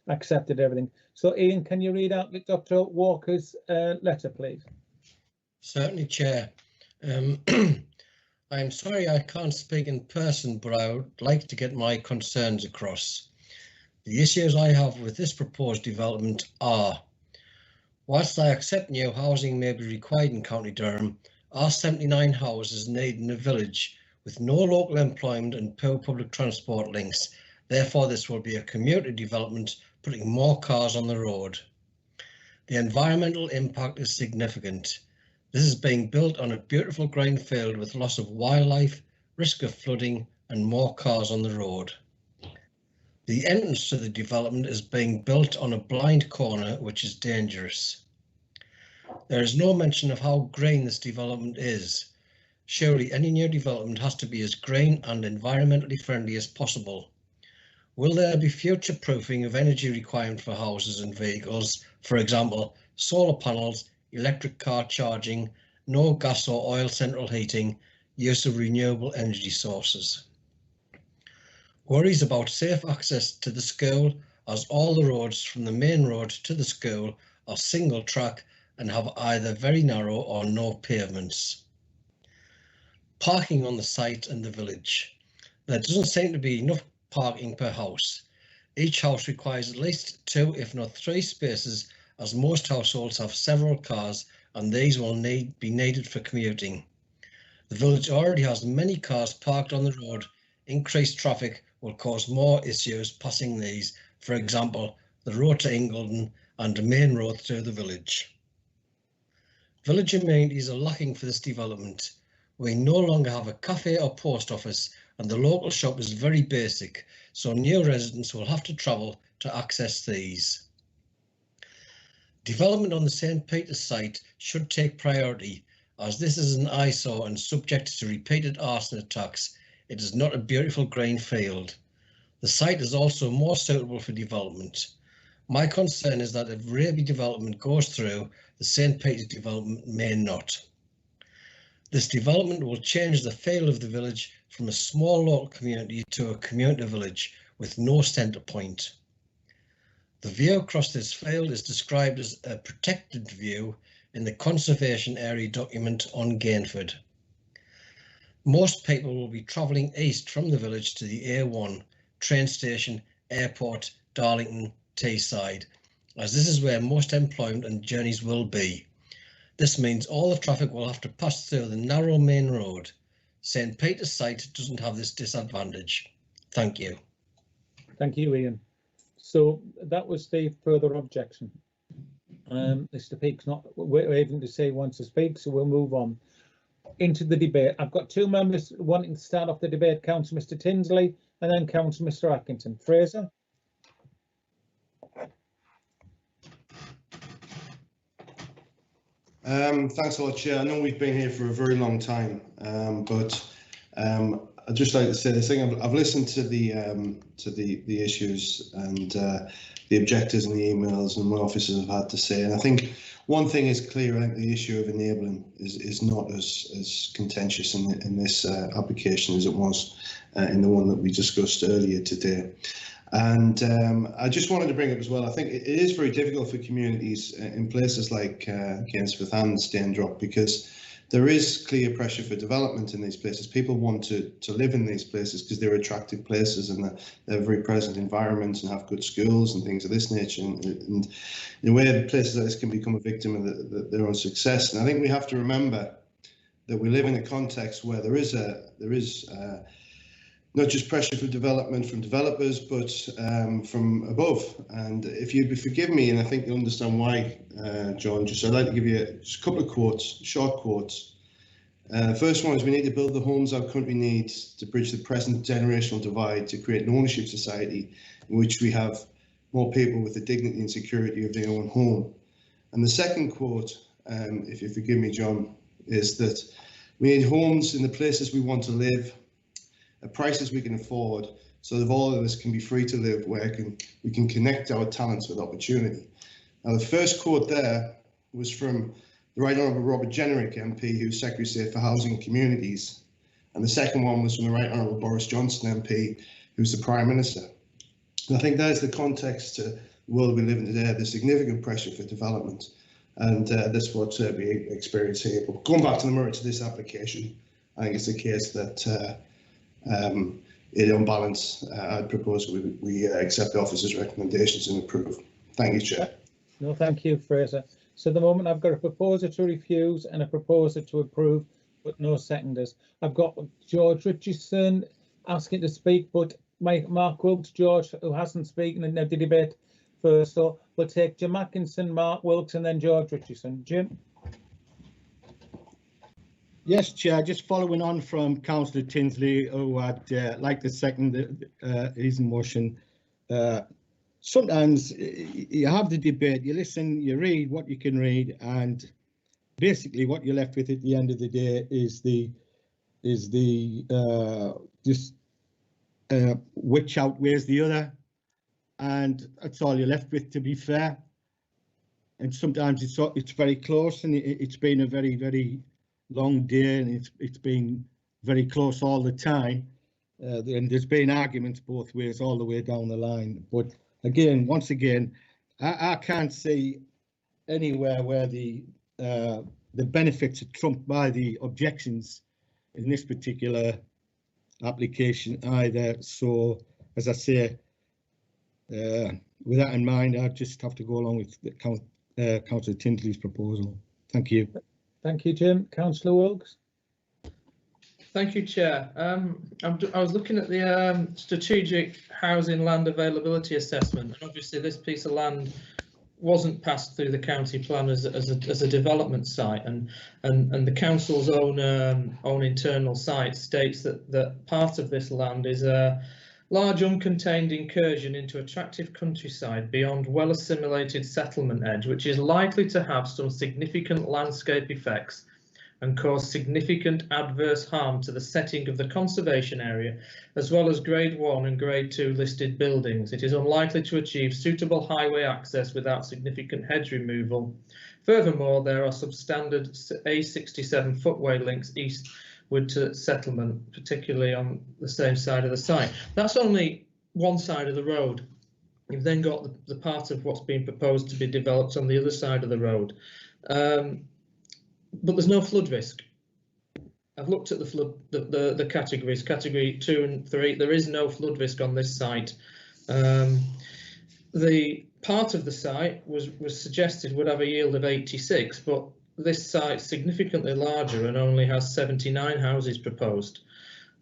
S1: accepted everything. So Ian, can you read out Dr. Walker's letter, please?
S14: Certainly, Chair. I'm sorry I can't speak in person, but I would like to get my concerns across. The issues I have with this proposed development are, whilst I accept new housing may be required in County Durham, are 79 houses needed in a village with no local employment and poor public transport links. Therefore, this will be a commuter development, putting more cars on the road. The environmental impact is significant. This is being built on a beautiful green field with loss of wildlife, risk of flooding, and more cars on the road. The entrance to the development is being built on a blind corner, which is dangerous. There is no mention of how green this development is. Surely any new development has to be as green and environmentally friendly as possible. Will there be future proofing of energy requirement for houses and vehicles? For example, solar panels, electric car charging, no gas or oil central heating, use of renewable energy sources. Worries about safe access to the school, as all the roads from the main road to the school are single track and have either very narrow or no pavements. Parking on the site and the village. There doesn't seem to be enough parking per house. Each house requires at least 2, if not 3 spaces, as most households have several cars and these will be needed for commuting. The village already has many cars parked on the road. Increased traffic will cause more issues passing these, for example, the road to Ingleton and the main road through the village. Village amenities are lacking for this development. We no longer have a cafe or post office and the local shop is very basic, so new residents will have to travel to access these. Development on the St. Peter's site should take priority, as this is an eyesore and subject to repeated arson attacks. It is not a beautiful green field. The site is also more suitable for development. My concern is that if Raby development goes through, the St. Peter's development may not. This development will change the feel of the village from a small local community to a community village with no centre point. The view across this field is described as a protected view in the conservation area document on Gainford. Most people will be travelling east from the village to the A1, train station, airport, Darlington, Teesside, as this is where most employment and journeys will be. This means all the traffic will have to pass through the narrow main road. St. Peter's site doesn't have this disadvantage. Thank you.
S1: Thank you, Ian. So that was the further objection. Mr. Peake's not waiting to say he wants to speak, so we'll move on into the debate. I've got 2 members wanting to start off the debate, Councillor Mr. Tinsley and then Councillor Mr. Atkinson. Fraser.
S11: Thanks a lot, Chair. I know we've been here for a very long time, but I'd just like to say this thing. I've listened to the issues and the objectors and the emails and what officers have had to say, and I think one thing is clear. I think the issue of enabling is not as contentious in this application as it was in the one that we discussed earlier today. And I just wanted to bring up as well, I think it is very difficult for communities in places like Gainford and Staindrop, because there is clear pressure for development in these places. People want to live in these places because they're attractive places and they're very pleasant environments and have good schools and things of this nature. And in a way, places like this can become a victim of their own success. And I think we have to remember that we live in a context where there is not just pressure for development from developers, but from above. And if you forgive me, and I think you'll understand why, John, I'd like to give you just a couple of quotes, short quotes. First one is, we need to build the homes our country needs to bridge the present generational divide, to create an ownership society in which we have more people with the dignity and security of their own home. And the second quote, if you forgive me, John, is that we need homes in the places we want to live, at prices we can afford, so that all of us can be free to live where we can connect our talents with opportunity. Now, the first quote there was from the Right Honourable Robert Jenrick MP, who's Secretary of State for Housing and Communities. And the second one was from the Right Honourable Boris Johnson MP, who's the Prime Minister. And I think that is the context to the world we live in today, the significant pressure for development. And that's what we experience here. But going back to the merits of this application, I think it's the case that on balance, I'd propose we accept the officer's recommendations and approve. Thank you, Chair.
S18: No, thank you, Fraser. So at the moment, I've got a proposer to refuse and a proposer to approve, but no seconders. I've got George Richardson asking to speak, but Mark Wilkes, George, who hasn't spoken in the debate first. So we'll take Jim Atkinson, Mark Wilkes, and then George Richardson. Jim?
S4: Yes, Chair, just following on from Councillor Tinsley, who I'd like to second his motion. Sometimes you have the debate, you listen, you read what you can read, and basically what you're left with at the end of the day is which outweighs the other, and that's all you're left with, to be fair. And sometimes it's very close, and it's been a very, very long day, and it's been very close all the time, and there's been arguments both ways all the way down the line. But again, once again, I can't see anywhere where the benefits are trumped by the objections in this particular application either. So, as I say, with that in mind, I just have to go along with Councillor Tinsley's proposal. Thank you.
S18: Thank you, Jim. Councillor Wilkes.
S3: Thank you, Chair. I was looking at the strategic housing land availability assessment, and obviously this piece of land wasn't passed through the county plan as a development site, and the council's own internal site states that part of this land is a large uncontained incursion into attractive countryside beyond well assimilated settlement edge, which is likely to have some significant landscape effects and cause significant adverse harm to the setting of the conservation area, as well as Grade 1 and Grade 2 listed buildings. It is unlikely to achieve suitable highway access without significant hedge removal. Furthermore, there are substandard A67 footway links eastward to settlement, particularly on the same side of the site. That's only one side of the road. You've then got the part of what's being proposed to be developed on the other side of the road. But there's no flood risk. I've looked at the categories, category 2 and 3. There is no flood risk on this site. The part of the site was suggested would have a yield of 86, but this site's significantly larger and only has 79 houses proposed.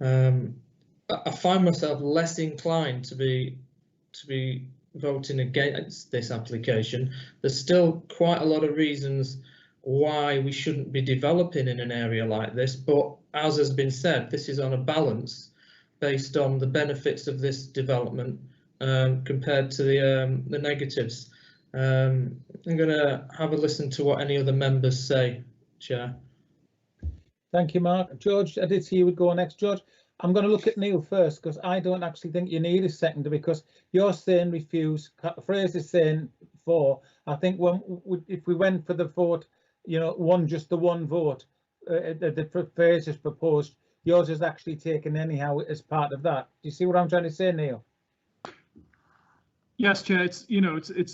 S3: I find myself less inclined to be voting against this application. There's still quite a lot of reasons why we shouldn't be developing in an area like this, but as has been said, this is on a balance based on the benefits of this development compared to the negatives. I'm going to have a listen to what any other members say, Chair.
S18: Thank you, Mark. George, I did see you would go next. George, I'm going to look at Neil first, because I don't actually think you need a seconder, because you're saying refuse, Fraser's saying for. I think if we went for the vote, you know, just the one vote that Fraser's proposed, yours is actually taken anyhow as part of that. Do you see what I'm trying to say, Neil?
S5: Yes, Chair. It's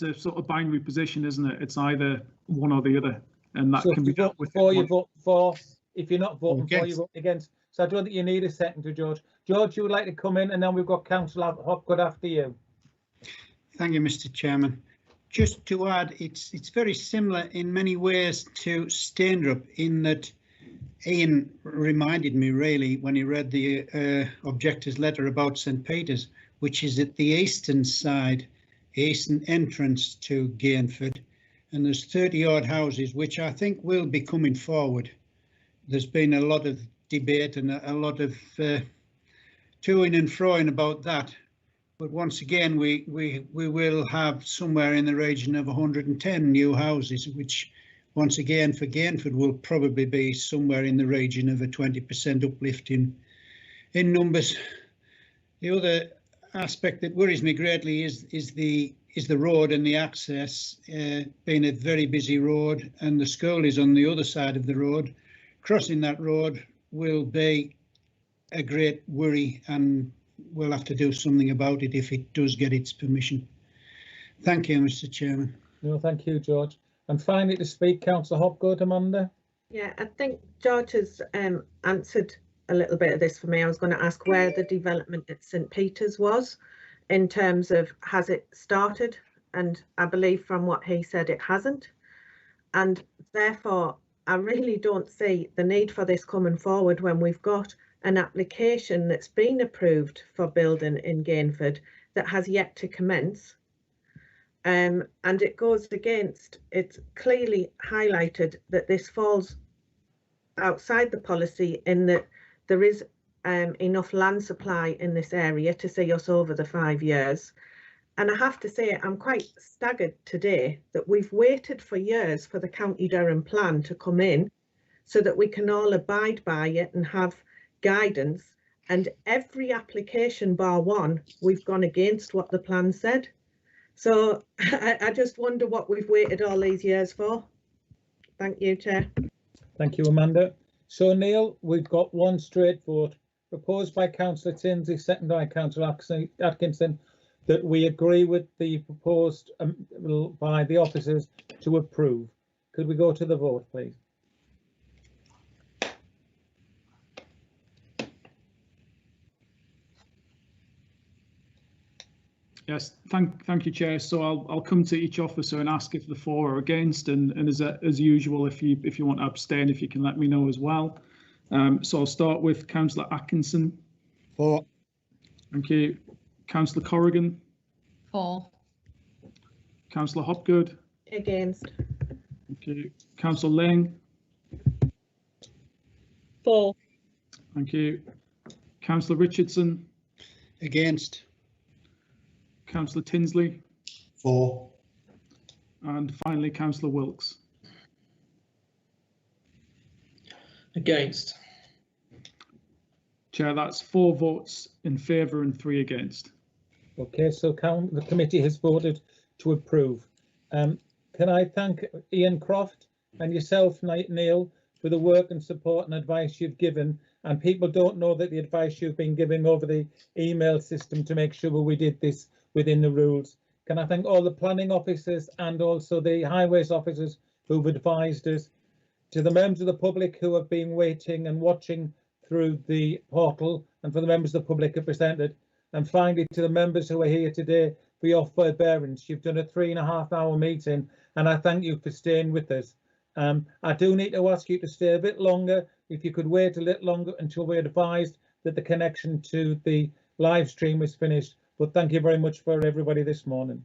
S5: a sort of binary position, isn't it? It's either one or the other, and that can be dealt with.
S18: Before you vote for, if you're not voting for, you're voting against. So I don't think you need a second to George. George, you would like to come in, and then we've got Councillor Hopgood after you.
S2: Thank you, Mr. Chairman. Just to add, it's very similar in many ways to Staindrop in that Ian reminded me really when he read the objector's letter about St Peter's, which is at the eastern side, eastern entrance to Gainford, and there's 30 odd houses which I think will be coming forward. There's been a lot of debate and a lot of toing and froing about that, but once again we will have somewhere in the region of 110 new houses, which once again for Gainford will probably be somewhere in the region of a 20% uplift in numbers. The other aspect that worries me greatly is the road and the access, being a very busy road, and the school is on the other side of the road. Crossing that road will be a great worry, and we'll have to do something about it if it does get its permission. Thank you, Mr. Chairman.
S18: No, thank you, George. And finally to speak, Councillor Hopgood, Amanda.
S8: Yeah, I think George has answered a little bit of this for me. I was going to ask where the development at St Peter's was in terms of has it started, and I believe from what he said it hasn't, and therefore I really don't see the need for this coming forward when we've got an application that's been approved for building in Gainford that has yet to commence. And it goes against, it's clearly highlighted that this falls outside the policy in that there is enough land supply in this area to see us over the 5 years. And I have to say, I'm quite staggered today that we've waited for years for the County Durham plan to come in so that we can all abide by it and have guidance. And every application bar one, we've gone against what the plan said. So I just wonder what we've waited all these years for. Thank you, Chair.
S18: Thank you, Amanda. So, Neil, we've got one straight vote proposed by Councillor Tinsley, seconded by Councillor Atkinson, that we agree with the proposed by the officers to approve. Could we go to the vote, please?
S5: Yes, thank you, Chair. So I'll come to each officer and ask if the for or against, and as usual, if you want to abstain, if you can let me know as well. So I'll start with Councillor Atkinson.
S2: For.
S5: Thank you. Councillor Corrigan.
S19: For.
S5: Councillor Hopgood.
S8: Against.
S5: Thank you. Councillor Lang.
S19: For.
S5: Thank you. Councillor Richardson.
S2: Against.
S5: Councillor Tinsley.
S11: For.
S5: And finally, Councillor Wilkes.
S3: Against.
S5: Chair, that's 4 votes in favour and 3 against.
S18: Okay, so the committee has voted to approve. Can I thank Ian Croft and yourself, Neil, for the work and support and advice you've given. And people don't know that the advice you've been giving over the email system to make sure we did this within the rules. Can I thank all the planning officers and also the highways officers who've advised us, to the members of the public who have been waiting and watching through the portal, and for the members of the public who presented, and finally to the members who are here today for your forbearance. You've done a 3.5-hour meeting, and I thank you for staying with us. I do need to ask you to stay a bit longer. If you could wait a little longer until we're advised that the connection to the live stream is finished. But thank you very much for everybody this morning.